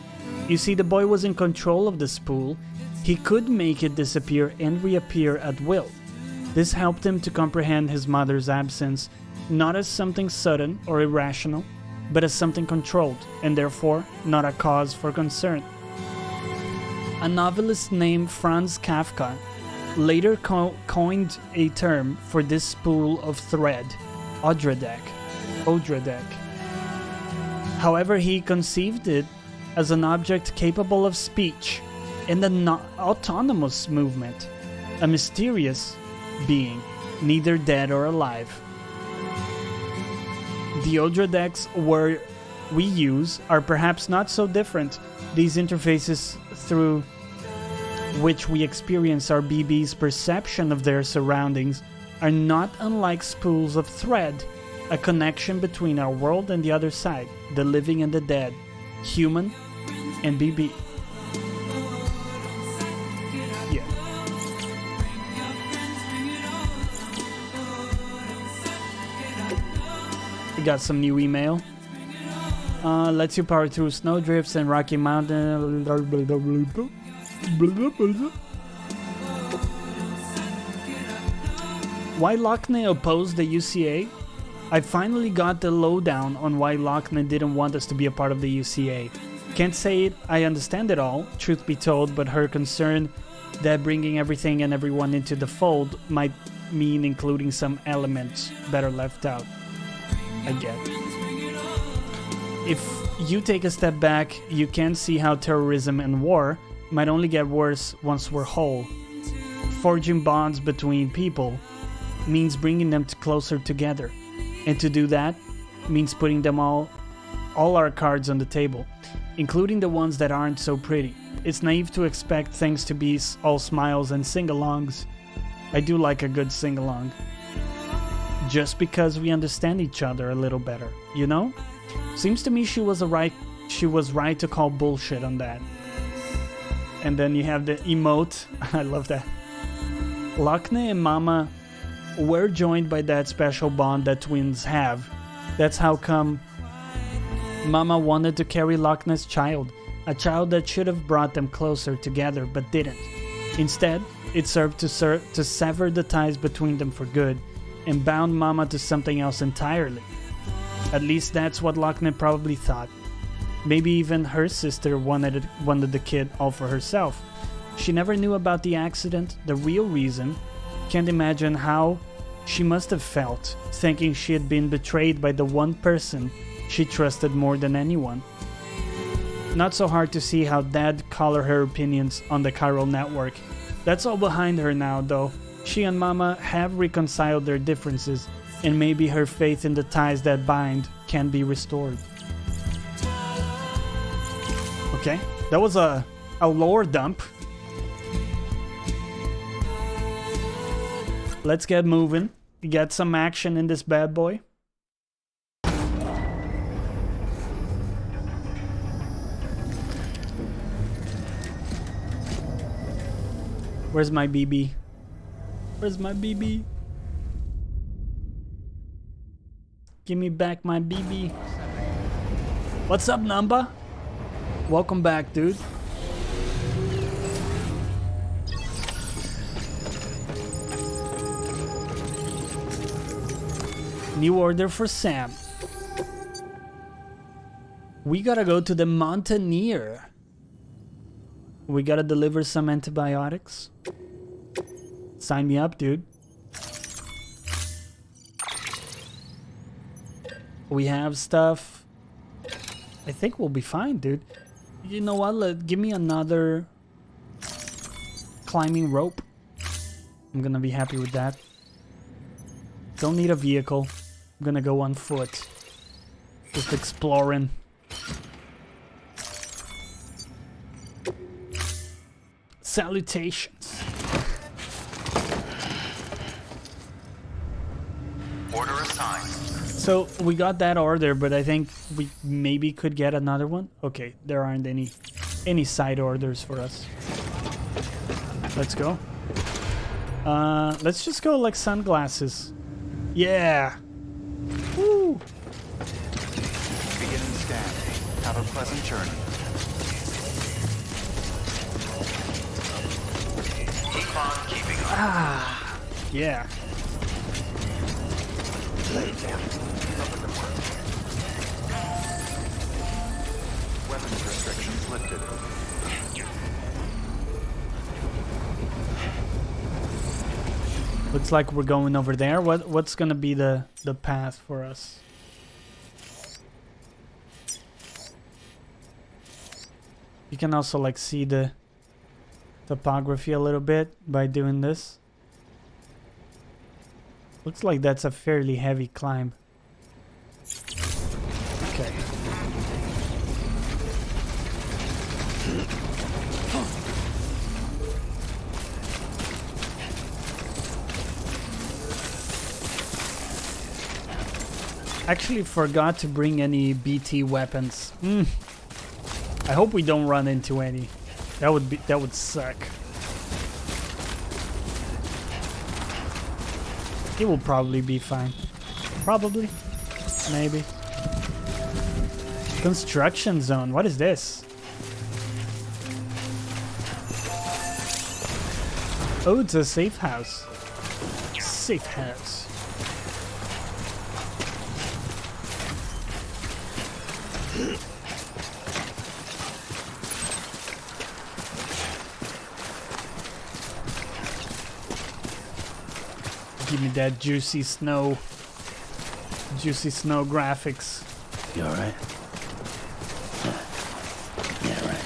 You see, the boy was in control of the spool. He could make it disappear and reappear at will. This helped him to comprehend his mother's absence, not as something sudden or irrational, but as something controlled, and therefore not a cause for concern. A novelist named Franz Kafka later coined a term for this spool of thread, Odradek. However, he conceived it as an object capable of speech and an autonomous movement, a mysterious being, neither dead or alive. The Odradeks we use are perhaps not so different. These interfaces through which we experience our BB's perception of their surroundings are not unlike spools of thread, a connection between our world and the other side, the living and the dead, human and BB. Yeah. We got some new email. Lets you power through snowdrifts and rocky mountains. Why Lochner opposed the UCA? I finally got the lowdown on why Lochner didn't want us to be a part of the UCA. Can't say I understand it all, truth be told, but her concern that bringing everything and everyone into the fold might mean including some elements better left out. I get. If you take a step back, you can see how terrorism and war might only get worse once we're whole. Forging bonds between people means bringing them closer together. And to do that means putting them all our cards on the table, including the ones that aren't so pretty. It's naive to expect things to be all smiles and sing-alongs. I do like a good sing-along. Just because we understand each other a little better, you know? Seems to me she was right to call bullshit on that. And then you have the emote. I love that. Lochner and Mama were joined by that special bond that twins have. That's how come Mama wanted to carry Lochner's child, a child that should have brought them closer together but didn't. Instead, it served to sever the ties between them for good and bound Mama to something else entirely. At least that's what Lochner probably thought. Maybe even her sister wanted the kid all for herself. She never knew about the accident, the real reason. Can't imagine how she must have felt, thinking she had been betrayed by the one person she trusted more than anyone. Not so hard to see how Dad colored her opinions on the chiral network. That's all behind her now, though. She and Mama have reconciled their differences, and maybe her faith in the ties that bind can be restored. Okay, that was a lore dump. Let's get moving. Get some action in this bad boy. Where's my BB? Where's my BB? Give me back my BB. What's up, Numba? Welcome back, dude. New order for Sam. We gotta go to the Mountaineer. We gotta deliver some antibiotics. Sign me up, dude. We have stuff. I think we'll be fine, dude. You know what? Give me another climbing rope. I'm gonna be happy with that. Don't need a vehicle. I'm gonna go on foot. Just exploring. Salutations. Order assigned. So we got that order, but I think we maybe could get another one. Okay, there aren't any side orders for us. Let's go. Let's just go like sunglasses. Yeah. Woo. Beginning scan. Have a pleasant journey. Keep on keeping on. Ah. Yeah. Keep up with the work. Weapons restrictions lifted. Looks like we're going over there. What's gonna be the path for us? You can also like see the topography a little bit by doing this. Looks like that's a fairly heavy climb. Okay. Actually forgot to bring any BT weapons. I hope we don't run into any. That would suck. It will probably be fine. Probably. Maybe. Construction zone. What is this? Oh, it's a safe house. Safe house. Give me that juicy snow graphics. You alright? Yeah, right.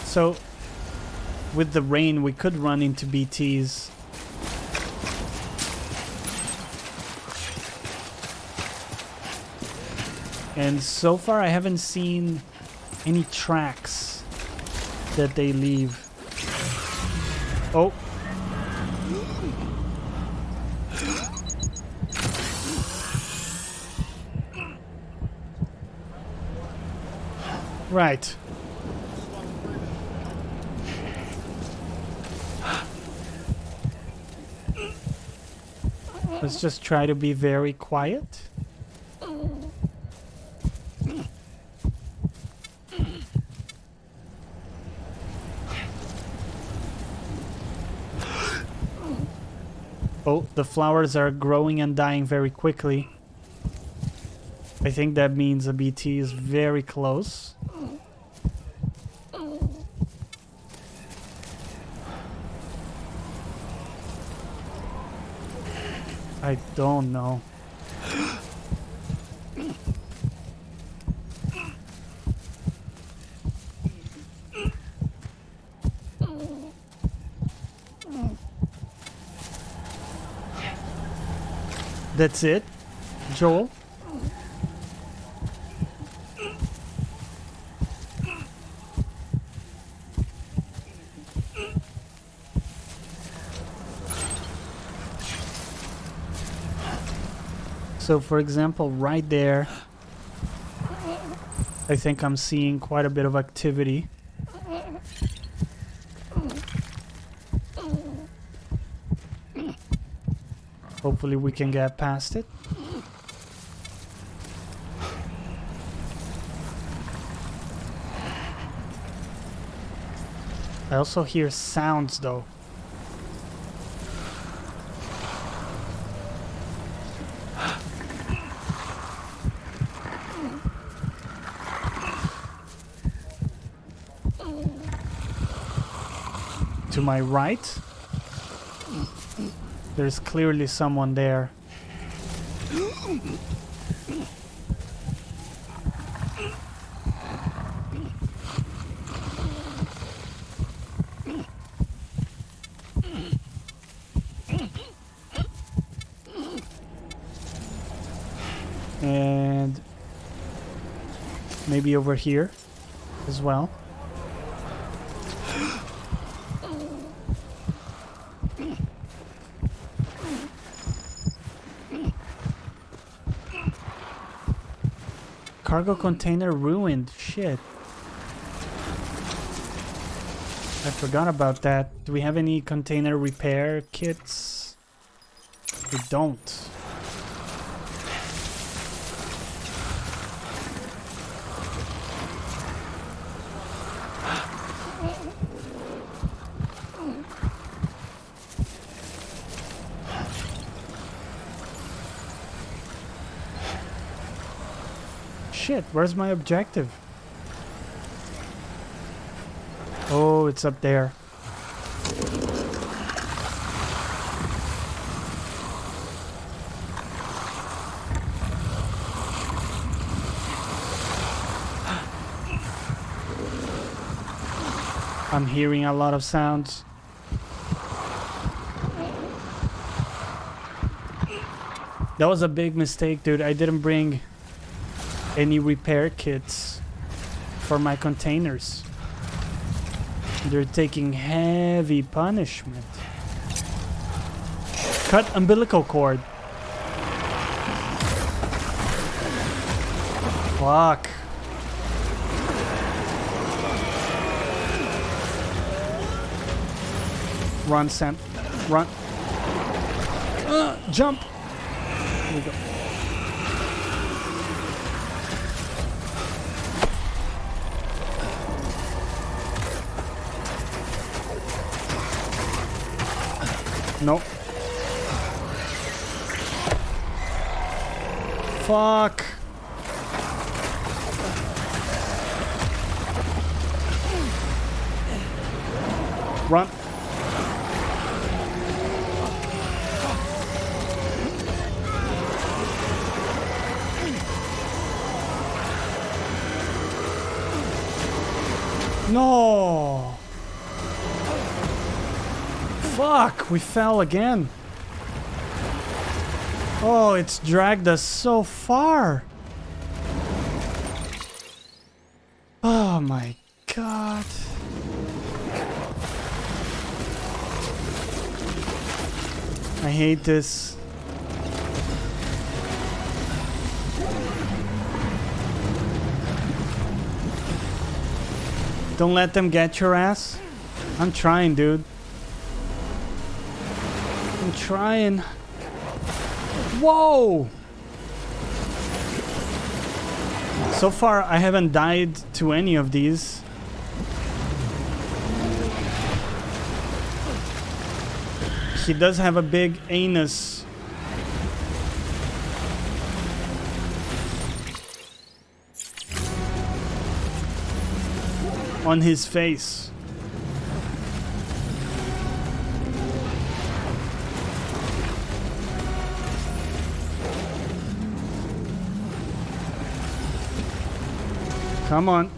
So, with the rain, we could run into BTs. And so far, I haven't seen any tracks that they leave. Oh. Right. Let's just try to be very quiet. Oh, the flowers are growing and dying very quickly. I think that means a BT is very close. I don't know. That's it, Joel? So, for example, right there, I think I'm seeing quite a bit of activity. Hopefully we can get past it. I also hear sounds though. To my right, there's clearly someone there. And maybe over here as well. Cargo container ruined. Shit. I forgot about that. Do we have any container repair kits? We don't. Shit, where's my objective? Oh, it's up there. I'm hearing a lot of sounds. That was a big mistake, dude. I didn't bring any repair kits for my containers. They're taking heavy punishment. Cut umbilical cord. Fuck. Run, Sam. Run. Jump. Here we go. Nope. Fuck. Run. No. Fuck, we fell again. Oh, it's dragged us so far. Oh my god. I hate this. Don't let them get your ass. I'm trying, dude. I'm trying. Whoa! So far, I haven't died to any of these. He does have a big anus. On his face. Come on.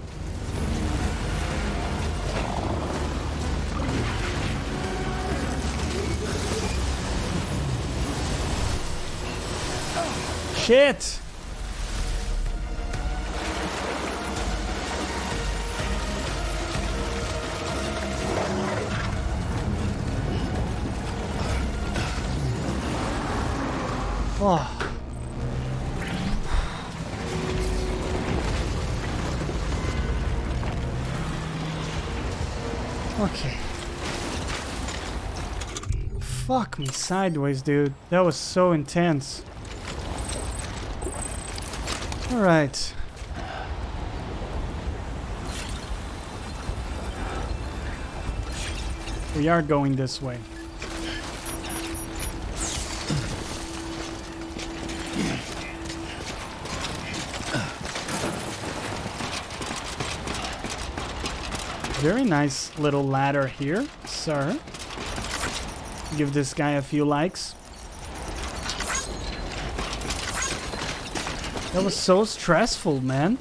Shit. Oh. Okay. Fuck me sideways, dude. That was so intense. Alright. We are going this way. Very nice little ladder here, sir. Give this guy a few likes. That was so stressful, man.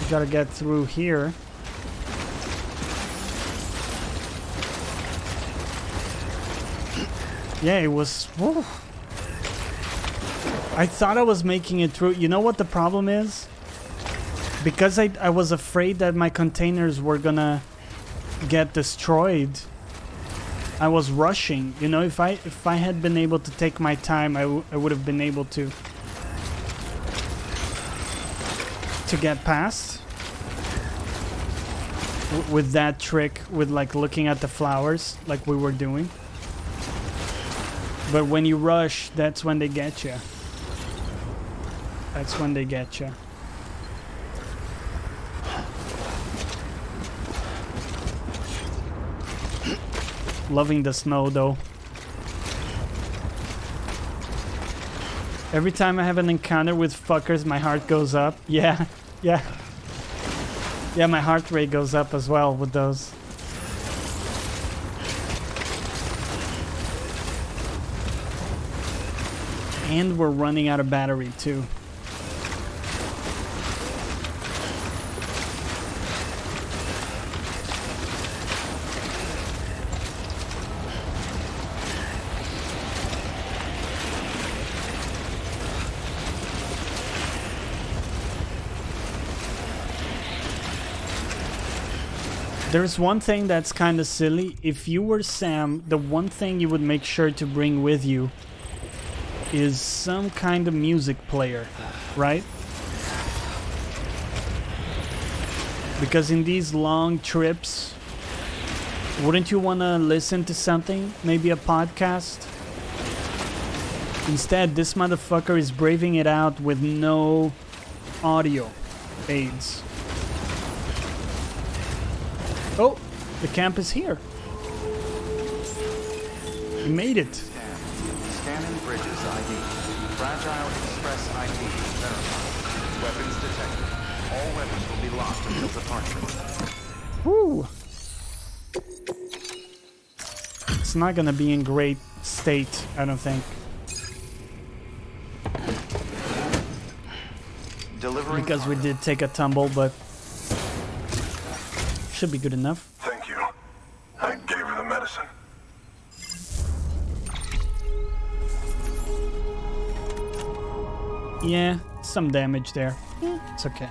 Gotta get through here. Yeah, it was... Whoa. I thought I was making it through. You know what the problem is? Because I was afraid that my containers were gonna get destroyed. I was rushing. You know, if I had been able to take my time, I would have been able to get past with that trick, with like looking at the flowers like we were doing. But when you rush, that's when they get you. That's when they get you. Loving the snow though. Every time I have an encounter with fuckers, my heart goes up. Yeah, yeah. Yeah, my heart rate goes up as well with those. And we're running out of battery too. There's one thing that's kind of silly. If you were Sam, the one thing you would make sure to bring with you is some kind of music player, right? Because in these long trips, wouldn't you want to listen to something? Maybe a podcast? Instead, this motherfucker is braving it out with no audio aids. Oh, the camp is here. We made it. Scanning bridges ID. Fragile Express ID verified. Weapons detected. All weapons will be locked until departure. Woo! It's not gonna be in great state, I don't think. Delivering because we did take a tumble, but should be good enough. Thank you. I gave her the medicine. Yeah, some damage there. It's okay.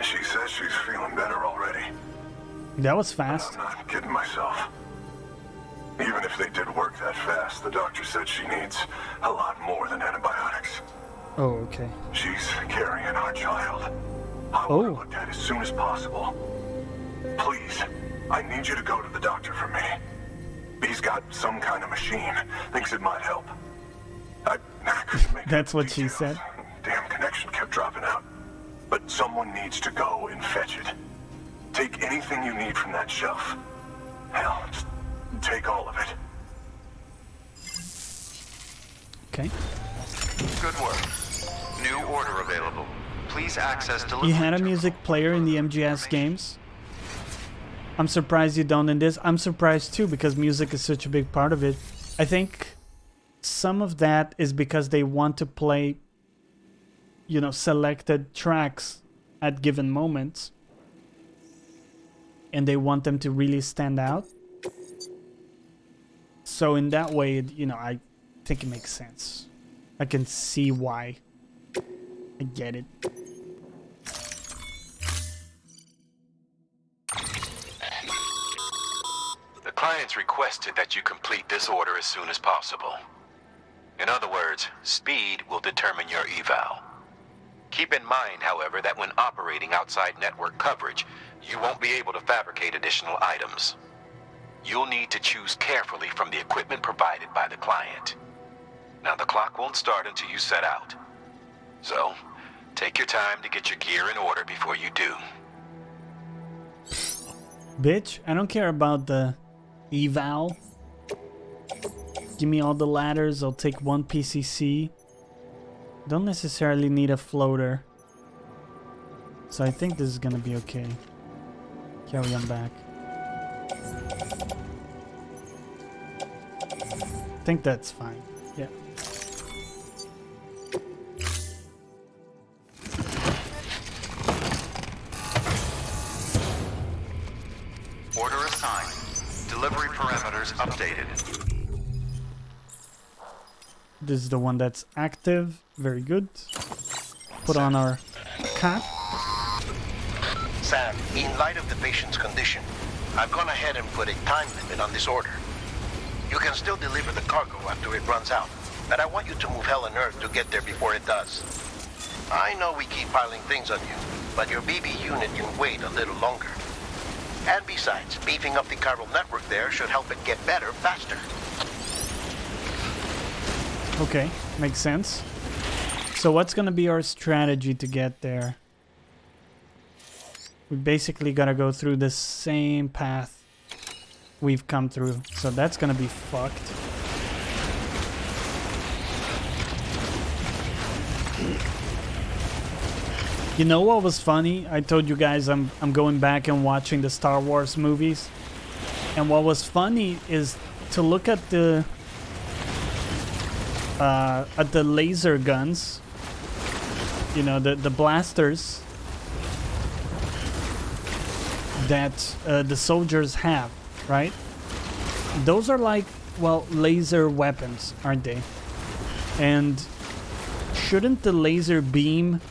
She says she's feeling better already. That was fast. I'm not kidding myself. Even if they did work that fast, the doctor said she needs a lot more than antibiotics. Oh, okay. She's carrying our child. I want her looked at as soon as possible. Please, I need you to go to the doctor for me. He's got some kind of machine. Thinks it might help. I couldn't make That's what she said. Damn connection kept dropping out. But someone needs to go and fetch it. Take anything you need from that shelf. Hell, just take all of it. Okay. Good work. New order available. Please access delivery. You had a music player in the MGS games. I'm surprised you don't in this. I'm surprised too, because music is such a big part of it. I think some of that is because they want to play, you know, selected tracks at given moments. And they want them to really stand out. So in that way, you know, I think it makes sense. I can see why. I get it. The client's requested that you complete this order as soon as possible. In other words, speed will determine your eval. Keep in mind, however, that when operating outside network coverage, you won't be able to fabricate additional items. You'll need to choose carefully from the equipment provided by the client. Now, the clock won't start until you set out. So, take your time to get your gear in order before you do. Bitch, I don't care about the eval. Give me all the ladders, I'll take one PCC. Don't necessarily need a floater. So I think this is gonna be okay. Carry on back. I think that's fine. Yeah. Order assigned. Delivery parameters updated. This is the one that's active. Very good. Put on our cap. Sam, in light of the patient's condition, I've gone ahead and put a time limit on this order. You can still deliver the cargo after it runs out, but I want you to move hell and earth to get there before it does. I know we keep piling things on you, but your BB unit can wait a little longer. And besides, beefing up the chiral network there should help it get better faster. Okay, makes sense. So what's gonna be our strategy to get there? We basically gotta go through the same path we've come through. So that's gonna be fucked. You know what was funny? I told you guys I'm going back and watching the Star Wars movies. And what was funny is to look at the laser guns. You know, the blasters that the soldiers have, right? Those are like, well, laser weapons, aren't they? And shouldn't the laser beam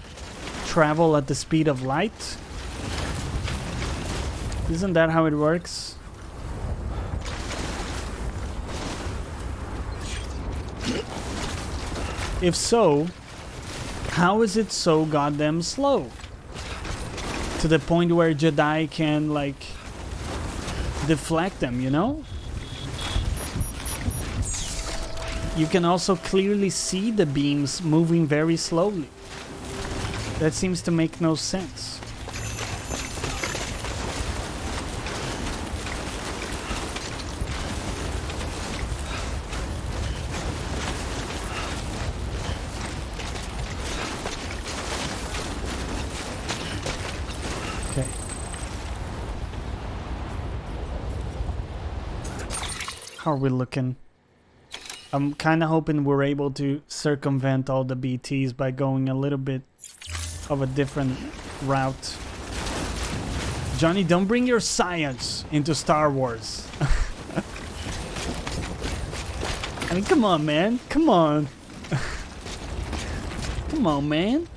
travel at the speed of light? Isn't that how it works? If so, how is it so goddamn slow? To the point where Jedi can, like, deflect them, you know? You can also clearly see the beams moving very slowly. That seems to make no sense. Okay. How are we looking? I'm kind of hoping we're able to circumvent all the BTs by going a little bit of a different route. Jonny, don't bring your science into Star Wars. I mean, come on, man. Come on. Come on, man.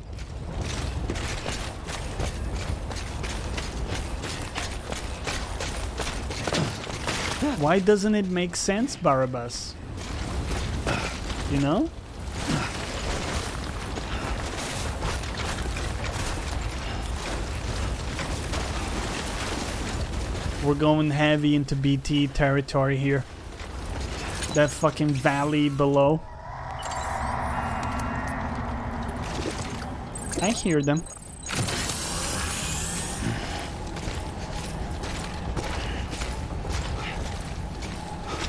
Why doesn't it make sense, Barabbas? You know? We're going heavy into BT territory here. That fucking valley below. I hear them.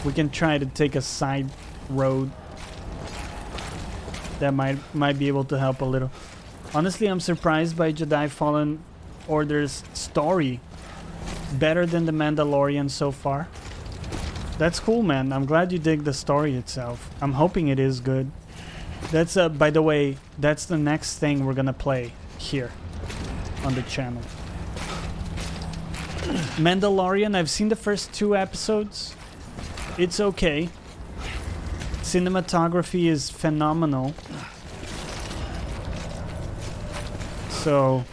We can try to take a side road. That might be able to help a little. Honestly, I'm surprised by Jedi Fallen Order's story. Better than The Mandalorian so far. That's cool, man. I'm glad you dig the story itself. I'm hoping it is good. That's by the way, that's the next thing we're gonna play here on the channel. Mandalorian, I've seen the first 2 episodes. It's okay. Cinematography is phenomenal. So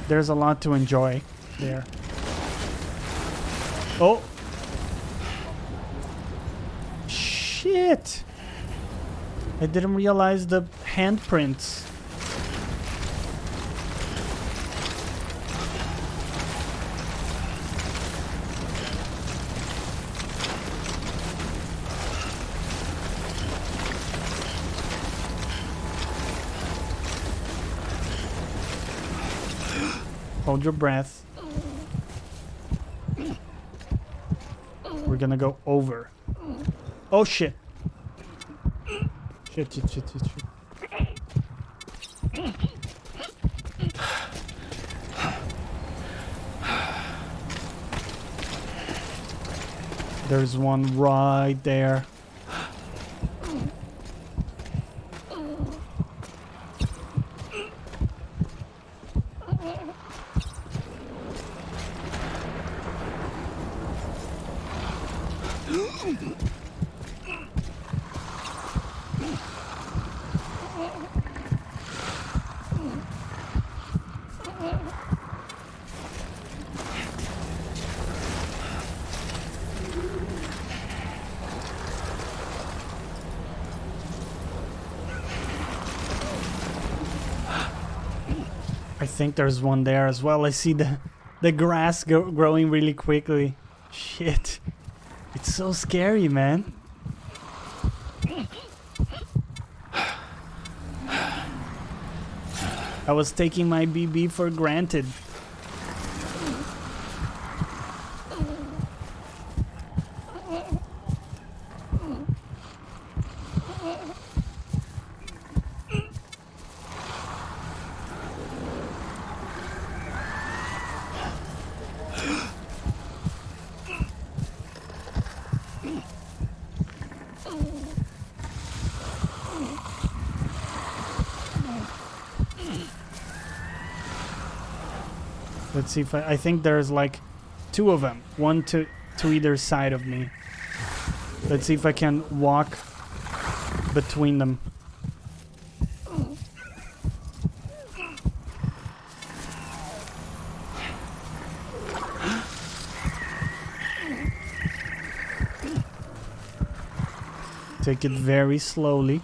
there's a lot to enjoy there. Oh! Shit! I didn't realize the handprints. Hold your breath. We're gonna go over. Oh shit. Shit. There's one right there. I think there's one there as well. I see the grass growing really quickly. Shit. It's so scary, man. I was taking my BB for granted. Let's see if I think there's like 2 of them. One to either side of me. Let's see if I can walk between them. Take it very slowly.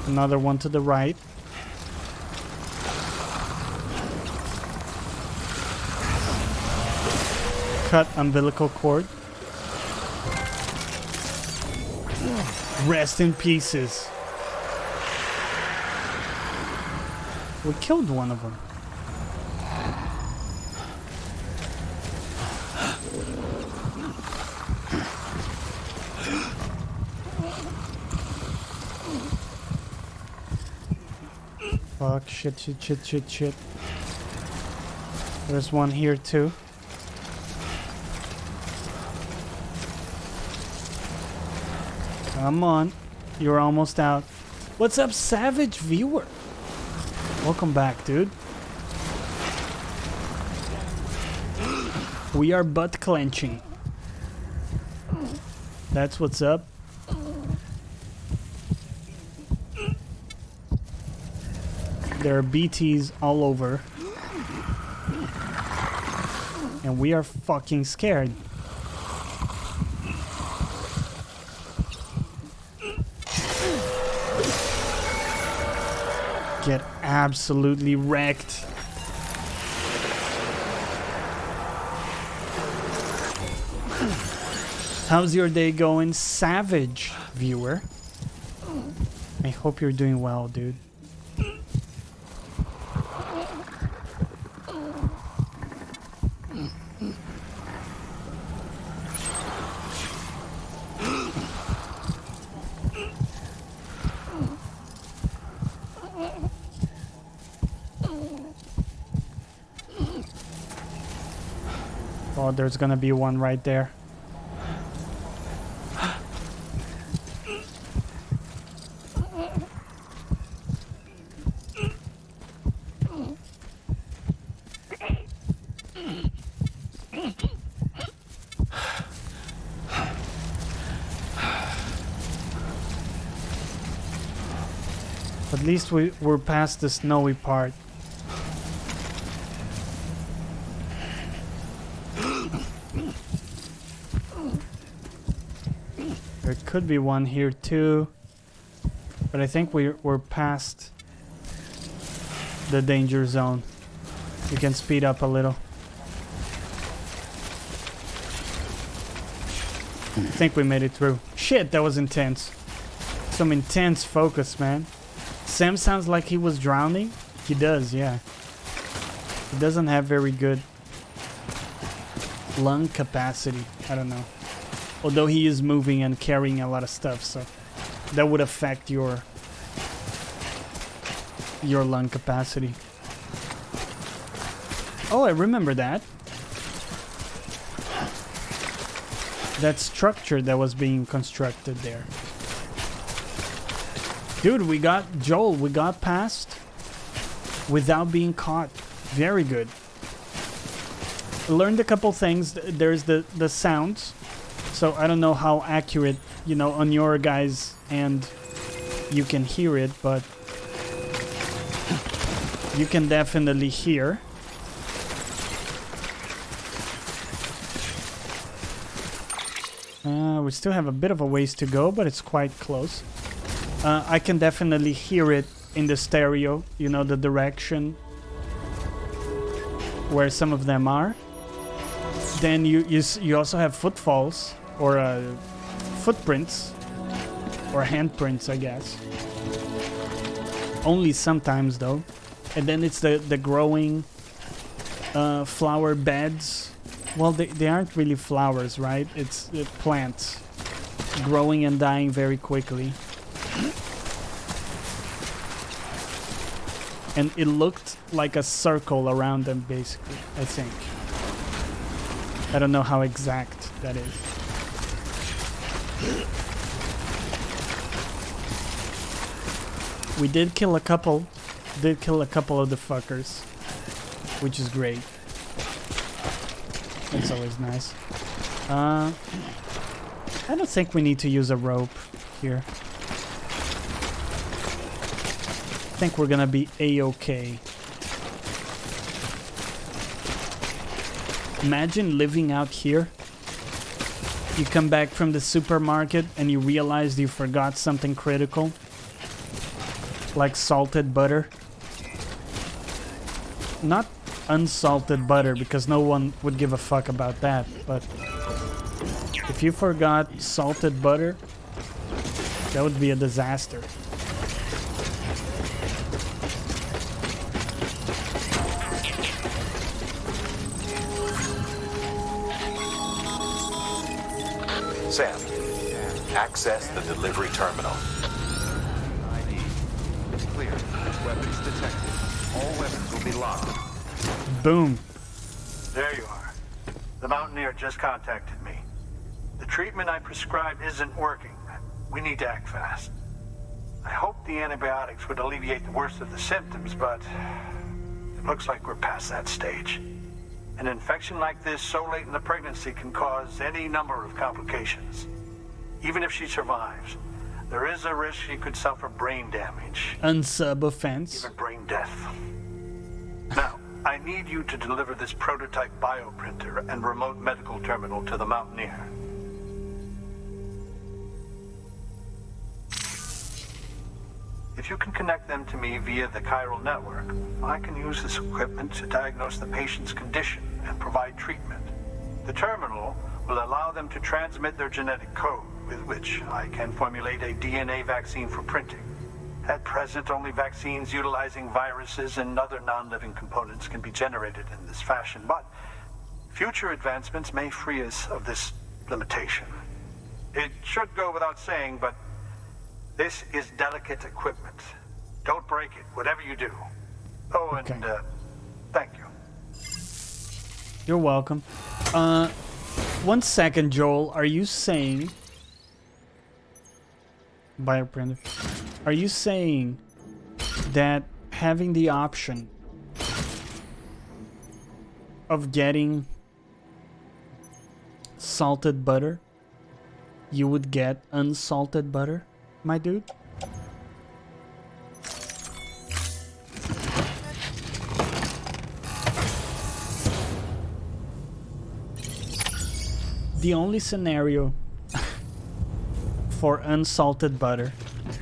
Another one to the right. Cut umbilical cord. Rest in pieces. We killed one of them. Fuck, shit. There's one here too. Come on. You're almost out. What's up, Savage Viewer? Welcome back, dude. We are butt clenching. That's what's up. There are BTs all over. And we are fucking scared. Get absolutely wrecked. How's your day going, Savage Viewer? I hope you're doing well, dude. Oh, there's gonna be one right there. At least we're past the snowy part. There could be one here too, but I think we're past the danger zone. You can speed up a little. I think we made it through. Shit, that was intense. Some intense focus, man. Sam sounds like he was drowning. He does, yeah. He doesn't have very good lung capacity. I don't know. Although he is moving and carrying a lot of stuff, so that would affect your lung capacity. Oh, I remember that. That structure that was being constructed there. Dude, we got Joel. We got past without being caught. Very good. I learned a couple things. There's the sounds. So I don't know how accurate, you know, on your guys' end you can hear it, but you can definitely hear. We still have a bit of a ways to go, but it's quite close. I can definitely hear it in the stereo, you know, the direction where some of them are. Then you also have footfalls or footprints or handprints, I guess. Only sometimes though. And then it's the growing flower beds. Well, they aren't really flowers, right? It's plants growing and dying very quickly. And it looked like a circle around them, basically, I think. I don't know how exact that is. We did kill a couple of the fuckers, which is great. It's always nice. I don't think we need to use a rope here. I think we're gonna be a-okay. Imagine living out here. You come back from the supermarket and you realize you forgot something critical. Like salted butter. Not unsalted butter, because no one would give a fuck about that, but if you forgot salted butter, that would be a disaster. Sam, access the delivery terminal. ID. Clear. Weapons detected. All weapons will be locked. Boom. There you are. The Mountaineer just contacted me. The treatment I prescribed isn't working. We need to act fast. I hoped the antibiotics would alleviate the worst of the symptoms, but it looks like we're past that stage. An infection like this so late in the pregnancy can cause any number of complications. Even if she survives, there is a risk she could suffer brain damage. Unsub offense. Even brain death. Now, I need you to deliver this prototype bioprinter and remote medical terminal to the Mountaineer. If you can connect them to me via the chiral network, I can use this equipment to diagnose the patient's condition and provide treatment. The terminal will allow them to transmit their genetic code, with which I can formulate a DNA vaccine for printing. At present, only vaccines utilizing viruses and other non-living components can be generated in this fashion, but future advancements may free us of this limitation. It should go without saying, but this is delicate equipment. Don't break it, whatever you do. Oh, and thank you. You're welcome. 1 second, Joel. Are you saying... Bioprinter. Are you saying that having the option of getting salted butter, you would get unsalted butter, my dude? The only scenario for unsalted butter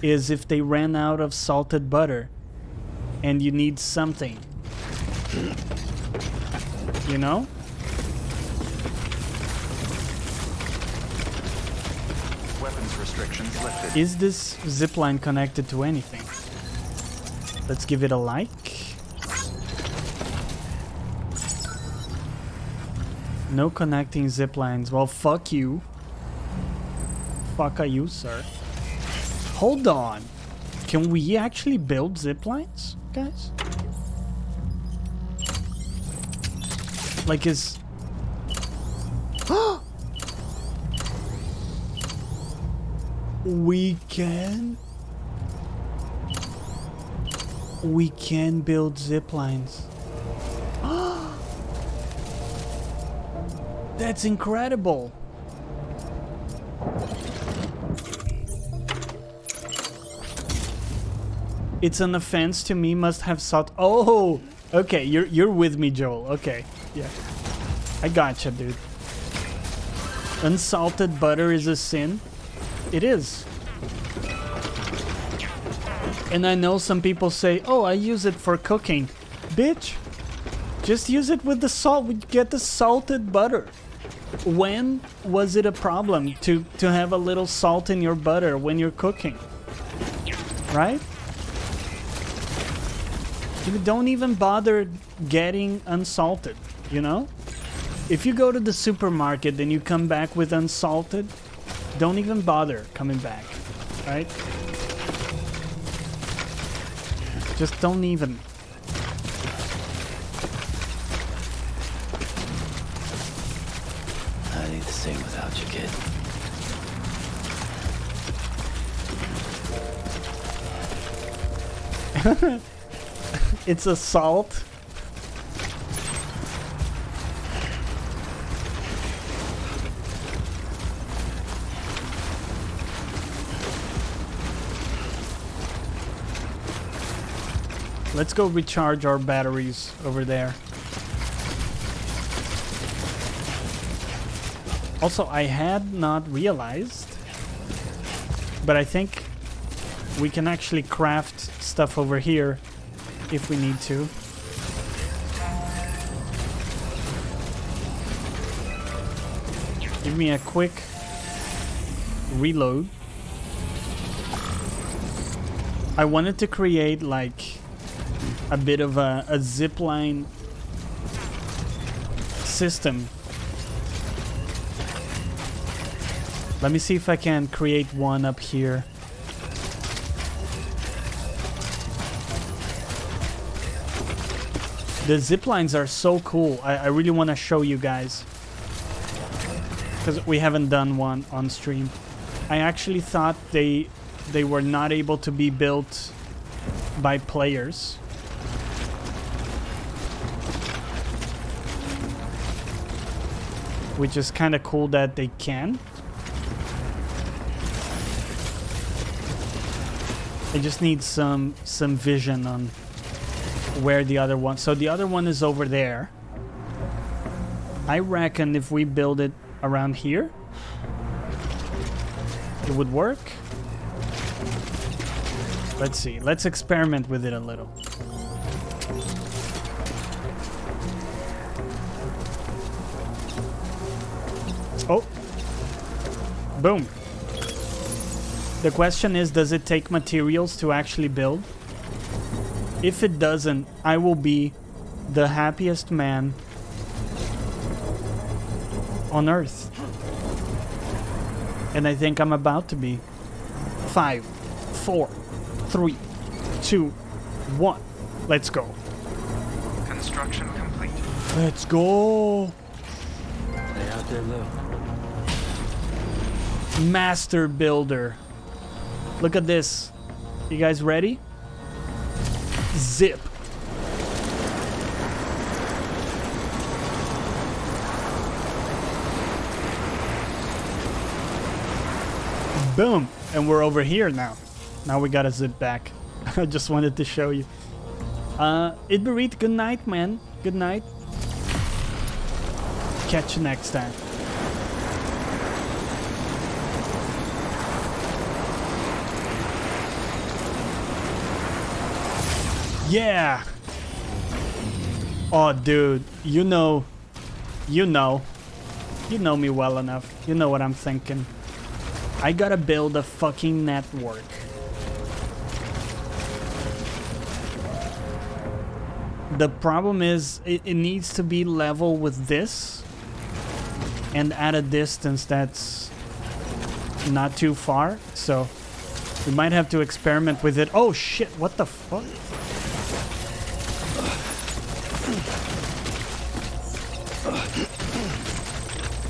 is if they ran out of salted butter and you need something. You know? Weapons restrictions lifted. Is this zipline connected to anything? Let's give it a like. No connecting ziplines. Well, fuck you. Fuck are you, sir? Hold on. Can we actually build ziplines, guys? Like, is... We can? We can build zip lines. That's incredible. It's an offense to me, must have salt. Oh, okay, you're with me, Joel. Okay, yeah. I gotcha, dude. Unsalted butter is a sin. It is. And I know some people say, oh, I use it for cooking. Bitch, just use it with the salt. We get the salted butter. When was it a problem to have a little salt in your butter when you're cooking? Right? You don't even bother getting unsalted, you know? If you go to the supermarket and you come back with unsalted, don't even bother coming back, right? Just don't even. I need the same without you, kid. It's a salt. Let's go recharge our batteries over there. Also, I had not realized, but I think we can actually craft stuff over here if we need to. Give me a quick reload. I wanted to create like a bit of a zipline system. Let me see if I can create one up here. The zip lines are so cool. I really want to show you guys, because we haven't done one on stream. I actually thought they were not able to be built by players. Which is kind of cool that they can. I just need some vision on where the other one. So the other one is over there. I reckon if we build it around here, it would work. Let's see. Let's experiment with it a little. Oh. Boom. The question is, does it take materials to actually build? If it doesn't, I will be the happiest man on earth. And I think I'm about to be. 5, 4, 3, 2, 1. Let's go. Construction complete. Let's go. Stay out there low. Master builder. Look at this. You guys ready? Zip. Boom. And we're over here now. Now we gotta zip back. I just wanted to show you. Idberit, good night, man. Good night. Catch you next time. Yeah. Oh, dude, you know me well enough. You know what I'm thinking. I gotta build a fucking network. The problem is it needs to be level with this and at a distance that's not too far. So we might have to experiment with it. Oh shit, what the fuck?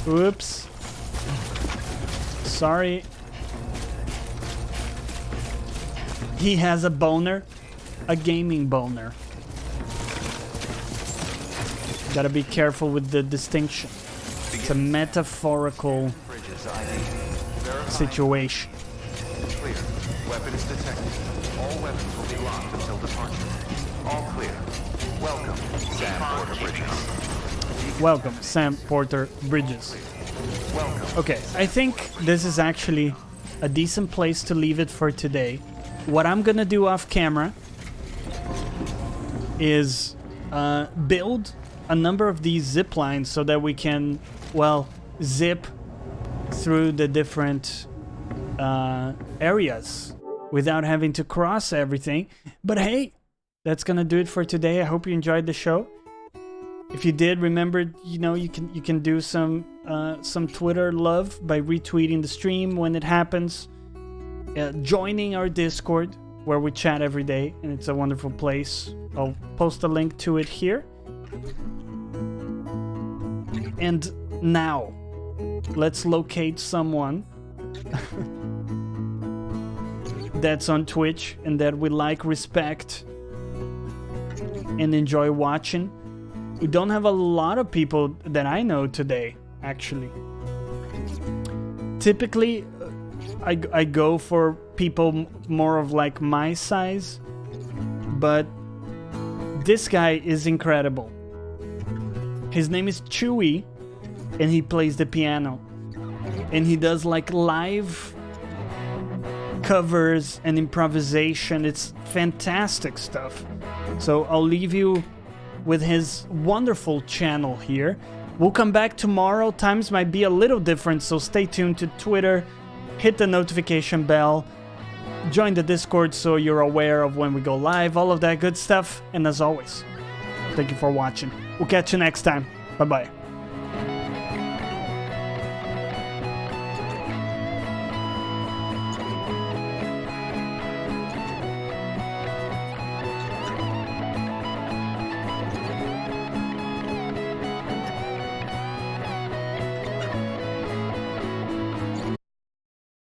Oops. Sorry. He has a boner. a gaming boner. Gotta be careful with the distinction. It's a metaphorical situation. Clear. Weapons detected. All weapons will be locked until departure. All clear. Welcome, Sam Porter Bridges. Welcome, Sam Porter Bridges. Okay, I think this is actually a decent place to leave it for today. What I'm gonna do off camera is build a number of these zip lines so that we can, well, zip through the different areas without having to cross everything. But hey, that's gonna do it for today. I hope you enjoyed the show. If you did, remember, you know, you can do some Twitter love by retweeting the stream when it happens, joining our Discord where we chat every day, and it's a wonderful place. I'll post a link to it here. And now, let's locate someone that's on Twitch and that we like, respect, and enjoy watching. We don't have a lot of people that I know today, actually. Typically, I go for people more of like my size, but this guy is incredible. His name is Chewy, and he plays the piano. And he does like live covers and improvisation. It's fantastic stuff. So I'll leave you with his wonderful channel here. We'll come back tomorrow. Times might be a little different, so stay tuned to Twitter. Hit the notification bell. Join the Discord so you're aware of when we go live. All of that good stuff. And as always, thank you for watching. We'll catch you next time. Bye-bye.